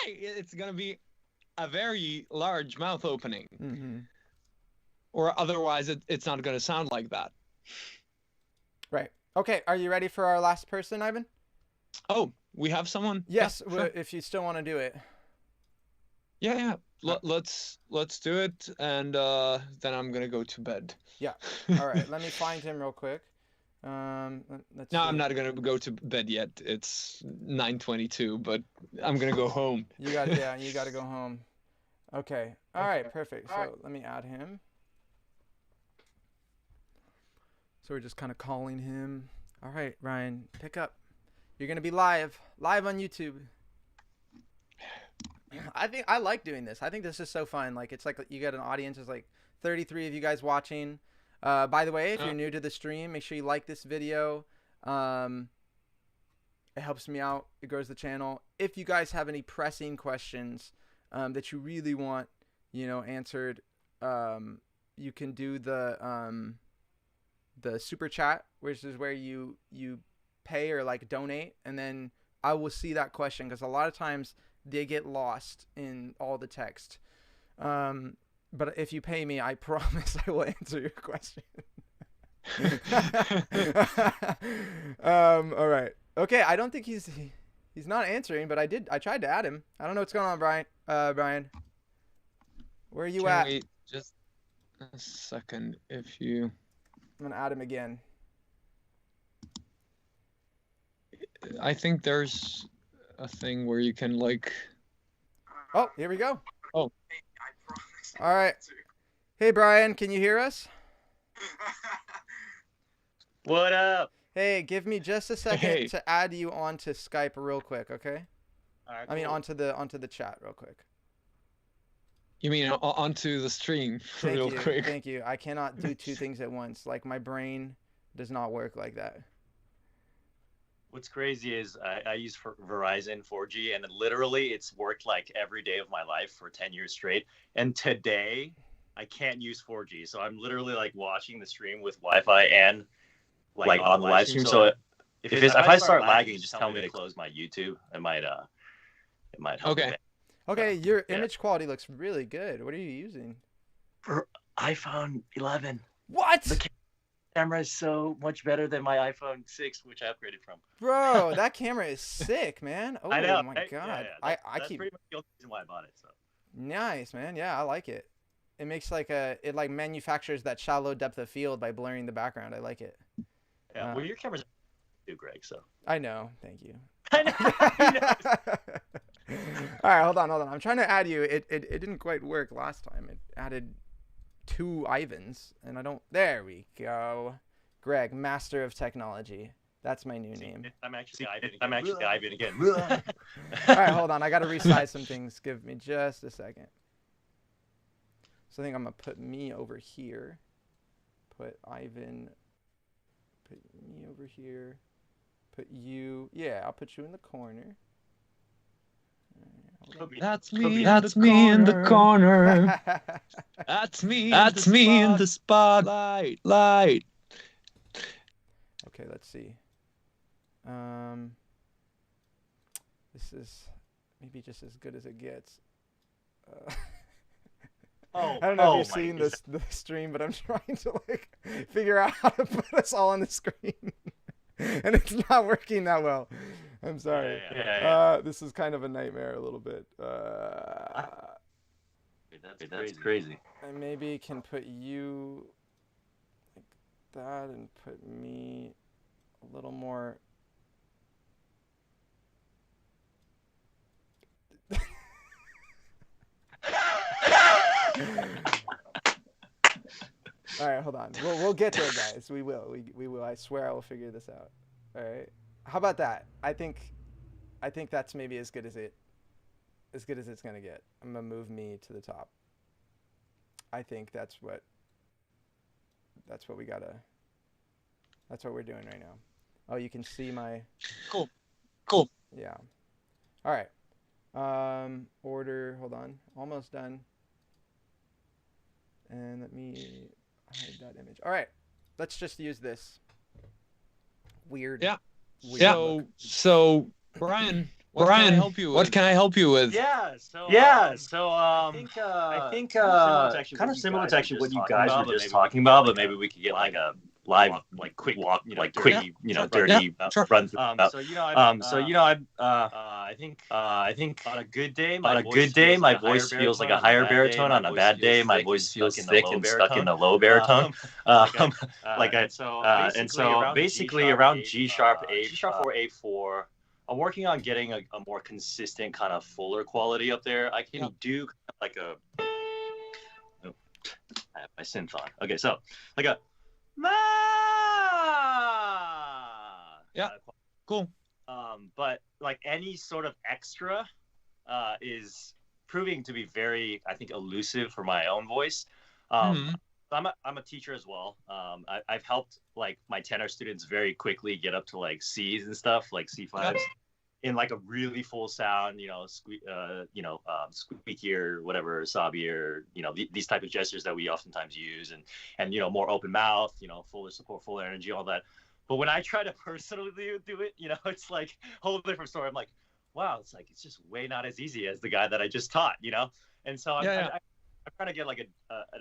it's going to be a very large mouth opening.
Mm-hmm.
Or otherwise, it's not going to sound like that.
Right. Okay. Are you ready for our last person, Ivan?
Oh, we have someone?
Yes,
Yeah, sure.
if you still want to do it.
Yeah. Let's do it, and then I'm gonna go to bed.
Yeah. All right. Let me find him real quick. Let's see.
I'm not gonna go to bed yet. It's 9:22, but I'm gonna go home.
You got to go home. Okay. All right. Perfect. So let me add him. So we're just kind of calling him. All right, Ryan, pick up. You're going to be live on YouTube. I think I like doing this. I think this is so fun. Like, it's like you got an audience. There's like 33 of you guys watching. By the way, if you're new to the stream, make sure you like this video. It helps me out. It grows the channel. If you guys have any pressing questions that you really want, answered, you can do the super chat, which is where you pay or like donate, and then I will see that question, because a lot of times they get lost in all the text. But if you pay me, I promise I will answer your question. All right. Okay. I don't think he's not answering, but I tried to add him. I don't know what's going on, Brian. Brian, where are you at?
Wait just a second. If you,
I'm gonna add him again.
I think there's a thing where you can, like...
Oh, here we go.
Oh.
All right. Hey, Brian, can you hear us?
What up?
Hey, give me just a second to add you onto Skype real quick, okay?
All right,
I mean, onto the chat real quick.
You mean onto the stream real quick?
Thank you. I cannot do two things at once. Like, my brain does not work like that.
What's crazy is I use Verizon 4G, and literally it's worked like every day of my life for 10 years straight. And today I can't use 4G. So I'm literally like watching the stream with Wi-Fi and like on the live stream. So if I start lagging, just tell me to close my YouTube. It might help.
Okay.
Okay, your image quality looks really good. What are you using?
For iPhone 11.
What?
The camera is so much better than my iPhone 6, which I upgraded from.
Bro, that camera is sick, man. Oh
I know,
my
right?
god.
Yeah.
I
That's
keep
pretty much the only reason why I bought it. So.
Nice, man. Yeah, I like it. It makes like it like manufactures that shallow depth of field by blurring the background. I like it.
Yeah, well, your camera's too, Greg. So
I know. Thank you.
I know.
right, hold on. I'm trying to add you. It didn't quite work last time. It added 2 Ivans, and I don't. There we go. Greg, master of technology. That's my new name.
I'm actually Ivan again.
All right, hold on. I got to resize some things. Give me just a second. So I think I'm going to put me over here. Put Ivan. Put me over here. Put you. Yeah, I'll put you in the corner.
That's me in the corner. That's me in the spotlight. Light.
Okay, let's see. This is maybe just as good as it gets. I don't know if you've seen the stream, but I'm trying to like figure out how to put us all on the screen, and it's not working that well. I'm sorry.
Yeah.
This is kind of a nightmare a little bit.
That's crazy.
I maybe can put you like that and put me a little more. All right, hold on. We'll get there, guys. We will. We will. I swear I will figure this out. All right. How about that? I think that's maybe as good as it's gonna get. I'm gonna move me to the top. I think that's what we gotta. That's what we're doing right now. Oh, you can see my.
Cool.
Yeah. All right. Order. Hold on. Almost done. And let me hide that image. All right. Let's just use this. Weird.
Yeah.
Weird
So Brian, what can I help you with?
I think kind of similar to actually what you guys were just talking about, but maybe we could get like a live, like quick walk, dirty run through. I think on a good day, my voice feels like a higher baritone. On a bad day, my voice feels thick and stuck in the low baritone. Basically around G sharp or A4. I'm working on getting a more consistent kind of fuller quality up there. I can do like a. Oh, I have my synth on. Okay, so like a.
Yeah. Cool.
But like any sort of extra is proving to be very, I think, elusive for my own voice. I'm a teacher as well. I've helped like my tenor students very quickly get up to like C's and stuff, like C5s, in like a really full sound, squeakier, whatever, sobbier, these type of gestures that we oftentimes use, and more open mouth, fuller support, fuller energy, all that. But when I try to personally do it, it's like a whole different story. I'm like, wow, it's just way not as easy as the guy that I just taught, And so I'm trying to get like an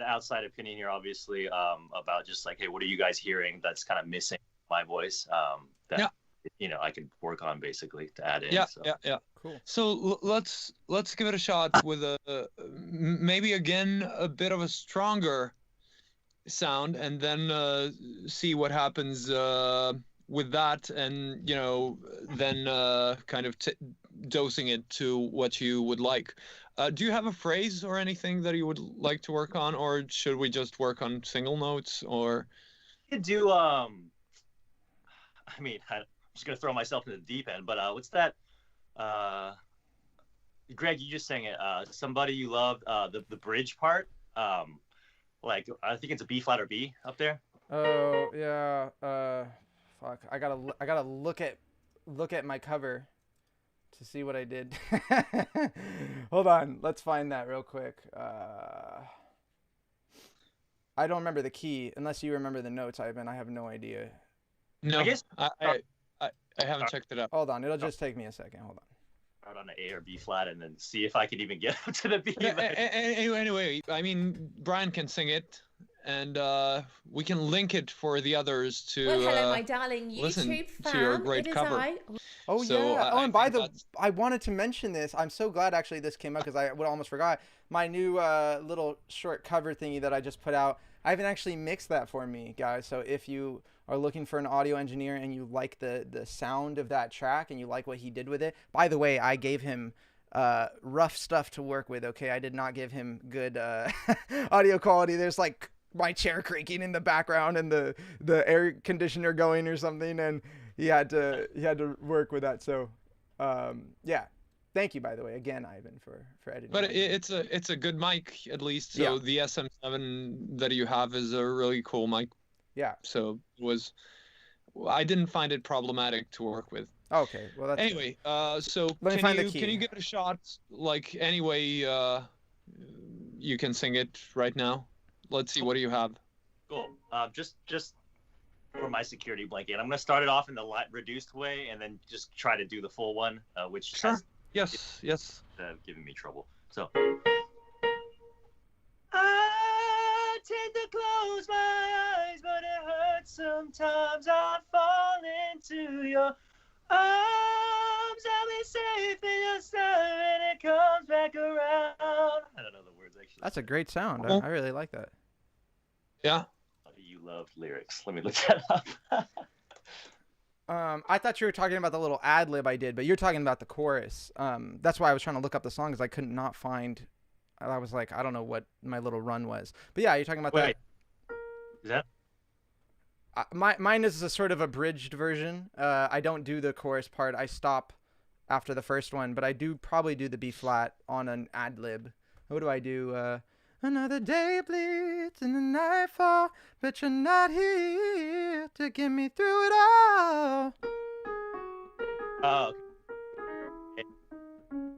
outside opinion here, obviously, about just like, hey, what are you guys hearing that's kind of missing my voice I can work on basically to add in.
Yeah.
Cool.
So let's give it a shot with maybe again a bit of a stronger sound, and then see what happens with that, and then kind of dosing it to what you would like. Do you have a phrase or anything that you would like to work on, or should we just work on single notes? Or
you could do I'm just gonna throw myself in the deep end, but what's that? Greg, you just sang it. Somebody you loved, the bridge part. Like I think it's a B flat or B up there.
Oh yeah. Fuck. I gotta look at my cover to see what I did. Hold on. Let's find that real quick. I don't remember the key unless you remember the notes, Ivan. I have no idea.
No, I guess I haven't checked it out.
Hold on. It'll just take me a second. Hold on.
Start on the A or B flat and then see if I can even get up to the B.
Anyway, I mean, Brian can sing it, and we can link it for the others to
hello, my darling
listen
YouTube
to your great cover.
Oh,
So,
yeah.
I
And by
think
I wanted to mention this. I'm so glad actually this came up because I would almost forgot. My new little short cover thingy that I just put out. I haven't actually mixed that for me, guys. So if you are looking for an audio engineer and you like the sound of that track and you like what he did with it, by the way, I gave him rough stuff to work with. Okay, I did not give him good audio quality. There's like my chair creaking in the background and the air conditioner going or something, and he had to work with that. So yeah, thank you, by the way, again, Ivan, for editing.
But it's a good mic, at least. So
Yeah.
the SM7 that you have is a really cool mic.
Yeah.
So I didn't find it problematic to work with.
Okay. Well, that's
Anyway, so
Let me find the
can
key.
you give it a shot? Like anyway, you can sing it right now. Let's see. What do you have?
Cool. Just for my security blanket, I'm gonna start it off in the reduced way, and then just try to do the full one, which
Sure.
has
Yes.
given me trouble. So. I tend to close my eyes, but it hurts sometimes. I fall into your arms. I'll be safe in your side when it comes back around. I don't know the words actually.
That's a great sound.
Cool.
I really like that.
Yeah.
You love lyrics. Let me look that up.
I thought you were talking about the little ad lib I did, but you're talking about the chorus. That's why I was trying to look up the song because I could not find. I was like, I don't know what my little run was. But yeah, you're talking about
Wait. Is that?
Mine is a sort of abridged version. I don't do the chorus part. I stop after the first one, but I do probably do the B flat on an ad lib. What do I do? Another day bleeds and the nightfall, but you're not here to get me through it all.
Oh.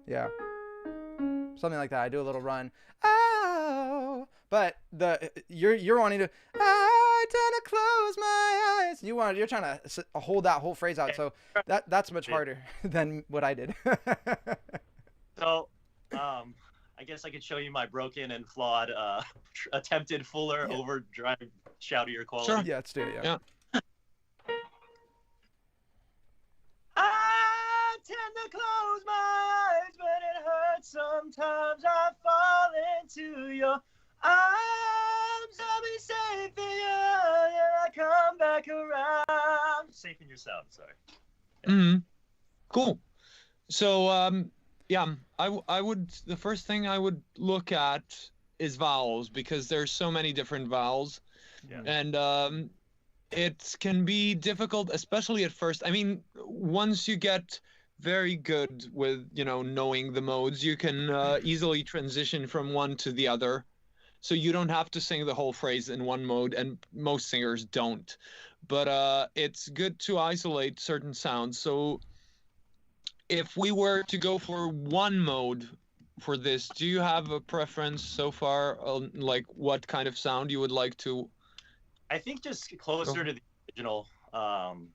Yeah. Something like that. I do a little run. Oh, but you're wanting to. I tend to close my eyes. You're trying to hold that whole phrase out. So that's much harder than what I did.
So, I guess I could show you my broken and flawed attempted fuller overdrive shoutier quality.
Sure.
Yeah, let's do it.
Yeah.
I tend to close my eyes, but it hurts sometimes. I fall into your arms. I'll be safe in your, and I come back around. Safe in your sound, sorry.
Mm-hmm. Cool. So yeah, the first thing I would look at is vowels, because there's so many different vowels.
Yeah.
And it can be difficult, especially at first. I mean, once you get very good with, knowing the modes, you can easily transition from one to the other. So you don't have to sing the whole phrase in one mode, and most singers don't. But it's good to isolate certain sounds. So if we were to go for one mode for this, do you have a preference so far on like what kind of sound you would like to?
I think just closer to the original.
I'm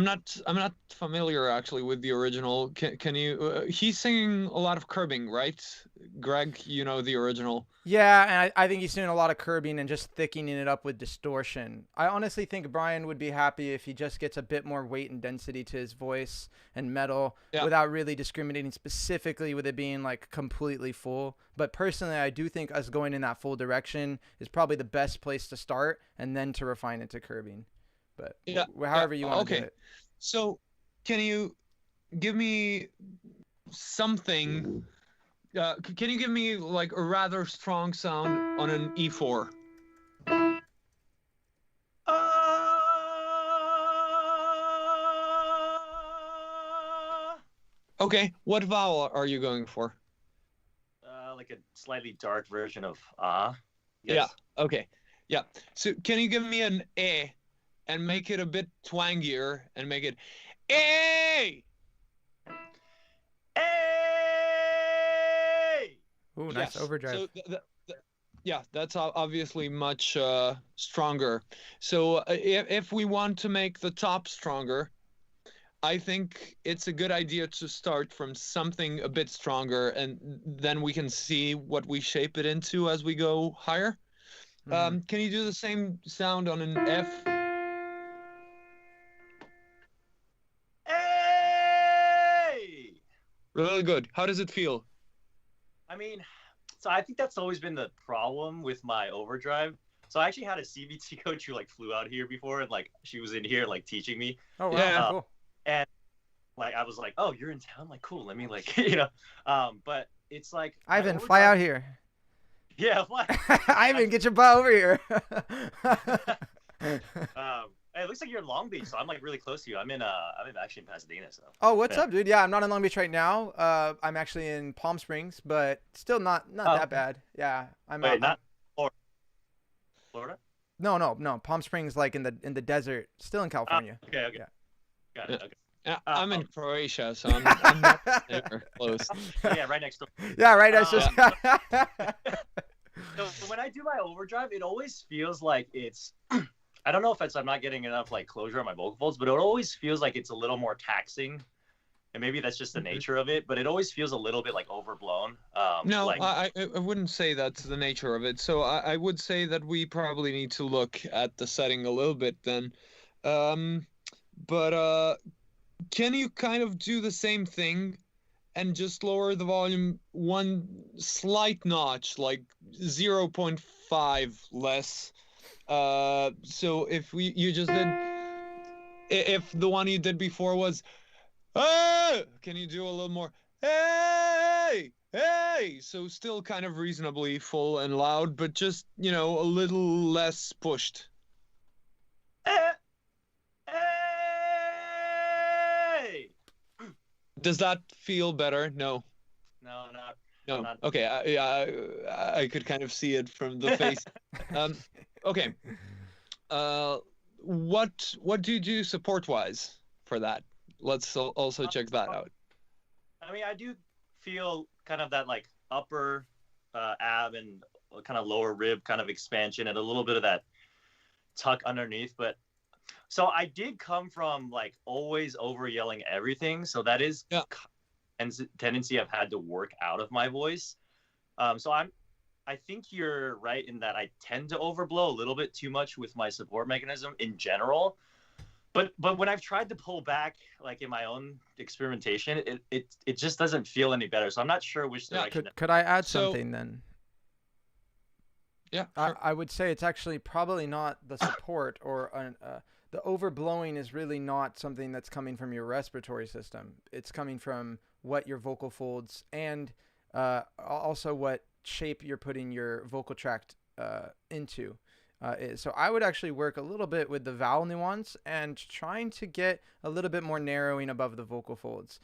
not familiar actually with the original. Can you? He's singing a lot of curbing, right? Greg, you know the original.
Yeah, and I think he's doing a lot of curbing and just thickening it up with distortion. I honestly think Brian would be happy if he just gets a bit more weight and density to his voice and metal without really discriminating specifically with it being like completely full. But personally, I do think us going in that full direction is probably the best place to start, and then to refine it to curbing. But however you want to do it.
So can you give me something? Can you give me like a rather strong sound on an E4? Okay, what vowel are you going for?
Like a slightly dark version of
Yes. Yeah, okay. Yeah. So can you give me an E and make it a bit twangier and make it A?
Ooh, nice overdrive.
So that's obviously much stronger. So if we want to make the top stronger, I think it's a good idea to start from something a bit stronger, and then we can see what we shape it into as we go higher. Mm-hmm. Can you do the same sound on an F?
Hey!
Really good. How does it feel?
I mean, so I think that's always been the problem with my overdrive. So I actually had a CVT coach who like flew out here before, and like she was in here like teaching me.
Oh wow, cool.
And like I was like, oh, you're in town, like cool. Let me like but it's like my
Ivan, fly
overdrive.
out here.
Yeah, fly.
Ivan, get your butt over here.
It looks like you're in Long Beach, so I'm like really close to you. I'm actually in Pasadena, so.
Oh, what's
Yeah.
up, dude? Yeah, I'm not in Long Beach right now. I'm actually in Palm Springs, but still not
Oh,
that bad. Yeah,
wait, not Florida?
No. Palm Springs, like in the desert, still in California.
Okay,
Yeah.
got it. Okay.
Yeah, I'm in Croatia, so I'm not there close.
Yeah, right next door.
Yeah, right. That's just.
So when I do my overdrive, it always feels like it's. I don't know if it's I'm not getting enough like closure on my vocal folds, but it always feels like it's a little more taxing, and maybe that's just the nature of it. But it always feels a little bit like overblown.
No,
like,
I wouldn't say that's the nature of it. So I would say that we probably need to look at the setting a little bit then. But can you kind of do the same thing and just lower the volume one slight notch, like 0.5 less? So if you just did, if the one you did before was, can you do a little more? Hey! So still kind of reasonably full and loud, but just, a little less pushed.
hey!
Does that feel better? No.
No,
No.
not.
Okay. I could kind of see it from the face. Okay. What do you do support-wise for that? Let's also check that out.
I mean, I do feel kind of that like upper ab and kind of lower rib kind of expansion and a little bit of that tuck underneath. But so I did come from like always over yelling everything. So that is a tendency I've had to work out of my voice. So I think you're right in that I tend to overblow a little bit too much with my support mechanism in general. But when I've tried to pull back, like in my own experimentation, it just doesn't feel any better. So I'm not sure which direction.
Could I add something then?
Yeah, sure.
I would say it's actually probably not the support or the overblowing is really not something that's coming from your respiratory system. It's coming from what your vocal folds and also what shape you're putting your vocal tract into. So I would actually work a little bit with the vowel nuance and trying to get a little bit more narrowing above the vocal folds.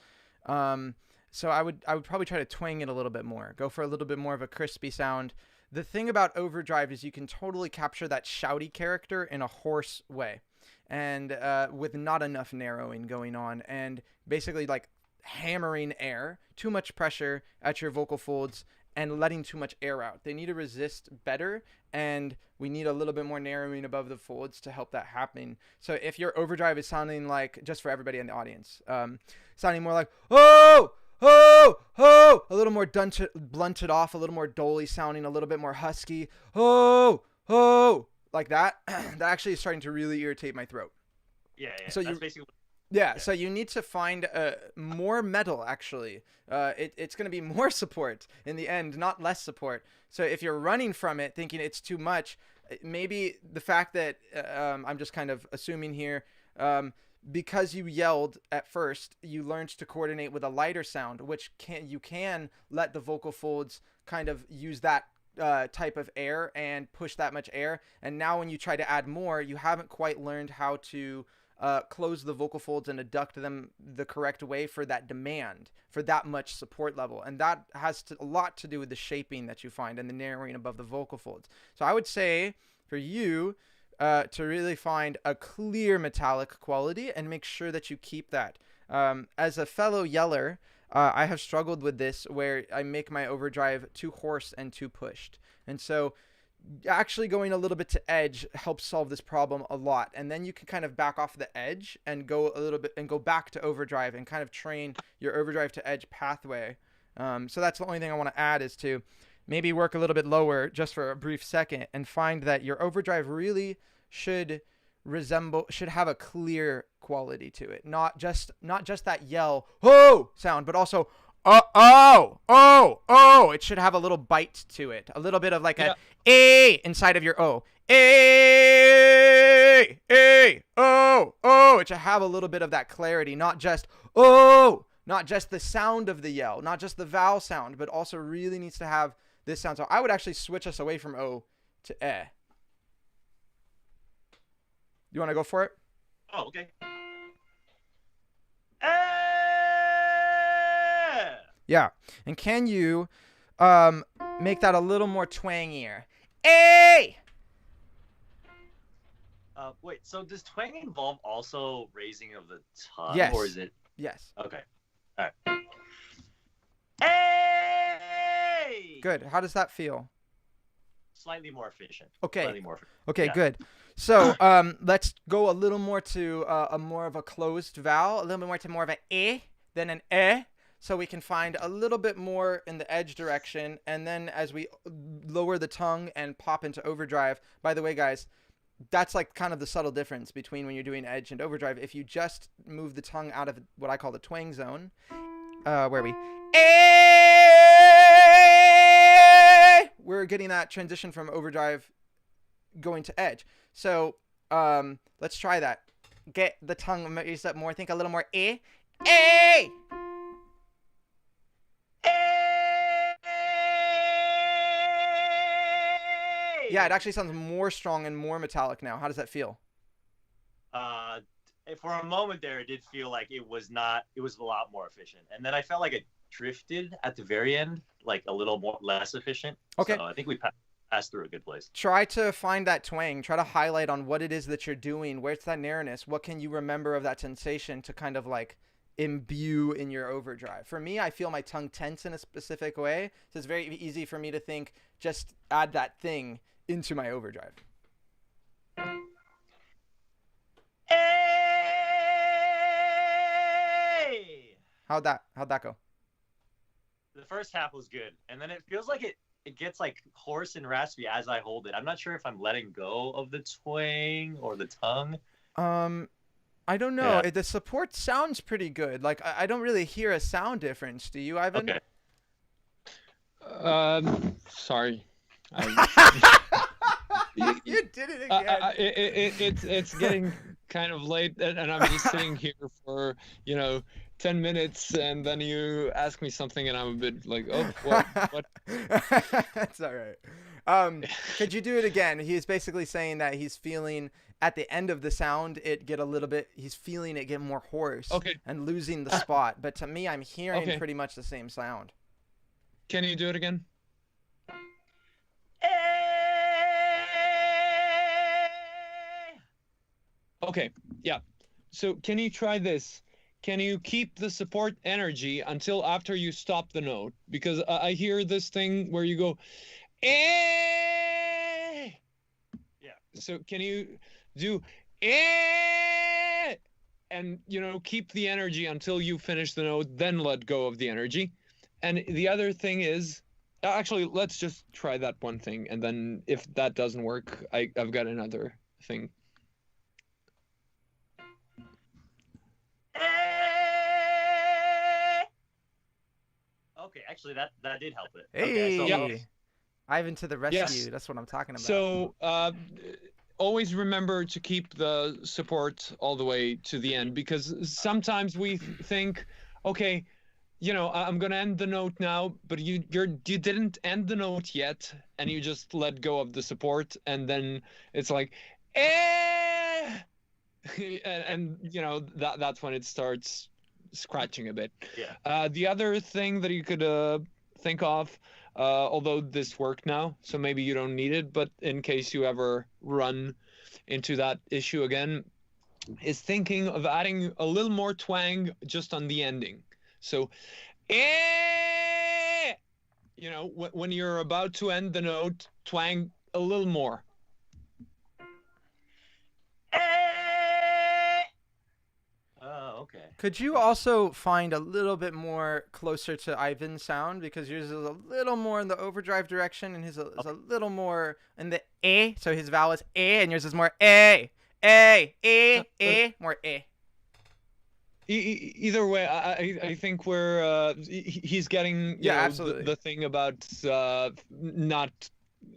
So I would probably try to twang it a little bit more, go for a little bit more of a crispy sound. The thing about overdrive is you can totally capture that shouty character in a hoarse way and with not enough narrowing going on and basically like hammering air, too much pressure at your vocal folds and letting too much air out. They need to resist better, and we need a little bit more narrowing above the folds to help that happen. So if your overdrive is sounding like, just for everybody in the audience, sounding more like, oh, a little more blunted off, a little more dolly sounding, a little bit more husky, like that, that actually is starting to really irritate my throat.
Yeah.
So
that's basically.
Yeah, so you need to find more metal, actually. It's going to be more support in the end, not less support. So if you're running from it, thinking it's too much, maybe the fact that I'm just kind of assuming here, because you yelled at first, you learned to coordinate with a lighter sound, which you can let the vocal folds kind of use that type of air and push that much air. And now when you try to add more, you haven't quite learned how to close the vocal folds and adduct them the correct way for that demand, for that much support level. And that has a lot to do with the shaping that you find and the narrowing above the vocal folds. So I would say for you to really find a clear metallic quality and make sure that you keep that. As a fellow yeller, I have struggled with this where I make my overdrive too hoarse and too pushed. And so actually going a little bit to edge helps solve this problem a lot. And then you can kind of back off the edge and go a little bit and go back to overdrive and kind of train your overdrive to edge pathway. So that's the only thing I want to add is to maybe work a little bit lower just for a brief second and find that your overdrive really should have a clear quality to it. Not just that yell, oh sound, but also it should have a little bite to it, a little bit of like a inside of your o, it should have a little bit of that clarity, not just oh, not just the sound of the yell, not just the vowel sound, but also really needs to have this sound. So I would actually switch us away from O to eh. You want to go for it?
Oh, okay.
Yeah. And can you make that a little more twangier? Eh!
Wait, so does twang involve also raising of the tongue?
Yes.
Or is it?
Yes.
Okay. All right. Hey!
Good. How does that feel?
Slightly more efficient.
Okay.
Slightly more efficient.
Okay,
Yeah.
good. So let's go a little more to a more of a closed vowel, a little bit more to more of an eh than an eh, so we can find a little bit more in the edge direction. And then as we lower the tongue and pop into overdrive, by the way, guys, that's like kind of the subtle difference between when you're doing edge and overdrive. If you just move the tongue out of what I call the twang zone, where are we? Eh! We're getting that transition from overdrive going to edge. So let's try that. Get the tongue raised up more. Think a little more eh. Eh! Yeah, it actually sounds more strong and more metallic now. How does that feel?
For a moment there, it did feel like it was not. It was a lot more efficient, and then I felt like it drifted at the very end, like a little more less efficient.
Okay.
So I think we passed through a good place.
Try to find that twang. Try to highlight on what it is that you're doing. Where's that narrowness? What can you remember of that sensation to kind of like imbue in your overdrive? For me, I feel my tongue tense in a specific way, so it's very easy for me to think just add that thing into my overdrive.
Hey!
How'd that go?
The first half was good, and then it feels like it gets like hoarse and raspy as I hold it. I'm not sure if I'm letting go of the twang or the tongue.
I don't know.
Yeah.
The support sounds pretty good. Like I don't really hear a sound difference. Do you, Ivan?
Okay.
Sorry.
You did it again.
It's getting kind of late, and I'm just sitting here for 10 minutes, and then you ask me something, and I'm a bit like, oh, what?
That's all right. Could you do it again? He's basically saying that he's feeling at the end of the sound he's feeling it get more hoarse and losing the spot. But to me, I'm hearing pretty much the same sound.
Can you do it again? Okay, yeah. So can you try this? Can you keep the support energy until after you stop the note? Because I hear this thing where you go, eh.
Yeah.
So can you do eh? And keep the energy until you finish the note, then let go of the energy. And the other thing is, actually, let's just try that one thing, and then if that doesn't work, I've got another thing.
Okay, actually, that did help it.
Hey,
Okay,
Ivan to the rescue.
Yes.
That's what I'm talking about.
So always remember to keep the support all the way to the end, because sometimes we think, okay, I'm gonna end the note now, but you didn't end the note yet, and you just let go of the support, and then it's like, eh, and that's when it starts scratching a bit.
Yeah.
The other thing that you could think of, although this worked now, so maybe you don't need it, but in case you ever run into that issue again, is thinking of adding a little more twang just on the ending. So, eh, when you're about to end the note, twang a little more.
Oh, okay.
Could you also find a little bit more closer to Ivan's sound, because yours is a little more in the overdrive direction, and his is a little more in the a. So his vowel is a, and yours is more a, more a.
Either way, I think he's getting
absolutely
the thing about not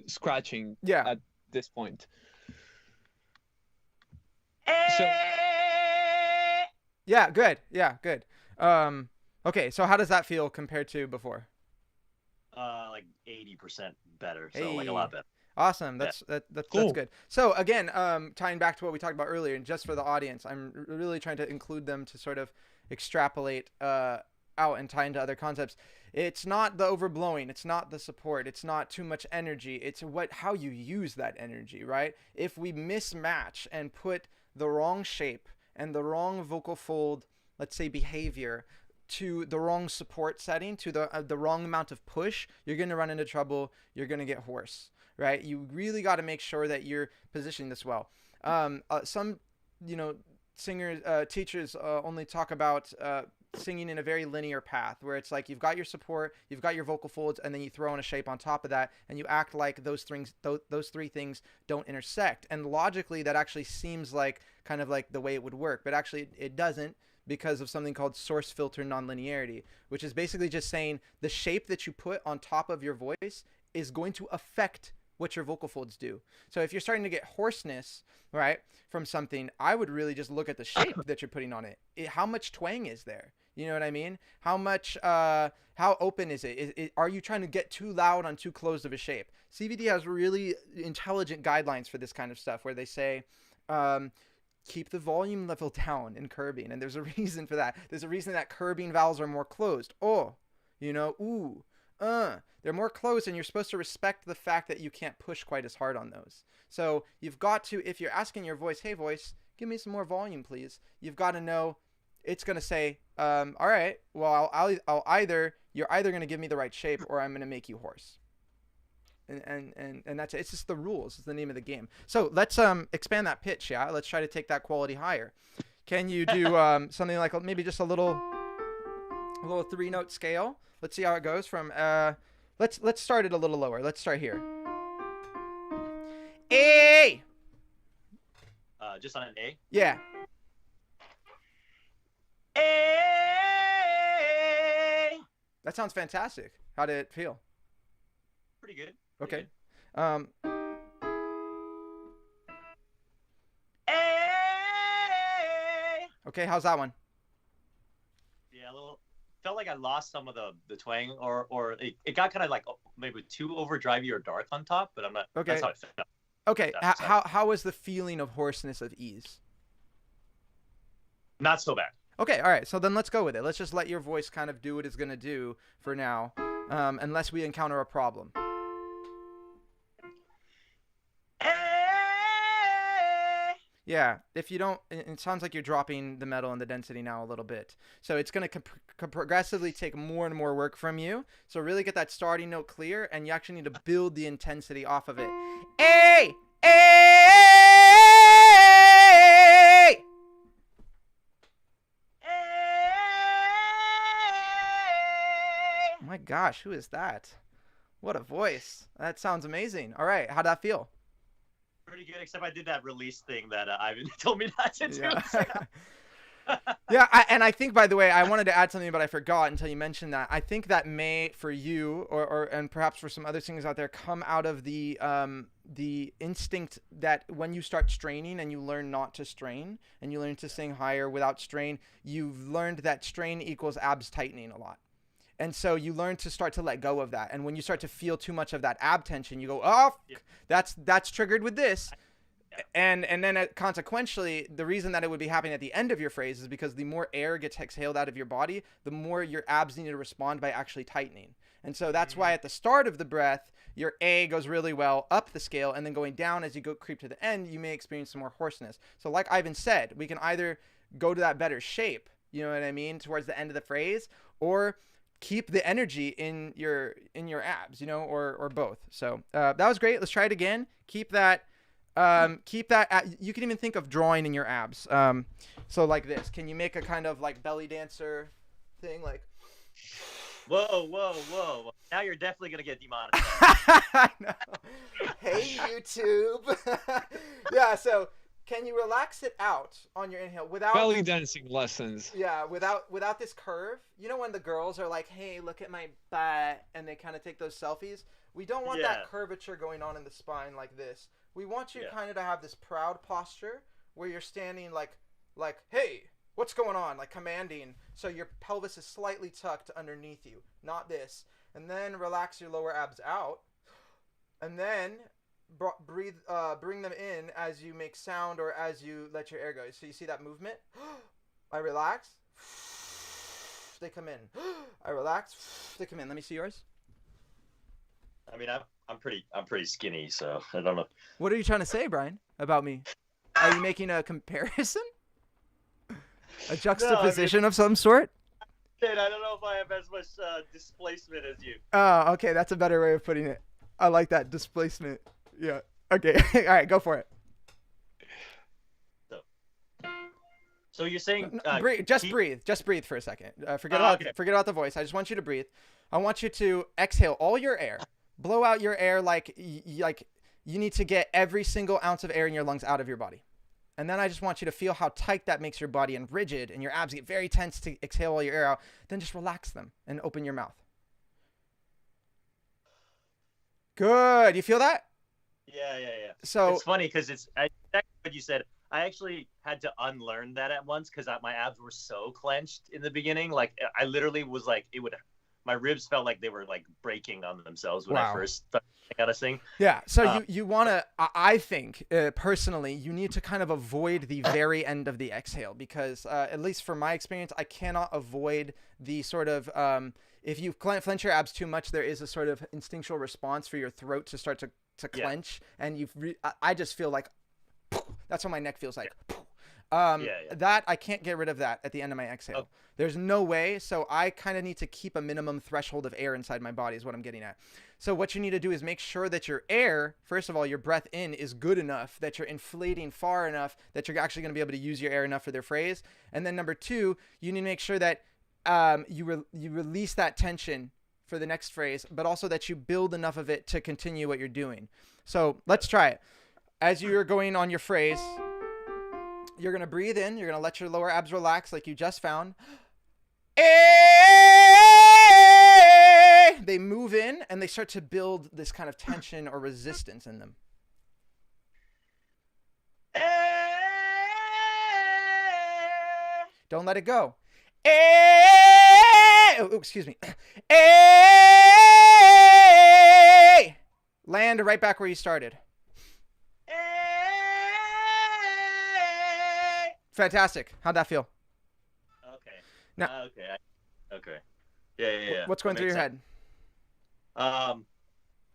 scratching at this point. So
yeah, good. Yeah, good. Okay, so how does that feel compared to before?
Like 80% better. So like a lot better.
Awesome.
Yeah.
That's
Cool.
good. So again, tying back to what we talked about earlier, and just for the audience, I'm really trying to include them to sort of extrapolate out and tie into other concepts. It's not the overblowing, it's not the support, it's not too much energy. It's how you use that energy, right? If we mismatch and put the wrong shape and the wrong vocal fold, let's say behavior, to the wrong support setting, to the wrong amount of push, you're going to run into trouble. You're going to get hoarse, right? You really got to make sure that you're positioning this well. Some, singers, teachers only talk about singing in a very linear path, where it's like you've got your support, you've got your vocal folds, and then you throw in a shape on top of that, and you act like those three things don't intersect. And logically, that actually seems like kind of like the way it would work, but actually it doesn't, because of something called source filter nonlinearity, which is basically just saying the shape that you put on top of your voice is going to affect what your vocal folds do. So if you're starting to get hoarseness, right, from something, I would really just look at the shape that you're putting on it. How much twang is there? You know what I mean? How much, how open is it? Are you trying to get too loud on too closed of a shape? CVT has really intelligent guidelines for this kind of stuff, where they say, keep the volume level down in curbing. And there's a reason for that. There's a reason that curbing vowels are more closed. Oh, ooh, they're more closed, and you're supposed to respect the fact that you can't push quite as hard on those. So you've got to, if you're asking your voice, hey voice, give me some more volume, please. You've got to know it's going to say, all right, well, you're either going to give me the right shape, or I'm going to make you hoarse. And that's it. It's just the rules. It's the name of the game. So let's expand that pitch. Yeah, let's try to take that quality higher. Can you do something like maybe just a little 3-note scale? Let's see how it goes from let's start it a little lower. Let's start here. A.
Just on an A.
Yeah.
A.
That sounds fantastic. How did it feel?
Pretty good.
Okay.
A.
Okay, how's that one?
Yeah, a little. Felt like I lost some of the twang, or it got kind of like maybe too overdrivey or dark on top, but I'm not.
Okay.
That's how it felt.
Okay. How was the feeling of hoarseness of ease?
Not so bad.
Okay, all right. So then let's go with it. Let's just let your voice kind of do what it's going to do for now, unless we encounter a problem. Yeah, if you don't, it sounds like you're dropping the metal and the density now a little bit. So it's going to progressively take more and more work from you. So really get that starting note clear, and you actually need to build the intensity off of it. A! A! Oh my gosh, who is that? What a voice. That sounds amazing. All right, how'd that feel?
Pretty good, except I did that release thing that Ivan told me not to do.
Yeah, I think, by the way, I wanted to add something, but I forgot until you mentioned that. I think that may, for you, and perhaps for some other singers out there, come out of the instinct that when you start straining and you learn not to strain, and you learn to sing higher without strain, you've learned that strain equals abs tightening a lot. And so you learn to start to let go of that. And when you start to feel too much of that ab tension, you go, oh, yeah, that's triggered with this. Yeah. And then consequentially, the reason that it would be happening at the end of your phrase is because the more air gets exhaled out of your body, the more your abs need to respond by actually tightening. And so that's why at the start of the breath, your A goes really well up the scale, and then going down as you creep to the end, you may experience some more hoarseness. So like Ivan said, we can either go to that better shape, you know what I mean, towards the end of the phrase, or keep the energy in your abs, or both. So that was great. Let's try it again. Keep that. You can even think of drawing in your abs. So like this. Can you make a kind of like belly dancer thing, like?
Whoa! Now you're definitely gonna get demonetized.
I know. Hey YouTube. Yeah. So. Can you relax it out on your inhale without
belly dancing lessons?
Yeah, without this curve. You know when the girls are like, "Hey, look at my butt," and they kind of take those selfies. We don't want that curvature going on in the spine like this. We want you kind of to have this proud posture where you're standing like, "Hey, What's going on? Like commanding. So your pelvis is slightly tucked underneath you, not this. And then relax your lower abs out. And then breathe, bring them in as you make sound or as you let your air go. So you see that movement? I relax. They come in. I relax. They come in. Let me see yours.
I mean, I'm pretty skinny, so I don't know.
What are you trying to say, Brian, about me? Are you making a comparison? A juxtaposition of some sort?
I don't know if I have as much displacement as you.
Oh, okay. That's a better way of putting it. I like that displacement. Yeah. Okay. All right. Go for it.
So you're saying
breathe. Just breathe for a second. Forget about the voice. I just want you to breathe. I want you to exhale all your air. Blow out your air like you need to get every single ounce of air in your lungs out of your body. And then I just want you to feel how tight that makes your body and rigid, and your abs get very tense to exhale all your air out. Then just relax them and open your mouth. Good. You feel that?
Yeah.
So
it's funny because it's exactly what you said. I actually had to unlearn that at once because my abs were so clenched in the beginning. Like I literally was like, my ribs felt like they were like breaking on themselves when I first started out to sing.
Yeah. So you want to, I think personally, you need to kind of avoid the very end of the exhale because at least for my experience, I cannot avoid the sort of, if you clench your abs too much, there is a sort of instinctual response for your throat to start to clench. And I just feel like, that's what my neck feels like. That I can't get rid of that at the end of my exhale.
Okay.
There's no way. So I kind of need to keep a minimum threshold of air inside my body is what I'm getting at. So what you need to do is make sure that your air, first of all, your breath in is good enough, that you're inflating far enough that you're actually going to be able to use your air enough for their phrase. And then number two, you need to make sure that you release that tension for the next phrase, but also that you build enough of it to continue what you're doing. So let's try it. As you're going on your phrase, you're going to breathe in. You're going to let your lower abs relax like you just found. They move in and they start to build this kind of tension or resistance in them. Don't let it go. Oh, excuse me. Land right back where you started. Fantastic. How'd that feel?
Okay.
Now,
Okay. Yeah.
What's going through your head?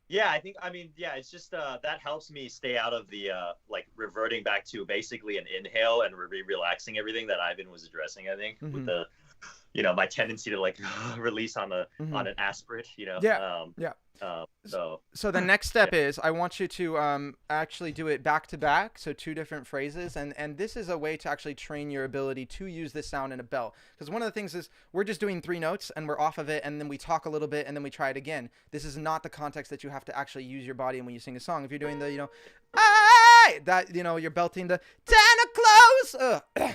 Yeah, it's just that helps me stay out of the like reverting back to basically an inhale and relaxing everything that Ivan was addressing. I think with the, my tendency to like release on an aspirate.
Yeah. So the next step is I want you to actually do it back to back, so two different phrases, and this is a way to actually train your ability to use this sound in a bell. Because one of the things is we're just doing 3 notes and we're off of it, and then we talk a little bit and then we try it again. This is not the context that you have to actually use your body when you sing a song. If you're doing the you're belting the tend to close.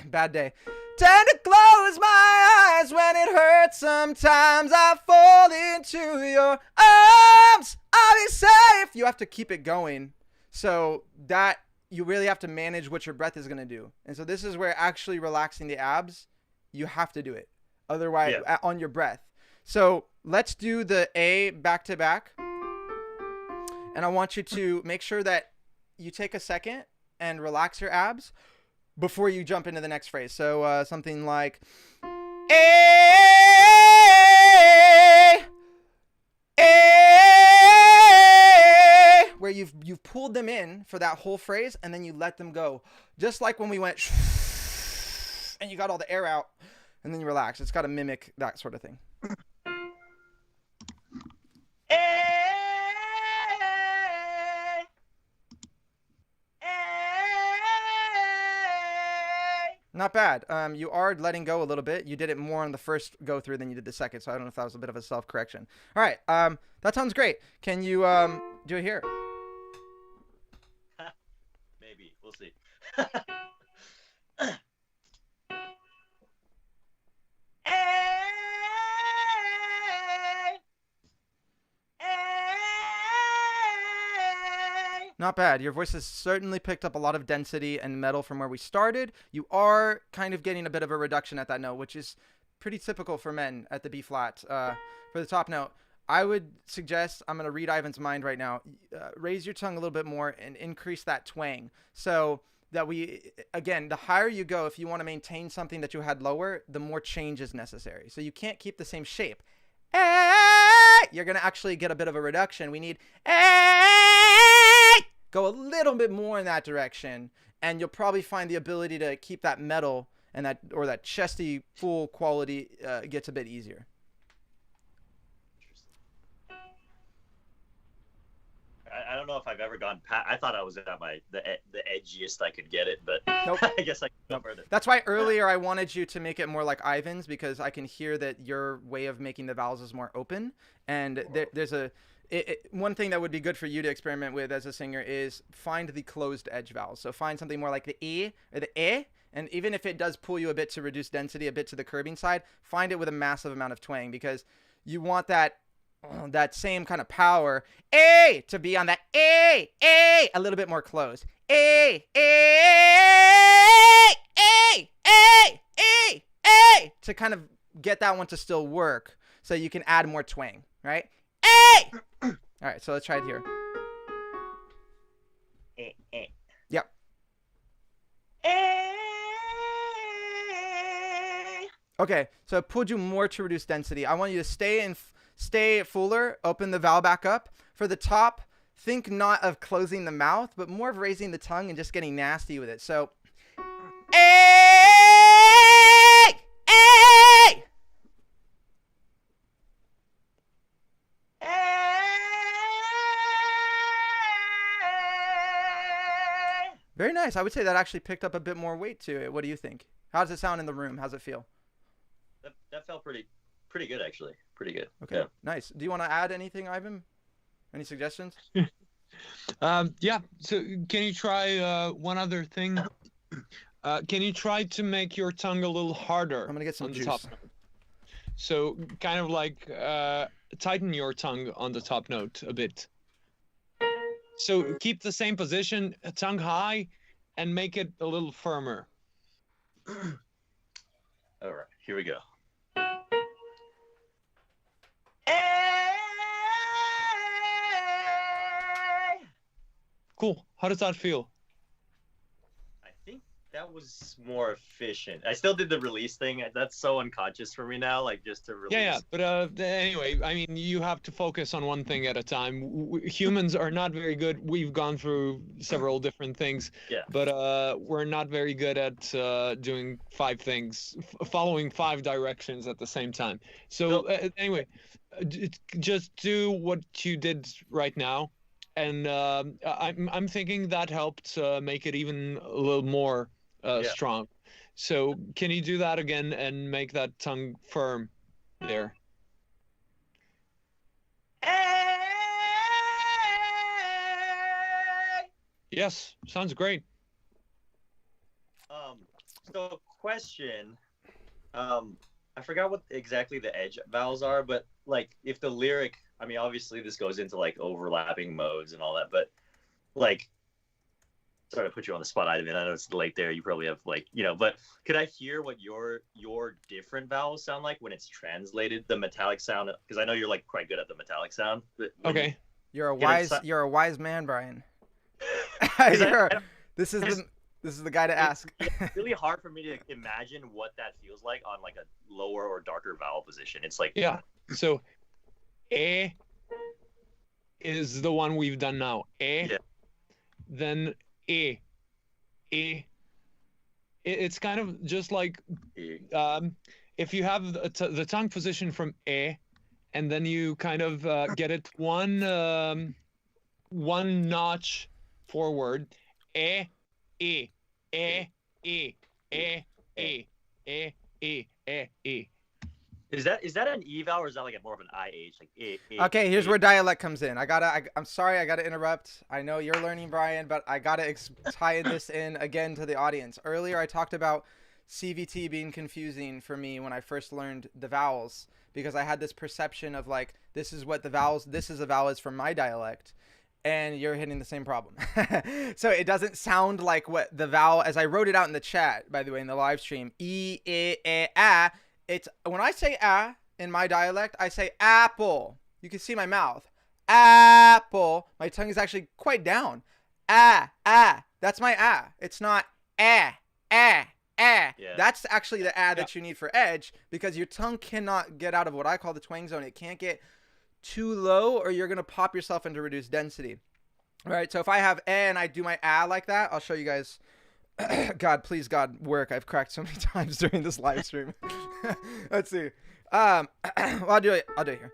Bad day. Tend to close my eyes when it hurts. Sometimes I fall into your arms. I'll be safe. You have to keep it going. So that you really have to manage what your breath is going to do. And so this is where actually relaxing the abs, you have to do it. Otherwise, on your breath. So let's do the A back to back. And I want you to make sure that you take a second and relax your abs before you jump into the next phrase. So something like where you've pulled them in for that whole phrase and then you let them go. Just like when we went and you got all the air out and then you relax. It's got to mimic that sort of thing. Not bad. You are letting go a little bit. You did it more on the first go through than you did the second, so I don't know if that was a bit of a self-correction. All right. That sounds great. Can you do it here?
Maybe. We'll see.
Not bad. Your voice has certainly picked up a lot of density and metal from where we started. You are kind of getting a bit of a reduction at that note, which is pretty typical for men at the B flat. For the top note, I would suggest, I'm going to read Ivan's mind right now, raise your tongue a little bit more and increase that twang. So that again, the higher you go, if you want to maintain something that you had lower, the more change is necessary. So you can't keep the same shape. You're going to actually get a bit of a reduction. We need go a little bit more in that direction, and you'll probably find the ability to keep that metal and that chesty full quality gets a bit easier.
I don't know if I've ever gone past. I thought I was at the edgiest I could get it, but
Nope.
I guess I can go further.
That's why earlier I wanted you to make it more like Ivan's, because I can hear that your way of making the vowels is more open. And there's one thing that would be good for you to experiment with as a singer is find the closed edge vowels. So find something more like the E or the E. And even if it does pull you a bit to reduce density, a bit to the curving side, find it with a massive amount of twang, because you want that same kind of power, A, to be on that A, a little bit more closed. A, to kind of get that one to still work so you can add more twang, right? A! All right, so let's try it here. Yep. Okay, so it pulled you more to reduce density. I want you to stay fuller, open the vowel back up. For the top, think not of closing the mouth, but more of raising the tongue and just getting nasty with it. So, very nice. I would say that actually picked up a bit more weight to it. What do you think? How does it sound in the room? How's it feel?
That felt pretty good, actually. Pretty good.
Okay,
Yeah.
nice. Do you want to add anything, Ivan? Any suggestions?
Yeah. So can you try one other thing? Can you try to make your tongue a little harder?
I'm gonna get some
on the
juice.
top note? So kind of like tighten your tongue on the top note a bit. So keep the same position, tongue high, and make it a little firmer.
All right, here we go.
Cool. How does that feel?
I think that was more efficient. I still did the release thing. That's so unconscious for me now, like just to release.
Yeah. But anyway, I mean, you have to focus on one thing at a time. Humans are not very good. We've gone through several different things, but we're not very good at doing 5 things, following 5 directions at the same time. So anyway, just do what you did right now. And I'm thinking that helped make it even a little more strong. So can you do that again and make that tongue firm there? Yes, sounds great.
So question, I forgot what exactly the edge vowels are, but like if the lyric, I mean, obviously this goes into like overlapping modes and all that, but like, sorry to put you on the spot, Ivan. I know it's late there. You probably have like, but could I hear what your different vowels sound like when it's translated, the metallic sound? Because I know you're like quite good at the metallic sound.
Okay.
You're a wise man, Brian. This is the guy to ask.
It's really hard for me to imagine what that feels like on like a lower or darker vowel position. It's like
So, E is the one we've done now. E, then E. It's kind of just like if you have the tongue position from E, and then you kind of get it one notch forward. E.
Is that an E vowel or is that like more of an IH? Like
Okay, here's where dialect comes in. I'm sorry, I gotta interrupt. I know you're learning, Brian, but I gotta tie this in again to the audience. Earlier, I talked about CVT being confusing for me when I first learned the vowels, because I had this perception of like, this is a vowel is from my dialect. and you're hitting the same problem. So it doesn't sound like what the vowel, as I wrote it out in the chat, by the way, in the live stream, e, a. It's when I say a in my dialect, I say apple. You can see my mouth. Apple. My tongue is actually quite down. That's my It's not eh. Yeah. That's actually the that you need for edge, because your tongue cannot get out of what I call the twang zone. It can't get too low or you're going to pop yourself into reduced density. All right. So if I have and I do my like that, I'll show you guys. God, please, God, work. I've cracked so many times during this live stream. Let's see. Well, I'll do it here.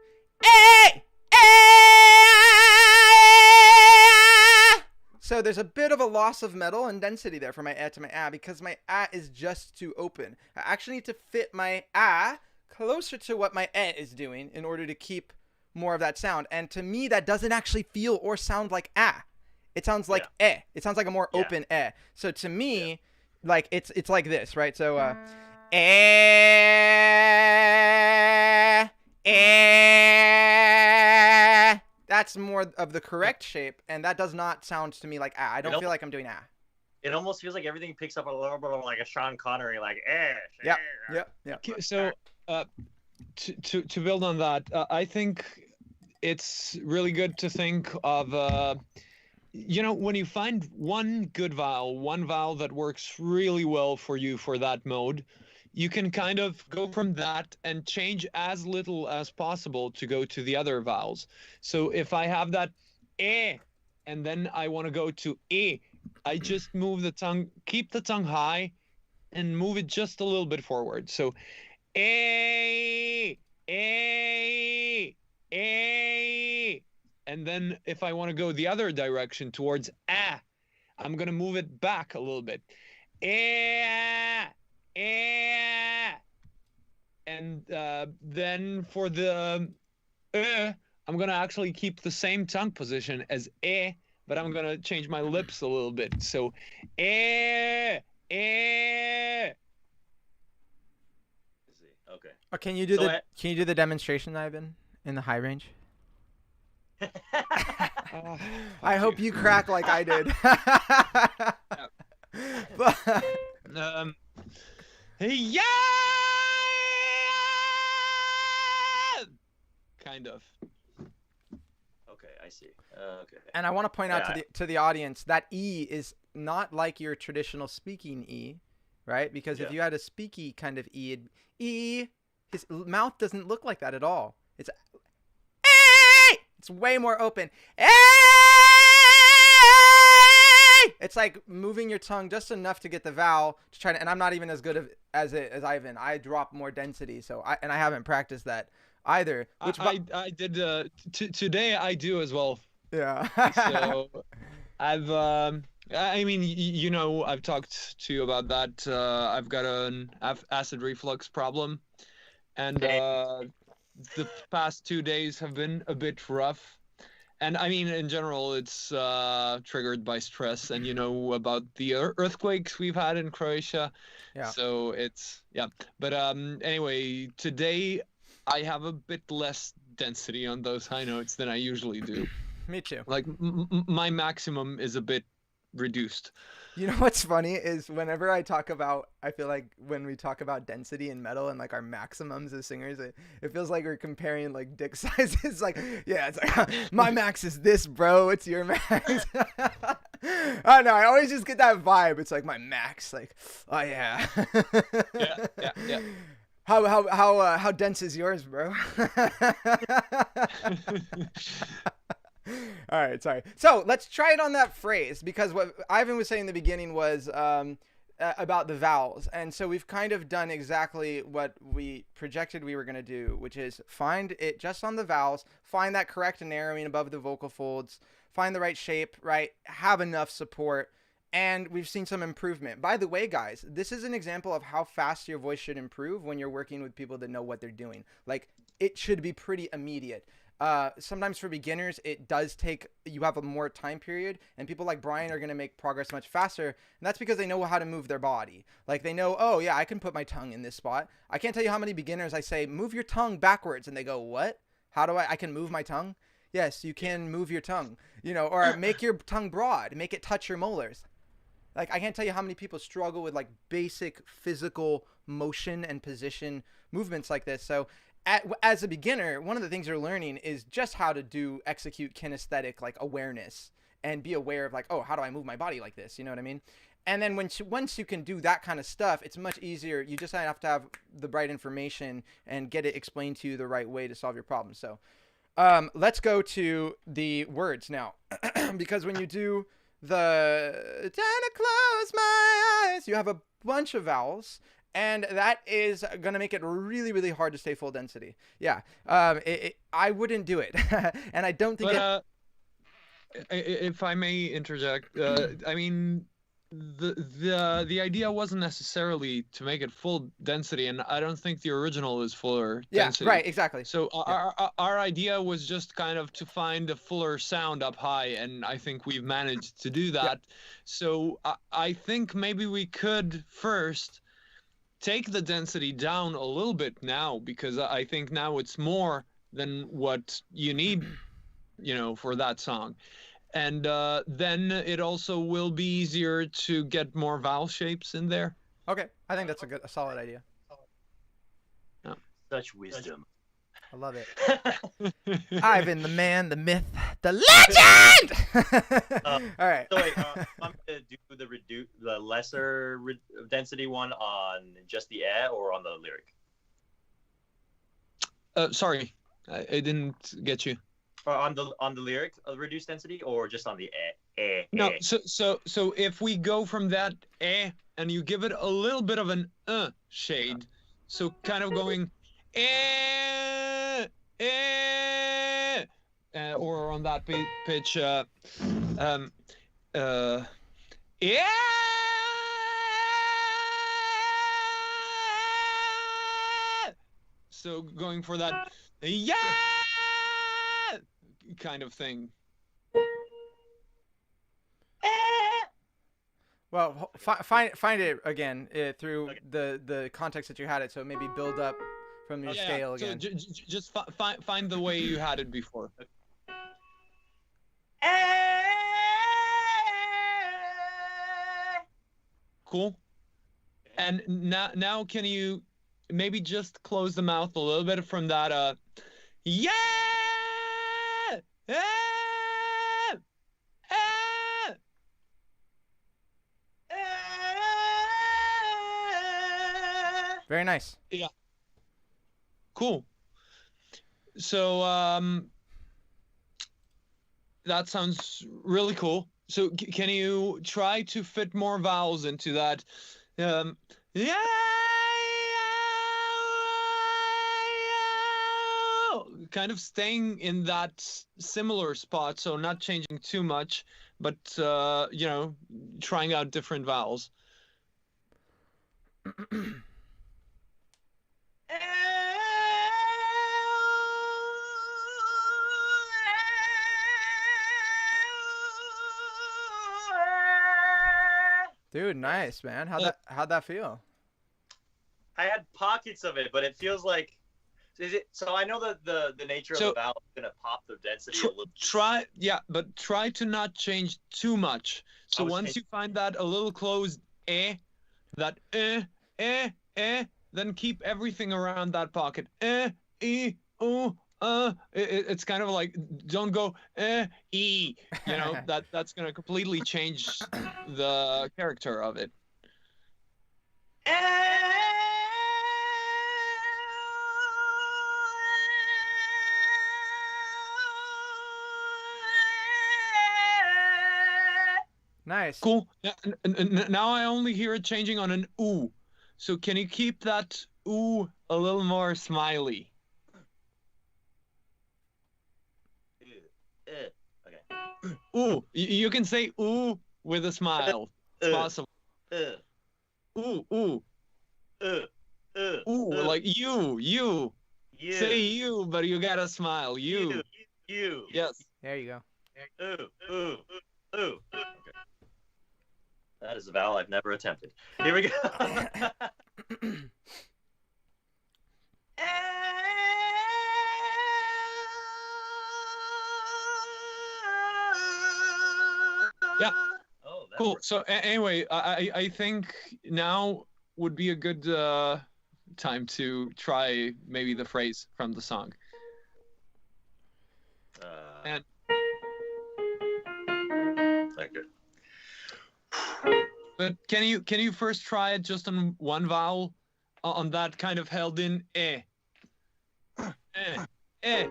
So there's a bit of a loss of metal and density there from my to my because my is just too open. I actually need to fit my closer to what my is doing in order to keep more of that sound. And to me, that doesn't actually feel or sound like It sounds like It sounds like a more open So to me, like it's like this, right? So that's more of the correct shape, and that does not sound to me like I don't feel like I'm doing
It almost feels like everything picks up a little bit of like a Sean Connery, like
Yeah.
So to build on that, I think it's really good to think of when you find one good vowel, one vowel that works really well for you for that mode, you can kind of go from that and change as little as possible to go to the other vowels. So if I have that and then I want to go to I just move the tongue, keep the tongue high and move it just a little bit forward. So and then if I want to go the other direction towards I'm going to move it back a little bit. And then for the I'm going to actually keep the same tongue position as but I'm going to change my lips a little bit. So Okay.
Can you do can you do the demonstration, Ivan, in the high range? I hope you crack like I did.
Yeah. Kind of.
Okay, I see. Okay.
And I want to point out to the audience that is not like your traditional speaking right? Because if you had a speaky kind of his mouth doesn't look like that at all. It's way more open. It's like moving your tongue just enough to get the vowel to try to, and I'm not even as good as Ivan. I drop more density, so I haven't practiced that either. Which
I did today. I do as well.
Yeah.
So I've I've talked to you about that. I've got an acid reflux problem, and the past 2 days have been a bit rough. And I mean, in general, it's triggered by stress, and about the earthquakes we've had in Croatia. Yeah. So it's But anyway, today I have a bit less density on those high notes than I usually do.
Me too.
Like my maximum is a bit reduced.
You know what's funny is whenever I feel like when we talk about density in metal and like our maximums as singers, it feels like we're comparing like dick sizes. Like, it's like my max is this, bro. What's your max? I don't know. I always just get that vibe. It's like my max. Like, oh yeah.
Yeah.
How dense is yours, bro? All right, sorry. So let's try it on that phrase, because what Ivan was saying in the beginning was about the vowels. And so we've kind of done exactly what we projected we were going to do, which is find it just on the vowels, find that correct narrowing above the vocal folds, find the right shape, right? Have enough support. And we've seen some improvement. By the way, guys, this is an example of how fast your voice should improve when you're working with people that know what they're doing. Like, it should be pretty immediate. Sometimes for beginners, it does take, you have a more time period, and people like Brian are going to make progress much faster. And that's because they know how to move their body. Like they know, oh yeah, I can put my tongue in this spot. I can't tell you how many beginners I say, move your tongue backwards. And they go, what? How do I can move my tongue? Yes, you can move your tongue, or make your tongue broad, make it touch your molars. Like, I can't tell you how many people struggle with like basic physical motion and position movements like this. So as a beginner, one of the things you're learning is just how to execute kinesthetic like awareness and be aware of like, oh, how do I move my body like this? You know what I mean? And then once you can do that kind of stuff, it's much easier. You just have to have the right information and get it explained to you the right way to solve your problem. So let's go to the words now. Because when you do the "Time to close my eyes," you have a bunch of vowels, and that is going to make it really, really hard to stay full density. Yeah. I wouldn't do it. And I don't think
if I may interject, I mean, the idea wasn't necessarily to make it full density, and I don't think the original is fuller density.
Yeah, right, exactly.
So our idea was just kind of to find a fuller sound up high, and I think we've managed to do that. Yeah. So I think maybe we could first take the density down a little bit now, because I think now it's more than what you need, for that song. And then it also will be easier to get more vowel shapes in there.
Okay, I think that's a solid idea.
Yeah.
Such wisdom.
I love it. Ivan, the man, the myth, the legend! All right.
So wait, I'm going to do the lesser density one on just the or on the lyric?
Sorry, I didn't get you.
On the lyric of reduced density, or just on the
No, so if we go from that and you give it a little bit of an shade, so kind of going or on that pitch so going for that kind of thing.
Well, find it again through the context that you had it, so maybe build up from your scale again.
So just find the way you had it before. Cool. And now can you maybe just close the mouth a little bit from that
Very nice.
Yeah. Cool. So that sounds really cool. So can you try to fit more vowels into that? Kind of staying in that similar spot, so not changing too much, but trying out different vowels.
Dude, nice, man. How'd that feel?
I had pockets of it, but it feels like so I know that the nature of the vowel is gonna pop the density a little.
But try to not change too much. So once you find that a little closed that then keep everything around that pocket. It's kind of like, don't go e. That's gonna completely change the character of it.
Nice.
Cool. Yeah, now I only hear it changing on an oo. So can you keep that oo a little more smiley?
Okay.
Ooh, you can say ooh with a smile. It's possible. Ooh, ooh. Ooh, like you. Say you, but you gotta smile. You. Yes.
There you go.
Ooh. Okay. That is a vowel I've never attempted. Here we go.
Yeah.
Oh, that
Cool.
works.
So anyway, I think now would be a good time to try maybe the phrase from the song. And
Thank you.
but can you first try it just on one vowel, on that kind of held in eh, eh, eh.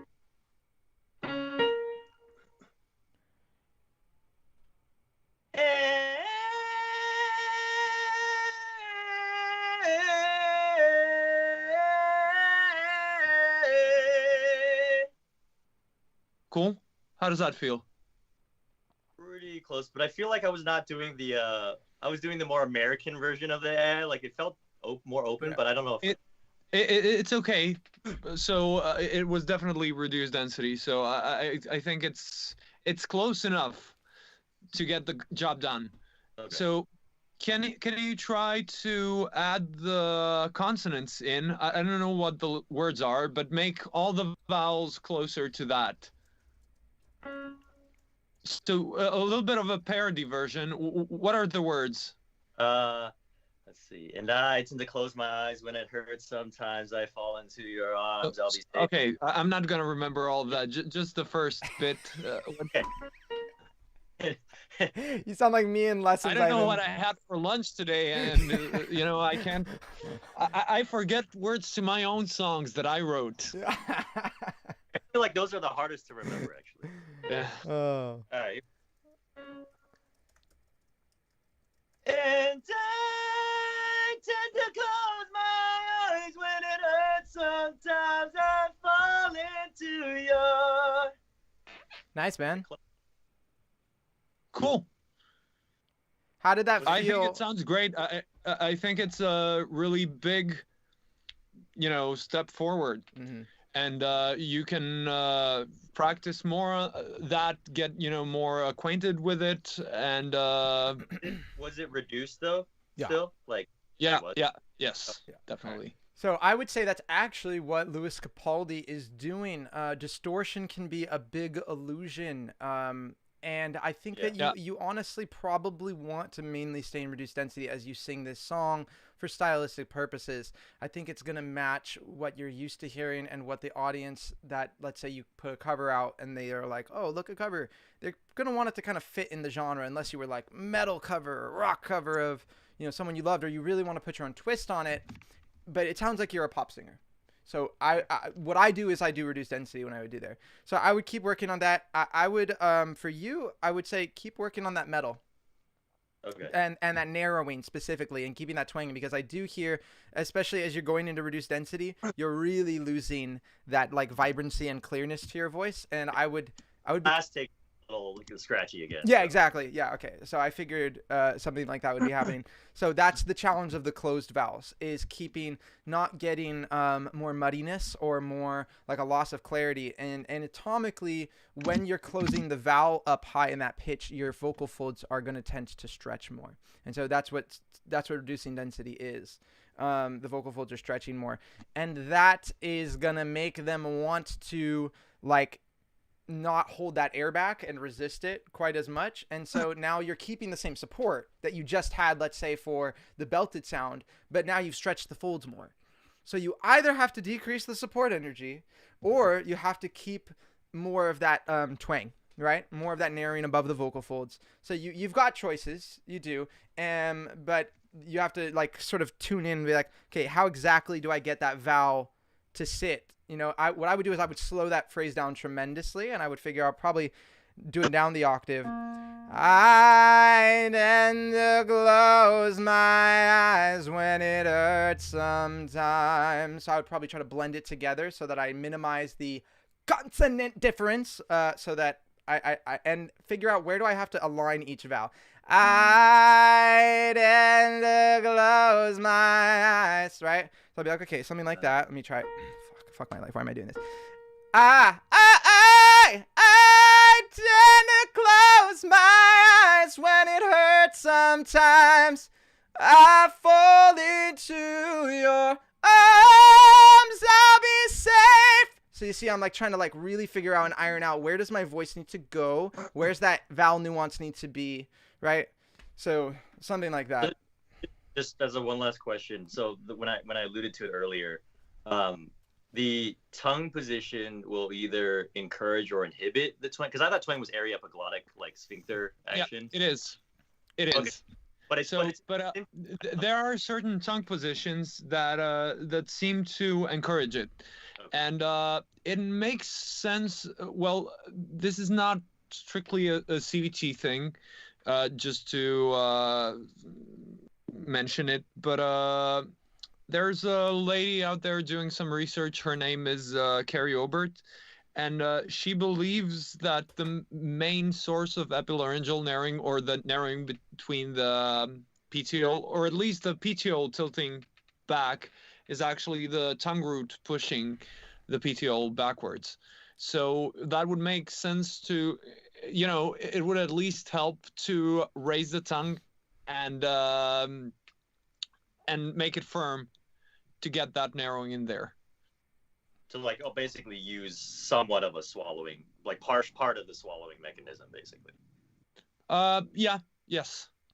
Cool. How does that feel?
Pretty close, but I feel like I was not doing the I was doing the more American version of the like it felt more open, but I don't know if
It's okay. So it was definitely reduced density. So I think it's close enough to get the job done.
okay.
So can you try to add the consonants in? I don't know what the words are, but make all the vowels closer to that. So a little bit of a parody version. What are the words?
Let's see. And I tend to close my eyes when it hurts. Sometimes I fall into your arms. I'll be safe.
Okay, I'm not gonna remember all of that. Just the first bit.
You sound like me in lessons.
I don't know
Ivan.
what I had for lunch today, and I can't. I forget words to my own songs that I wrote.
I feel like those are the hardest to remember, actually.
Yeah.
Oh.
All right. And I tend to close my eyes when it hurts. Sometimes I fall into your.
Nice, man.
Cool.
How did that feel?
I think it sounds great. I think it's a really big, step forward.
Mm-hmm.
And you can practice more that, get more acquainted with it, and
Was it reduced though?
Yeah.
Still, like.
yes,
Yeah.
definitely.
So I would say that's actually what Louis Capaldi is doing. Distortion can be a big illusion. And I think that you honestly probably want to mainly stay in reduced density as you sing this song for stylistic purposes. I think it's going to match what you're used to hearing and what the audience that, let's say you put a cover out and they are like, oh, look, a cover. They're going to want it to kind of fit in the genre, unless you were like metal cover or rock cover of, someone you loved, or you really want to put your own twist on it. But it sounds like you're a pop singer. So what I do is I do reduced density when I would do there. So I would keep working on that. I would, for you, I would say keep working on that metal.
Okay.
And that narrowing specifically, and keeping that twang, because I do hear, especially as you're going into reduced density, you're really losing that like vibrancy and clearness to your voice. And I would be,
Last take a little scratchy again.
yeah, exactly. Yeah, okay. So I figured something like that would be happening. So that's the challenge of the closed vowels, is not getting more muddiness or more like a loss of clarity. And anatomically, when you're closing the vowel up high in that pitch, your vocal folds are going to tend to stretch more. And so that's what reducing density is. The vocal folds are stretching more. And that is going to make them want to like not hold that air back and resist it quite as much. And so now you're keeping the same support that you just had, let's say, for the belted sound, but now you've stretched the folds more. So you either have to decrease the support energy, or you have to keep more of that twang, right? More of that narrowing above the vocal folds. So you've got choices, you do, but you have to like sort of tune in and be like, okay, how exactly do I get that vowel to sit? What I would do is I would slow that phrase down tremendously, and I would figure out probably doing down the octave. I tend to close my eyes when it hurts sometimes. So I would probably try to blend it together so that I minimize the consonant difference, so that I and figure out where do I have to align each vowel. I tend to close my eyes, right? So I'll be like, okay, something like that. Let me try it. Fuck my life. Why am I doing this? I tend to close my eyes when it hurts sometimes. I fall into your arms. I'll be safe So you see, I'm like trying to like really figure out and iron out, where does my voice need to go? Where's that vowel nuance need to be, right? So something like that.
Just as a one last question. So when I alluded to it earlier, the tongue position will either encourage or inhibit the twang, because I thought twang was aryepiglottic, like sphincter action.
Yeah, it is. It is.
Okay. But
there are certain tongue positions that seem to encourage it,
Okay.
and it makes sense. Well, this is not strictly a CVT thing, just to mention it, but there's a lady out there doing some research. Her name is Carrie Obert, and she believes that the main source of epilaryngeal narrowing, or the narrowing between the petiole, or at least the petiole tilting back, is actually the tongue root pushing the petiole backwards. So that would make sense to, it would at least help to raise the tongue and make it firm to get that narrowing in there.
To basically use somewhat of a swallowing, like part of the swallowing mechanism, basically.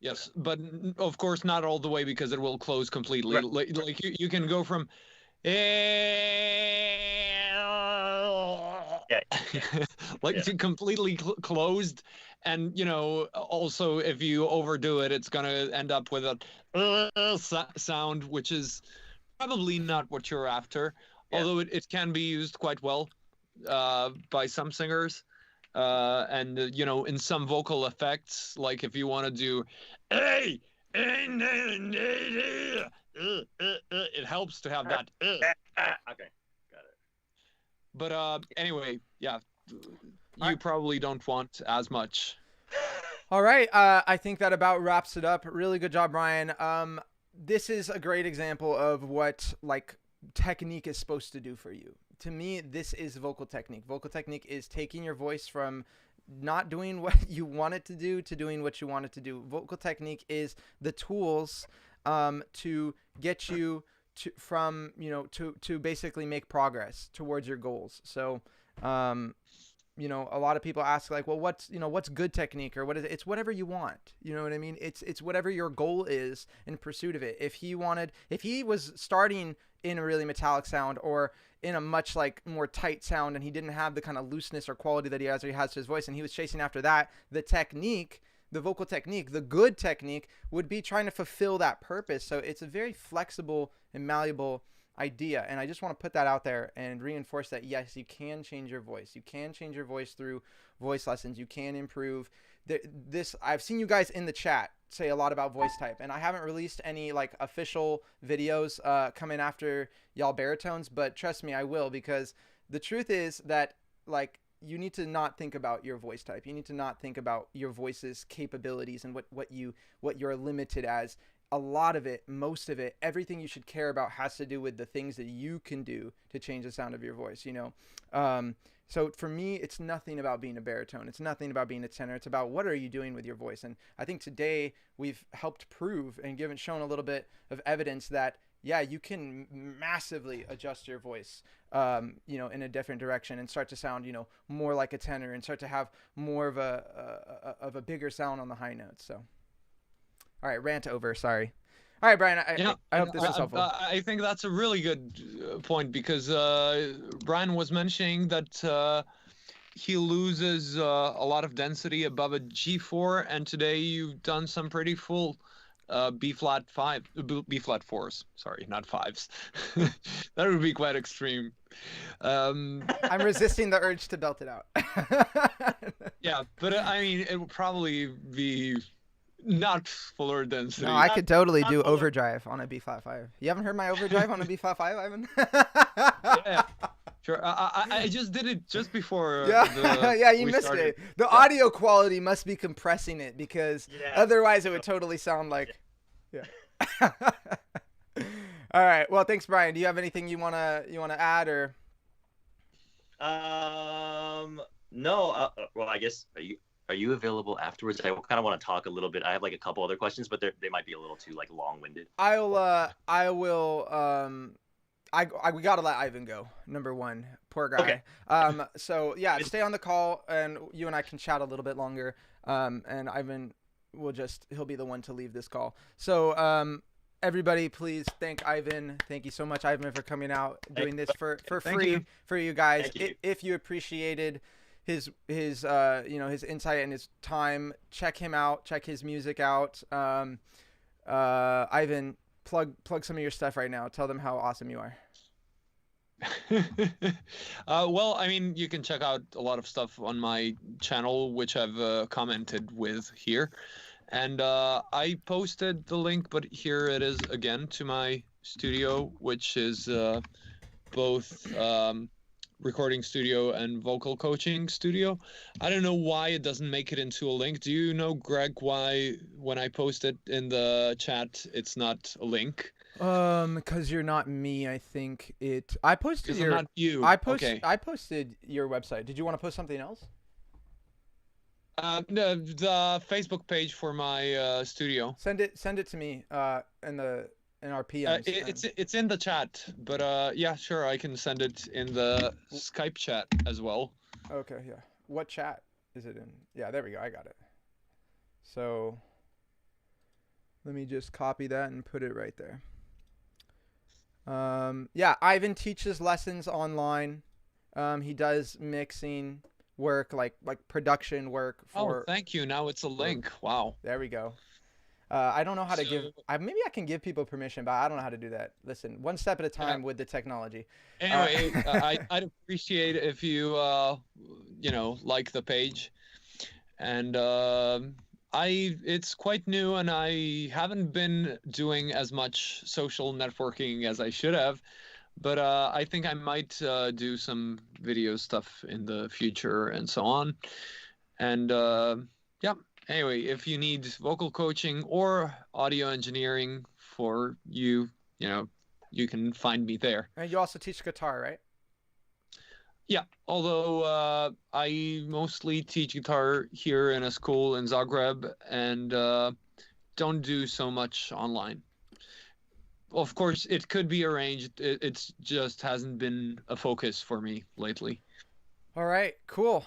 Yes, but of course not all the way, because it will close completely.
Right.
Like you can go from to completely closed, and also if you overdo it, it's gonna end up with a sound, which is probably not what you're after. Yeah. Although it can be used quite well by some singers, and in some vocal effects, like if you want to do it helps to have that.
Okay, got it.
But anyway, yeah, you probably don't want as much.
All right, I think that about wraps it up. Really good job, Brian. This is a great example of what technique is supposed to do for you. To me, this is vocal technique. Vocal technique is taking your voice from not doing what you want it to do to doing what you want it to do. Vocal technique is the tools to get you to basically make progress towards your goals. So a lot of people ask well, what's good technique, or what is it? It's whatever you want. You know what I mean? It's whatever your goal is in pursuit of it. If he was starting in a really metallic sound, or in a much more tight sound, and he didn't have the kind of looseness or quality that he has to his voice, and he was chasing after that, the vocal technique, the good technique, would be trying to fulfill that purpose. So it's a very flexible and malleable idea, and I just want to put that out there and reinforce that yes, you can change your voice. You can change your voice through voice lessons. You can improve this. I've seen you guys in the chat say a lot about voice type, and I haven't released any official videos coming after y'all baritones, but trust me, I will, because the truth is that you need to not think about your voice type. You need to not think about your voice's capabilities and what you're limited as. A lot of it, most of it, everything you should care about has to do with the things that you can do to change the sound of your voice, So for me, it's nothing about being a baritone. It's nothing about being a tenor. It's about what are you doing with your voice. And I think today we've helped prove and shown a little bit of evidence that, yeah, you can massively adjust your voice, in a different direction, and start to sound, more like a tenor, and start to have more of a bigger sound on the high notes. So. All right, rant over. Sorry. All right, Brian. I hope this was helpful.
I think that's a really good point, because Brian was mentioning that he loses a lot of density above a G4, and today you've done some pretty full B flat fours. Sorry, not fives. That would be quite extreme.
I'm resisting the urge to belt it out.
Yeah, but I mean, it would probably be not fuller density.
No, I could totally do overdrive on a B flat 5. You haven't heard my overdrive on a B flat 5, Ivan?
Yeah, sure. I just did it just before.
Yeah, you missed it. The audio quality must be compressing it, because otherwise it would totally sound like. Yeah. All right. Well, thanks, Brian. Do you have anything you wanna add, or?
No. Well, I guess are you available afterwards? I kind of want to talk a little bit. I have a couple other questions, but they might be a little too long-winded.
I will we gotta let Ivan go. Number one, poor guy.
Okay.
So yeah, stay on the call, and you and I can chat a little bit longer. And Ivan he'll be the one to leave this call. So everybody, please thank Ivan. Thank you so much, Ivan, for coming out, doing this for
Thank
free
you.
for you guys.
Thank you.
If you appreciated his his insight and his time, check him out. Check his music out. Ivan, plug some of your stuff right now. Tell them how awesome you are.
Well, I mean, you can check out a lot of stuff on my channel, which I've commented with here. And I posted the link, but here it is again, to my studio, which is both recording studio and vocal coaching studio. I don't know why it doesn't make it into a link. Do you know, Greg, why when I post it in the chat, it's not a link?
Because you're not me, I think I posted
I'm not you.
I
Okay.
posted your website. Did you want to post something else?
The Facebook page for my studio.
Send it to me in our PMs.
It's in the chat, but yeah, sure, I can send it in the Skype chat as well.
Okay, yeah. What chat is it in? Yeah, there we go. I got it. So let me just copy that and put it right there. Yeah, Ivan teaches lessons online. He does mixing work, like production work for.
Oh, thank you. Now it's a link. Wow.
There we go. I don't know how to give.
So-
Maybe I can give people permission, but I don't know how to do that. Listen, one step at a time with the technology.
Anyway, I'd appreciate if you like the page, and it's quite new, and I haven't been doing as much social networking as I should have, but I think I might do some video stuff in the future and so on. And yeah, anyway, if you need vocal coaching or audio engineering for you can find me there.
And you also teach guitar, right?
Yeah, although I mostly teach guitar here in a school in Zagreb, and don't do so much online. Of course, it could be arranged. It's just hasn't been a focus for me lately.
All right, cool.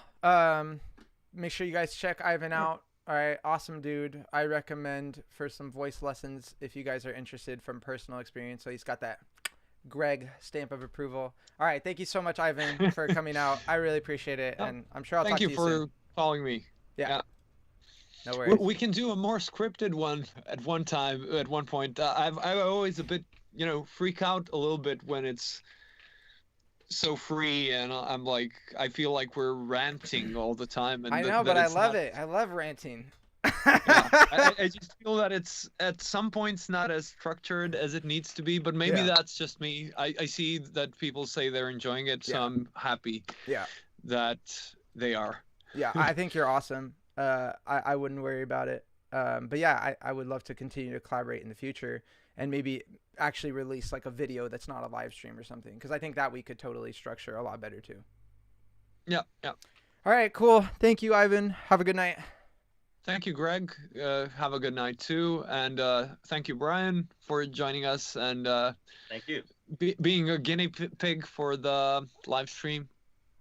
Make sure you guys check Ivan out. All right, awesome dude. I recommend for some voice lessons if you guys are interested from personal experience. So he's got that Greg stamp of approval. All right, thank you so much, Ivan, for coming out. I really appreciate it, and I'm sure I'll talk to you soon.
Thank you for calling me.
Yeah. No worries.
We can do a more scripted one at one point. I'm always a bit, freak out a little bit when it's so free, and I'm like, I feel like we're ranting all the time. And
I know, but I love it. I love ranting.
Yeah, I just feel that it's at some points not as structured as it needs to be, but maybe that's just me. I see that people say they're enjoying it, so I'm happy that they are.
Yeah, I think you're awesome. I wouldn't worry about it. But yeah, I would love to continue to collaborate in the future and maybe actually release like a video that's not a live stream or something, because I think that we could totally structure a lot better too.
Yeah.
All right, cool. Thank you, Ivan. Have a good night.
Thank you, Greg. Have a good night too, and thank you, Brian, for joining us and
Thank you.
Being a guinea pig for the live stream.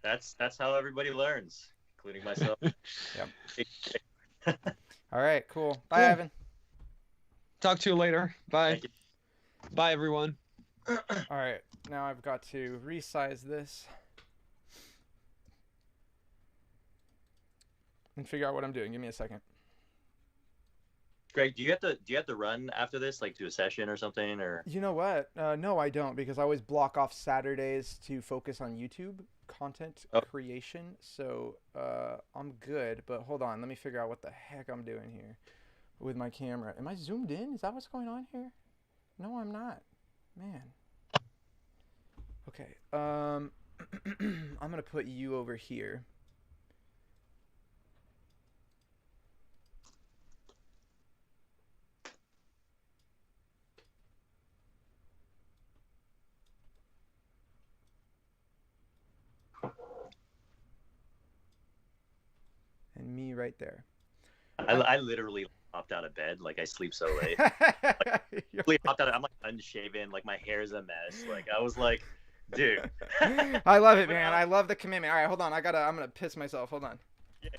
That's how everybody learns, including myself.
Yep. All right, cool. Bye, Ivan.
Talk to you later. Bye.
Thank you.
Bye, everyone.
All right, now I've got to resize this and figure out what I'm doing. Give me a second.
Greg, do you have to run after this, like to a session or something, or?
You know what? No, I don't, because I always block off Saturdays to focus on YouTube content creation. So I'm good, but hold on. Let me figure out what the heck I'm doing here with my camera. Am I zoomed in? Is that what's going on here? No, I'm not. Man. Okay. I'm going to put you over here. And me right there.
I literally hopped out of bed. Like I sleep so late.
You're-
Really hopped out. I'm like unshaven. Like my hair's a mess. Like I was like, dude.
I love it, man. I love the commitment. All right, hold on. I'm gonna piss myself. Hold on.
Yeah.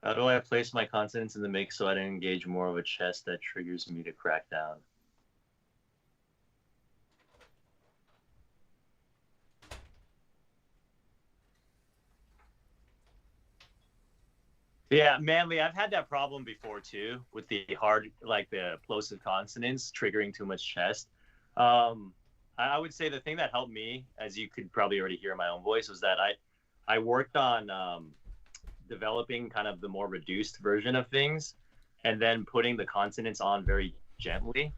How do I place my consonants in the mix so I don't engage more of a chest that triggers me to crack down? Yeah, Manly, I've had that problem before too with the hard, like the plosive consonants triggering too much chest. I would say the thing that helped me, as you could probably already hear in my own voice, was that I worked on developing kind of the more reduced version of things, and then putting the consonants on very gently,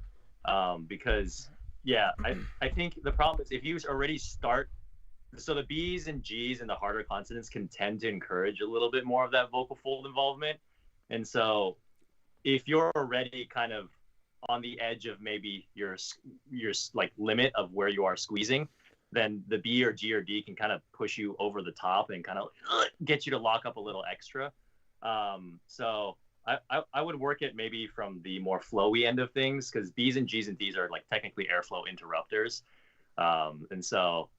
because yeah, I think the problem is if you already start, so the B's and G's and the harder consonants can tend to encourage a little bit more of that vocal fold involvement. And so if you're already kind of on the edge of maybe your like limit of where you are squeezing, then the B or G or D can kind of push you over the top and kind of get you to lock up a little extra. So I would work it maybe from the more flowy end of things, because B's and G's and D's are like technically airflow interrupters. And so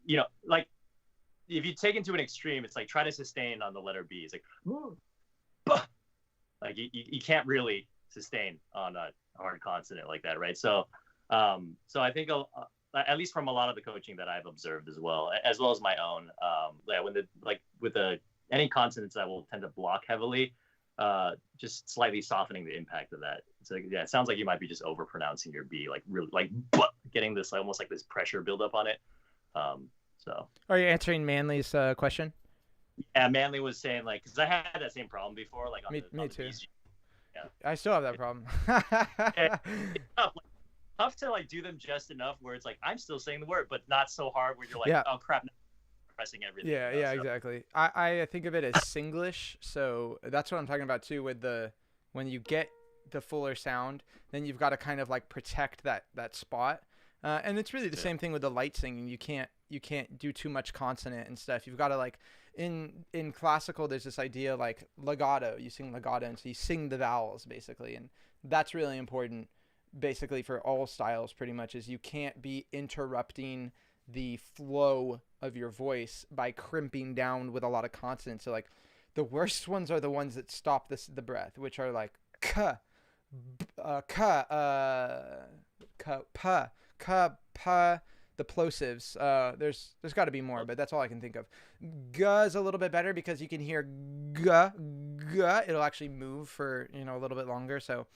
you know, like if you take it to an extreme, it's like try to sustain on the letter B. It's like you can't really sustain on a hard consonant like that, right? So so I think at least from a lot of the coaching that I've observed as well as my own, yeah, when with any consonants that will tend to block heavily, just slightly softening the impact of that. So yeah, it sounds like you might be just over pronouncing your B, like really like getting this almost like this pressure buildup on it. So
Are you answering Manly's question?
yeah, Manly was saying like, because I had that same problem before, like on
Me
the
too.
B's. Yeah.
I still have that problem.
It's tough to like do them just enough where it's like I'm still saying the word, but not so hard where you're like,
Yeah.
oh crap, pressing everything.
Yeah,
you know?
yeah,
So,
exactly. I think of it as Singlish, so that's what I'm talking about too. With when you get the fuller sound, then you've got to kind of like protect that spot. And it's really the same thing with the light singing. You can't do too much consonant and stuff. You've got to like in classical, there's this idea like legato. You sing legato, and so you sing the vowels basically, and that's really important. Basically for all styles, pretty much, is you can't be interrupting the flow of your voice by crimping down with a lot of consonants. So like the worst ones are the ones that stop the breath, which are like k, p, the plosives. There's got to be more, but that's all I can think of. G is a little bit better because you can hear g. It'll actually move for a little bit longer. So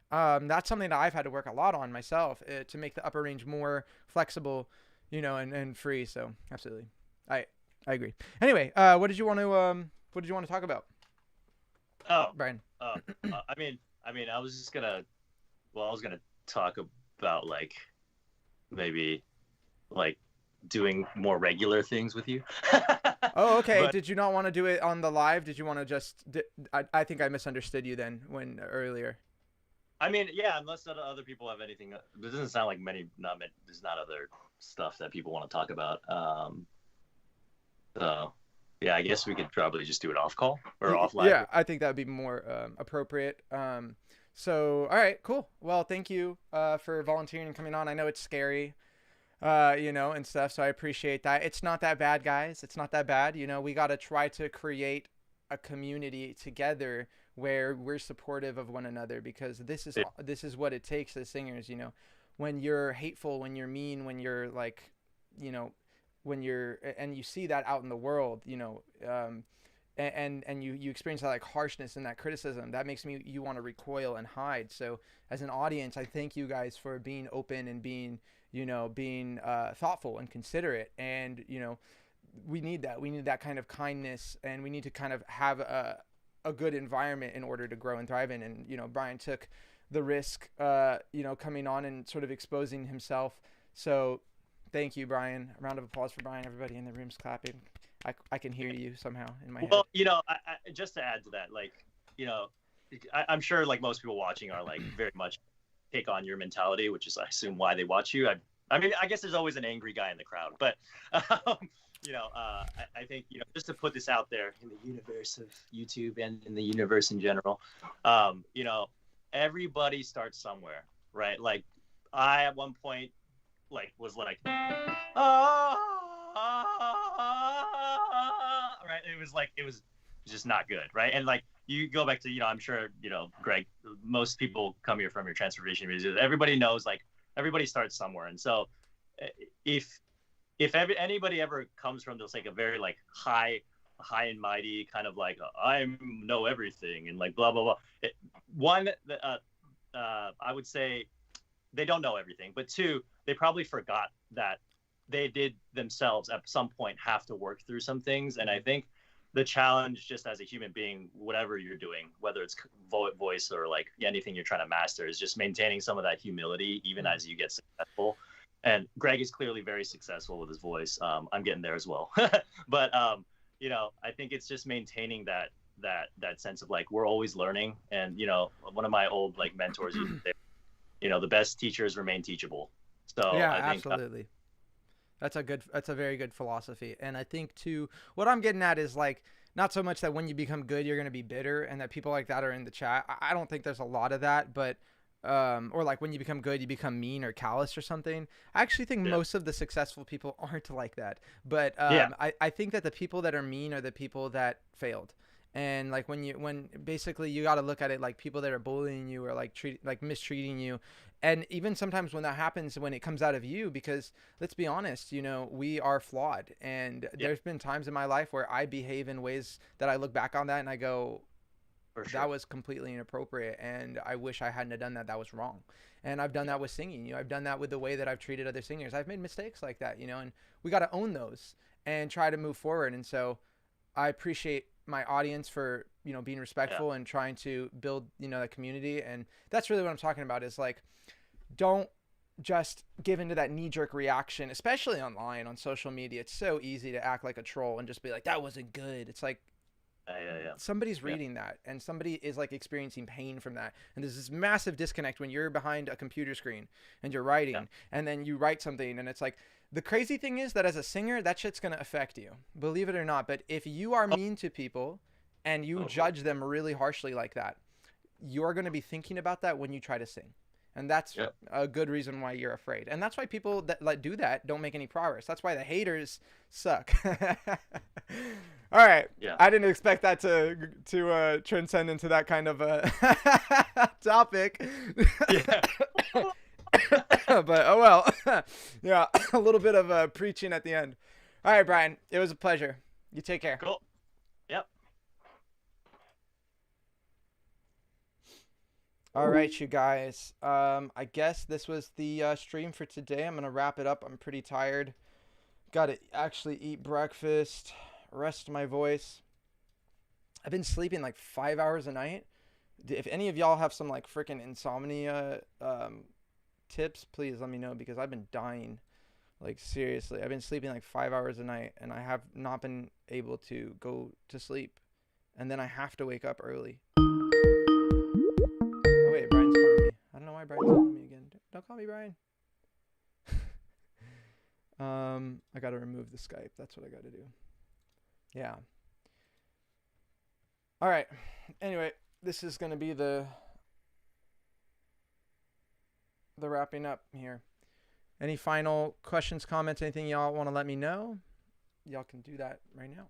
that's something that I've had to work a lot on myself to make the upper range more flexible, and free. So absolutely, I agree. Anyway, what did you want to talk about?
Oh,
Brian.
I mean, I was gonna talk about like maybe like doing more regular things with you.
Oh, okay.
But,
did you not want to do it on the live? Did you want to just? I think I misunderstood you then earlier.
I mean, yeah, unless other people have anything. It doesn't sound like there's not other stuff that people want to talk about. So, yeah, I guess we could probably just do it off call or off live.
Yeah, I think that would be more appropriate. So, all right, cool. Well, thank you for volunteering and coming on. I know it's scary, and stuff, so I appreciate that. It's not that bad, guys. It's not that bad. We got to try to create a community together where we're supportive of one another, because this is what it takes as singers. When you're hateful, when you're mean, when you're like, when you're, and you see that out in the world, and you experience that like harshness and that criticism, that makes you want to recoil and hide. So as an audience, I thank you guys for being open and being thoughtful and considerate. And we need that kind of kindness, and we need to kind of have a a good environment in order to grow and thrive in. And, you know, Brian took the risk, you know, coming on and sort of exposing himself. So thank you, Brian. A round of applause for Brian. Everybody in the room's clapping. I can hear you somehow in my head.
Well, you know, I just to add to that, like, you know, I'm sure like most people watching are like very much take on your mentality, which is I assume why they watch you. I mean, I guess there's always an angry guy in the crowd, but you know, I think, you know, just to put this out there in the universe of YouTube and in the universe in general, you know, everybody starts somewhere, right? Like I at one point like was like, right? It was just not good, right? And like you go back to, you know, I'm sure, you know, Greg, most people come here from your transformation videos. Everybody knows, like, everybody starts somewhere. And so if anybody ever comes from this, like a very like high and mighty kind of like, I know everything and like blah, blah, blah. I would say they don't know everything, but two, they probably forgot that they did themselves at some point have to work through some things. And I think the challenge just as a human being, whatever you're doing, whether it's voice or like anything you're trying to master, is just maintaining some of that humility, even as you get successful. And Greg is clearly very successful with his voice. I'm getting there as well. But, you know, I think it's just maintaining that sense of like, we're always learning. And, you know, one of my old like mentors, you know, the best teachers remain teachable. So
yeah,
I think,
absolutely. That's a very good philosophy. And I think too, what I'm getting at is like, not so much that when you become good, you're going to be bitter and that people like that are in the chat. I don't think there's a lot of that, but, or like when you become good, you become mean or callous or something. I actually think most of the successful people aren't like that. But I think that the people that are mean are the people that failed. And like when basically you got to look at it like people that are bullying you or like mistreating you. And even sometimes when that happens, when it comes out of you, because let's be honest, you know, we are flawed. And there's been times in my life where I behave in ways that I look back on that and I go, that was completely inappropriate. And I wish I hadn't have done that. That was wrong. And I've done that with singing. You know, I've done that with the way that I've treated other singers. I've made mistakes like that, you know, and we got to own those and try to move forward. And so I appreciate my audience for, you know, being respectful and trying to build, you know, that community. And that's really what I'm talking about is like, don't just give into that knee-jerk reaction, especially online on social media. It's so easy to act like a troll and just be like, that wasn't good. It's like, somebody's reading that and somebody is like experiencing pain from that. And there's this massive disconnect when you're behind a computer screen and you're writing and then you write something and it's like, the crazy thing is that as a singer, that shit's going to affect you, believe it or not. But if you are mean to people and you judge them really harshly like that, you're going to be thinking about that when you try to sing. And that's a good reason why you're afraid. And that's why people that like do that don't make any progress. That's why the haters suck. All right. Yeah. I didn't expect that to transcend into that kind of a topic. Yeah. But oh well. Yeah, a little bit of preaching at the end. All right, Brian. It was a pleasure. You take care.
Cool. Yep.
All right, you guys. I guess this was the stream for today. I'm going to wrap it up. I'm pretty tired. Got to actually eat breakfast, rest my voice. I've been sleeping like 5 hours a night. If any of y'all have some like freaking insomnia tips, please let me know because I've been dying. Like seriously, I've been sleeping like 5 hours a night and I have not been able to go to sleep. And then I have to wake up early. Oh wait, Brian's calling me. I don't know why Brian's calling me again. Don't call me Brian. I gotta remove the Skype. That's what I gotta do. Yeah. All right. Anyway, this is gonna be the wrapping up here. Any final questions, comments, anything y'all want to let me know? Y'all can do that right now.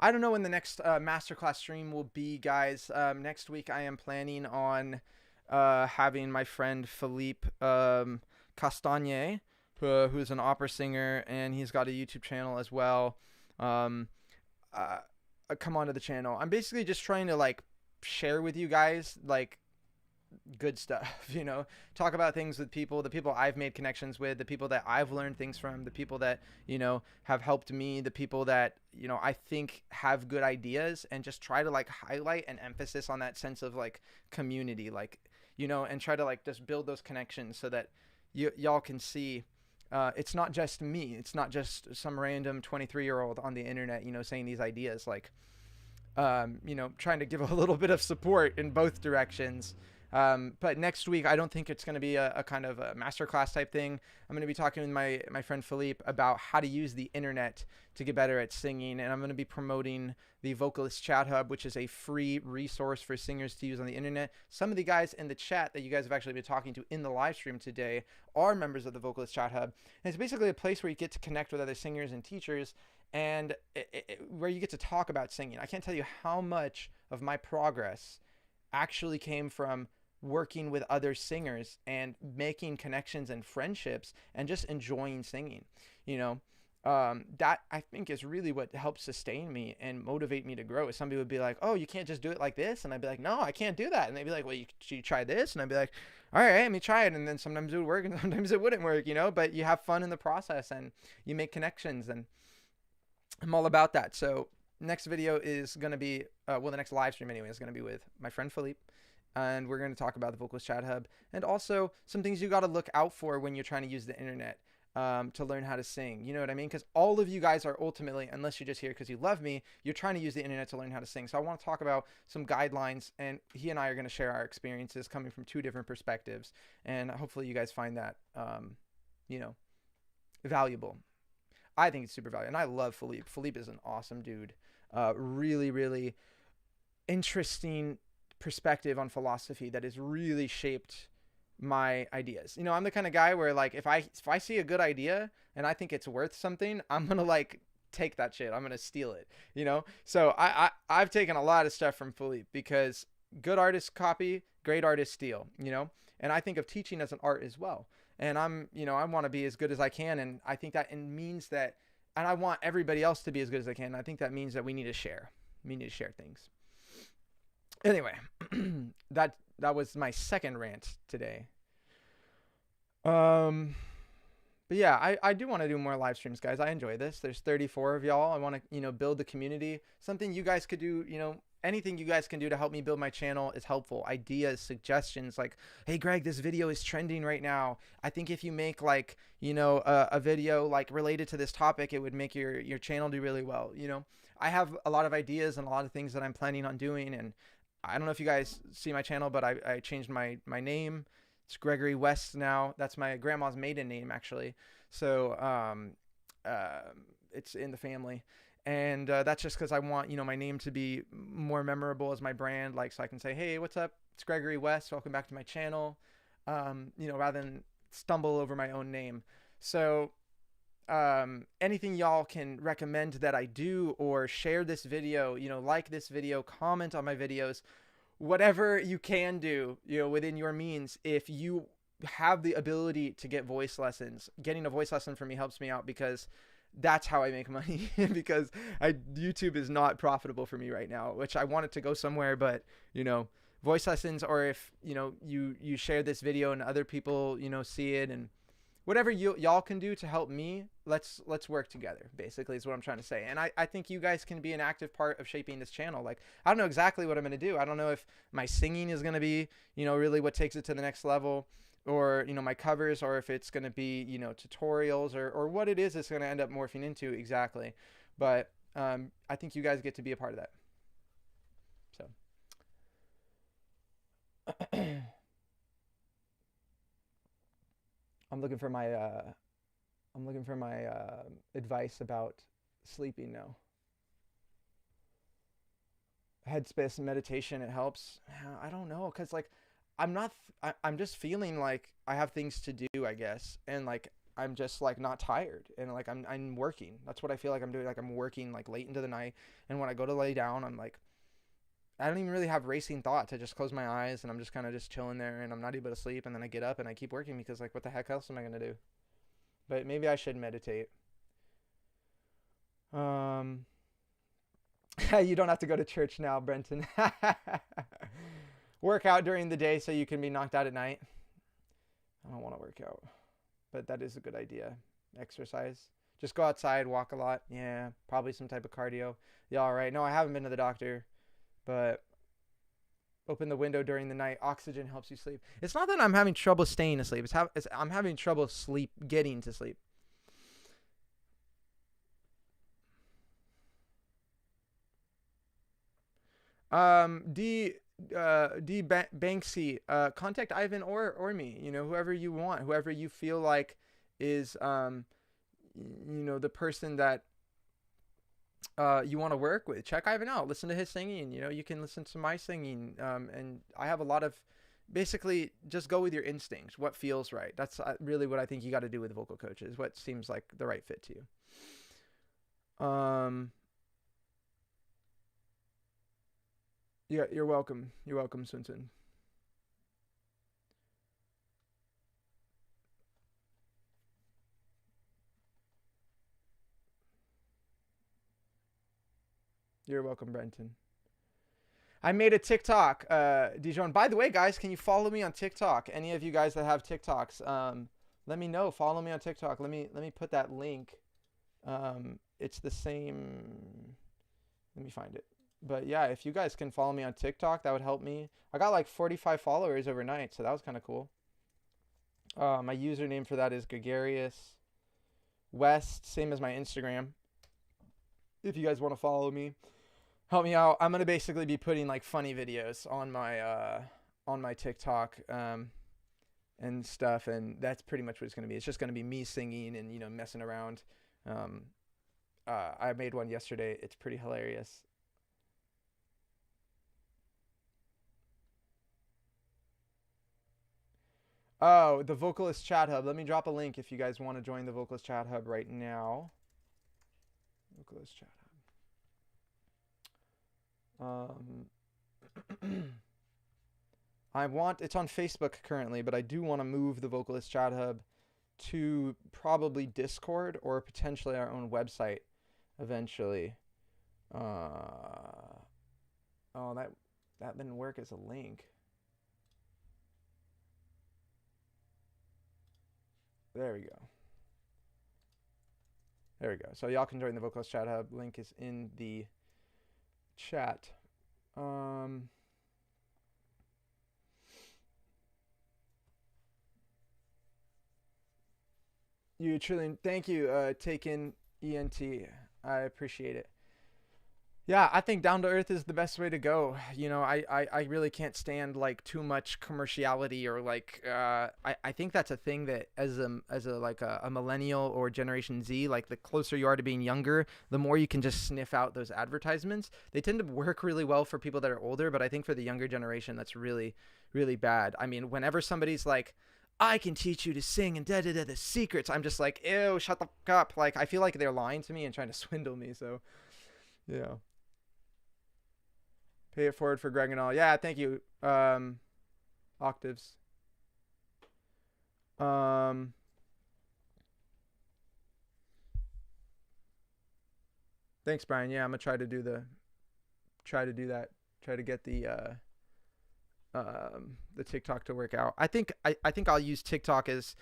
I don't know when the next Masterclass stream will be, guys. Next week I am planning on having my friend Philippe Castagne, who's an opera singer, and he's got a YouTube channel as well. uh, come onto the channel. I'm basically just trying to like share with you guys like good stuff, you know, talk about things with people, the people I've made connections with, the people that I've learned things from, the people that, you know, have helped me, the people that, you know, I think have good ideas, and just try to like highlight an emphasis on that sense of like community, like, you know, and try to like just build those connections so that y'all can see it's not just me. It's not just some random 23-year-old on the internet, you know, saying these ideas. Like, you know, trying to give a little bit of support in both directions. But next week, I don't think it's going to be a kind of a masterclass type thing. I'm going to be talking with my friend Philippe about how to use the internet to get better at singing. And I'm going to be promoting the Vocalist Chat Hub, which is a free resource for singers to use on the internet. Some of the guys in the chat that you guys have actually been talking to in the live stream today are members of the Vocalist Chat Hub. And it's basically a place where you get to connect with other singers and teachers, and where you get to talk about singing. I can't tell you how much of my progress actually came from working with other singers and making connections and friendships and just enjoying singing, you know. That I think is really what helps sustain me and motivate me to grow. Some people would be like, oh, you can't just do it like this, and I'd be like, no, I can't do that. And they'd be like, well, you try this, and I'd be like, all right, let me try it. And then sometimes it would work and sometimes it wouldn't work, you know, but you have fun in the process and you make connections, and I'm all about that. So next video is going to be, well, the next live stream anyway is going to be with my friend Philippe. And we're going to talk about the Vocalist Chat Hub and also some things you got to look out for when you're trying to use the internet to learn how to sing. You know what I mean? Because all of you guys are ultimately, unless you're just here because you love me, you're trying to use the internet to learn how to sing. So I want to talk about some guidelines, and he and I are going to share our experiences coming from two different perspectives. And hopefully you guys find that, you know, valuable. I think it's super valuable. And I love Philippe. Philippe is an awesome dude. Really, really interesting perspective on philosophy that has really shaped my ideas. You know, I'm the kind of guy where like if I see a good idea and I think it's worth something, I'm gonna like take that shit. I'm gonna steal it. You know, so I've taken a lot of stuff from Philippe because good artists copy, great artists steal. You know, and I think of teaching as an art as well. And I'm, you know, I want to be as good as I can, and I think that it means that, and I want everybody else to be as good as they can. And I think that means that we need to share. We need to share things. Anyway, that was my second rant today. But yeah, I do want to do more live streams, guys. I enjoy this. There's 34 of y'all. I want to, you know, build the community. Something you guys could do, you know, anything you guys can do to help me build my channel is helpful. Ideas, suggestions, like, hey, Greg, this video is trending right now. I think if you make like, you know, a video like related to this topic, it would make your channel do really well. You know, I have a lot of ideas and a lot of things that I'm planning on doing, and I don't know if you guys see my channel, but I changed my name. It's Gregory West now. That's my grandma's maiden name, actually. So it's in the family. And that's just because I want, you know, my name to be more memorable as my brand. Like, so I can say, hey, what's up? It's Gregory West. Welcome back to my channel. You know, rather than stumble over my own name. So anything y'all can recommend that I do, or share this video, you know, like this video, comment on my videos, whatever you can do, you know, within your means. If you have the ability to get voice lessons, getting a voice lesson from me helps me out, because that's how I make money. Because YouTube is not profitable for me right now, which I want it to go somewhere, but you know, voice lessons, or if, you know, you share this video and other people, you know, see it, and whatever y'all can do to help me, let's work together, basically, is what I'm trying to say. And I think you guys can be an active part of shaping this channel. Like, I don't know exactly what I'm going to do. I don't know if my singing is going to be, you know, really what takes it to the next level, or, you know, my covers, or if it's going to be, you know, tutorials, or what it is it's going to end up morphing into exactly. But I think you guys get to be a part of that. So I'm looking for my advice about sleeping now. Headspace meditation, it helps. I don't know, cause like I'm just feeling like I have things to do, I guess, and like I'm just like not tired, and like I'm working. That's what I feel like I'm doing. Like I'm working like late into the night, and when I go to lay down, I'm like, I don't even really have racing thoughts. I just close my eyes and I'm just kind of just chilling there, and I'm not able to sleep, and then I get up and I keep working, because like, what the heck else am I going to do? But maybe I should meditate. You don't have to go to church now, Brenton. Work out during the day so you can be knocked out at night. I don't want to work out, but that is a good idea. Exercise. Just go outside, walk a lot. Yeah, probably some type of cardio. Yeah, all right. No, I haven't been to the doctor, but open the window during the night. Oxygen helps you sleep. It's not that I'm having trouble staying asleep. I'm having trouble getting to sleep. D Banksy, contact Ivan or me, whoever you want, whoever you feel like is, the person that, you want to work with. Check Ivan out, listen to his singing, you can listen to my singing. And I have a lot of, basically just go with your instincts, what feels right. That's really what I think you got to do with vocal coaches, what seems like the right fit to you. Yeah, you're welcome. You're welcome, Swinton. You're welcome, Brenton. I made a TikTok, Dijon. By the way, guys, can you follow me on TikTok? Any of you guys that have TikToks, let me know. Follow me on TikTok. Let me put that link. It's the same. Let me find it. But yeah, if you guys can follow me on TikTok, that would help me. I got like 45 followers overnight, so that was kind of cool. My username for that is Gregarious West, same as my Instagram. If you guys want to follow me, help me out. I'm gonna basically be putting like funny videos on my TikTok and stuff, and that's pretty much what it's gonna be. It's just gonna be me singing and messing around. I made one yesterday. It's pretty hilarious. Oh, the Vocalist Chat Hub. Let me drop a link if you guys want to join the Vocalist Chat Hub right now. Vocalist Chat Hub. It's on Facebook currently, but I do want to move the Vocalist Chat Hub to probably Discord or potentially our own website eventually. Oh, that didn't work as a link. There we go. There we go. So y'all can join the Vocalist Chat Hub. Link is in the chat. You truly, thank you, Taken ENT. I appreciate it. Yeah, I think down to earth is the best way to go. I really can't stand like too much commerciality or like I think that's a thing that as a millennial or Generation Z, like the closer you are to being younger, the more you can just sniff out those advertisements. They tend to work really well for people that are older, but I think for the younger generation that's really, really bad. I mean, whenever somebody's like, I can teach you to sing and the secrets, I'm just like, ew, shut the fuck up. Like I feel like they're lying to me and trying to swindle me. So yeah. Pay it forward for Greg and all. Yeah, thank you. Octaves. Thanks, Brian. Yeah, I'm gonna try to do that. Try to get the TikTok to work out. I think I'll use TikTok as,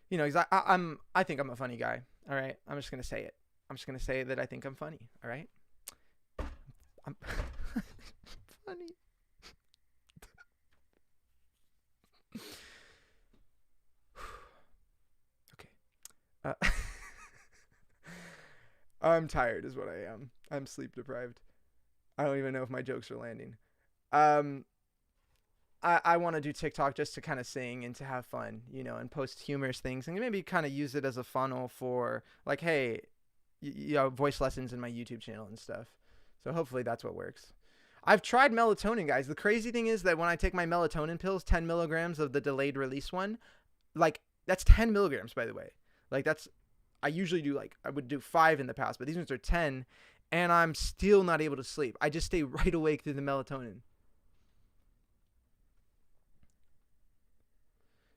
because I think I'm a funny guy. All right, I'm just gonna say it. I'm just gonna say that I think I'm funny. All right. I'm funny. Okay. I'm tired is what I am. I'm sleep deprived. I don't even know if my jokes are landing. I want to do TikTok just to kind of sing and to have fun, and post humorous things and maybe kind of use it as a funnel for like, hey, voice lessons in my YouTube channel and stuff. So hopefully that's what works. I've tried melatonin, guys. The crazy thing is that when I take my melatonin pills, 10 milligrams of the delayed release one, like that's 10 milligrams, by the way. Like I usually do I would do 5 in the past, but these ones are 10 and I'm still not able to sleep. I just stay right awake through the melatonin.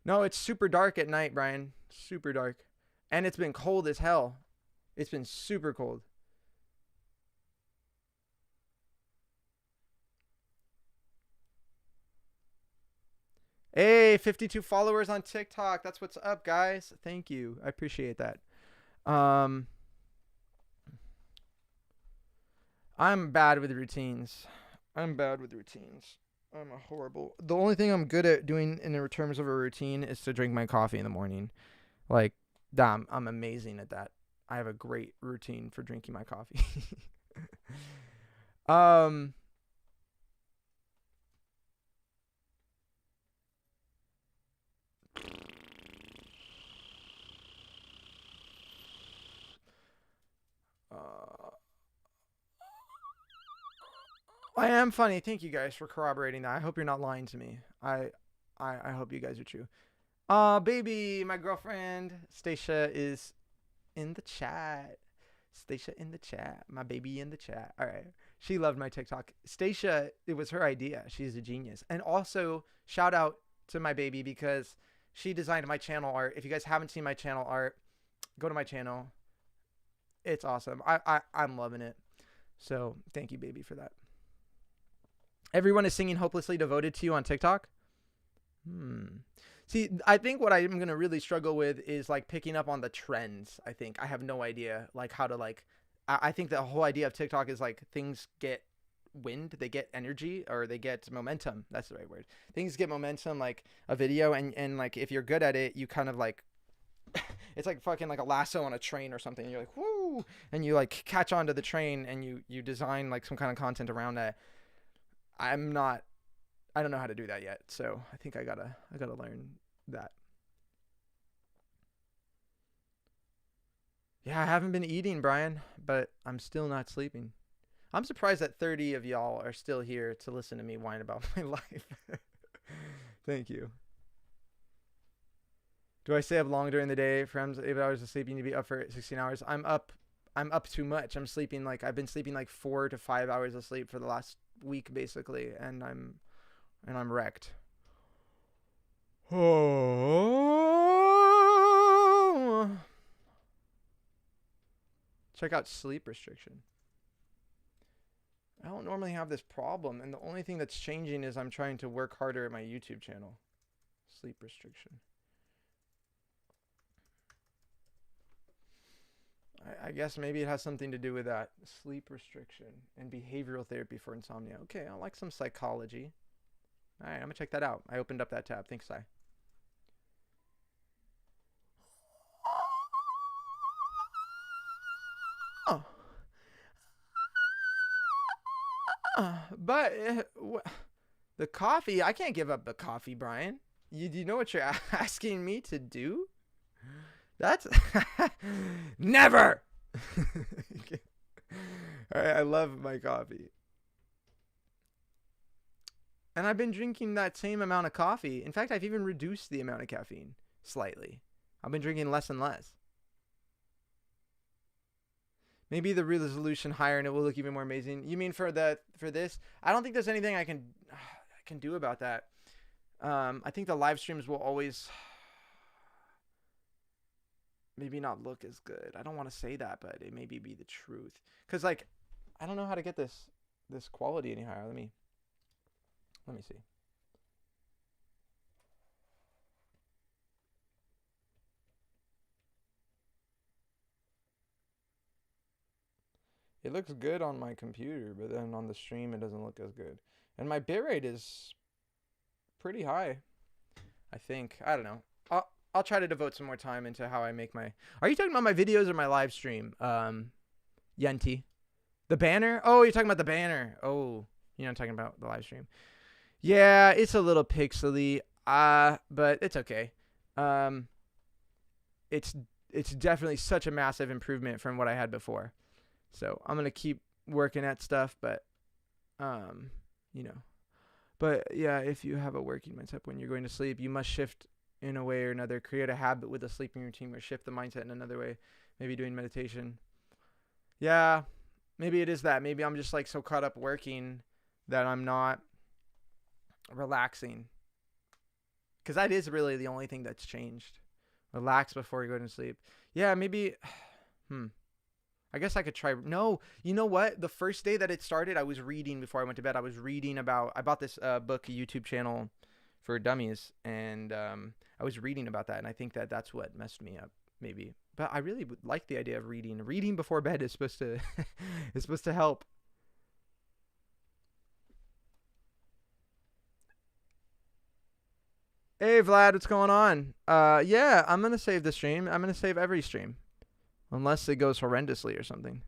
No, it's super dark at night, Brian. Super dark. And it's been cold as hell. It's been super cold. Hey, 52 followers on TikTok. That's what's up, guys. Thank you. I appreciate that. I'm bad with routines. I'm a horrible. The only thing I'm good at doing in the terms of a routine is to drink my coffee in the morning. Like, damn, I'm amazing at that. I have a great routine for drinking my coffee. um, I am funny. Thank you guys for corroborating that. I hope you're not lying to me. I hope you guys are true. Baby, my girlfriend Stacia is in the chat. Stacia in the chat. My baby in the chat. All right. She loved my TikTok. Stacia, it was her idea. She's a genius. And also, shout out to my baby because she designed my channel art. If you guys haven't seen my channel art, go to my channel. It's awesome. I'm loving it. So, thank you, baby, for that. Everyone is singing Hopelessly Devoted to You on TikTok. See, I think what I'm going to really struggle with is like picking up on the trends. I think I have no idea like how to like, I think the whole idea of TikTok is like things get wind, they get energy, or they get momentum. That's the right word. Things get momentum, like a video. And like, if you're good at it, you kind of like, it's like fucking like a lasso on a train or something. You're like, woo, and you like catch onto the train and you design like some kind of content around that. I don't know how to do that yet. So I think I gotta learn that. Yeah, I haven't been eating, Brian, but I'm still not sleeping. I'm surprised that 30 of y'all are still here to listen to me whine about my life. Thank you. Do I stay up long during the day? Friends, 8 hours of sleep, you need to be up for 16 hours. I'm up too much. I've been sleeping like 4 to 5 hours of sleep for the last week basically, and I'm wrecked. Oh. Check out sleep restriction. I don't normally have this problem, and the only thing that's changing is I'm trying to work harder at my YouTube channel. Sleep restriction. I guess maybe it has something to do with that. Sleep restriction and behavioral therapy for insomnia. Okay, I like some psychology. All right, I'm going to check that out. I opened up that tab. Thanks, Sai. Oh. But the coffee, I can't give up the coffee, Brian. Do you know what you're asking me to do? That's never. All right, I love my coffee. And I've been drinking that same amount of coffee. In fact, I've even reduced the amount of caffeine slightly. I've been drinking less and less. Maybe the resolution higher and it will look even more amazing. You mean for this? I don't think there's anything I can do about that. I think the live streams will always maybe not look as good. I don't want to say that, but it maybe be the truth. Cause like, I don't know how to get this quality any higher. Let me see. It looks good on my computer, but then on the stream it doesn't look as good. And my bitrate is pretty high, I think. I don't know. I'll try to devote some more time into how I make my... Are you talking about my videos or my live stream? Yenti. The banner? Oh, you're talking about the banner. Oh, you're not talking about the live stream. Yeah, it's a little pixely, but it's okay. It's definitely such a massive improvement from what I had before. So I'm going to keep working at stuff, but, you know. But, yeah, if you have a working mindset when you're going to sleep, you must shift in a way or another. Create a habit with a sleeping routine or shift the mindset in another way. Maybe doing meditation. Yeah, maybe it is that. Maybe I'm just, like, so caught up working that I'm not relaxing. Because that is really the only thing that's changed. Relax before you go to sleep. Yeah, maybe... I guess I could try. No, you know what? The first day that it started, I was reading before I went to bed. I was reading about... I bought this book, a YouTube channel for dummies, and I was reading about that, and I think that that's what messed me up, maybe. But I really would like the idea of reading. Reading before bed is supposed to is supposed to help. Hey Vlad, what's going on? Yeah, I'm gonna save the stream. I'm gonna save every stream, unless it goes horrendously or something.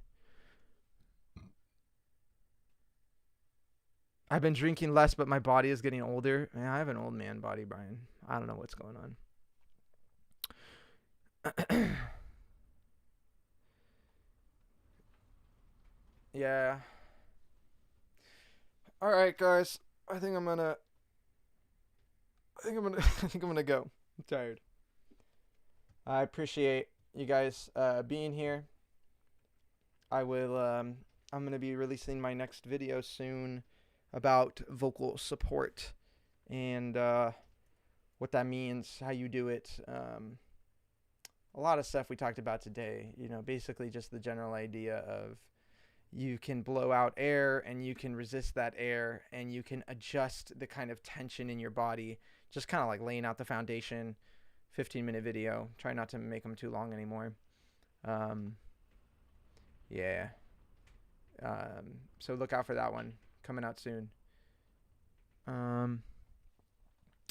I've been drinking less, but my body is getting older. Man, I have an old man body, Brian. I don't know what's going on. Yeah. All right, guys. I think I'm gonna I think I'm gonna go. I'm tired. I appreciate you guys being here. I'm gonna be releasing my next video soon about vocal support and what that means, how you do it. A lot of stuff we talked about today. You know, basically just the general idea of you can blow out air and you can resist that air and you can adjust the kind of tension in your body, just kind of like laying out the foundation. 15-minute video. Try not to make them too long anymore. Yeah. So look out for that one coming out soon. All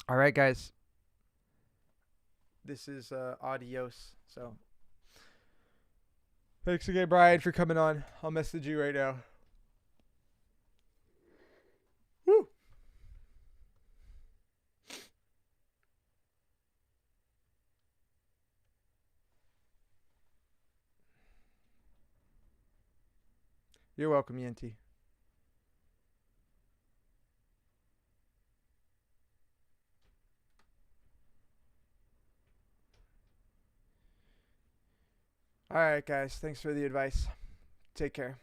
right, guys. This is adios. So thanks again, Brian, for coming on. I'll message you right now. Woo! You're welcome, Yenti. All right, guys. Thanks for the advice. Take care.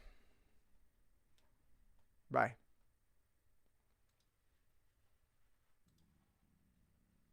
Bye.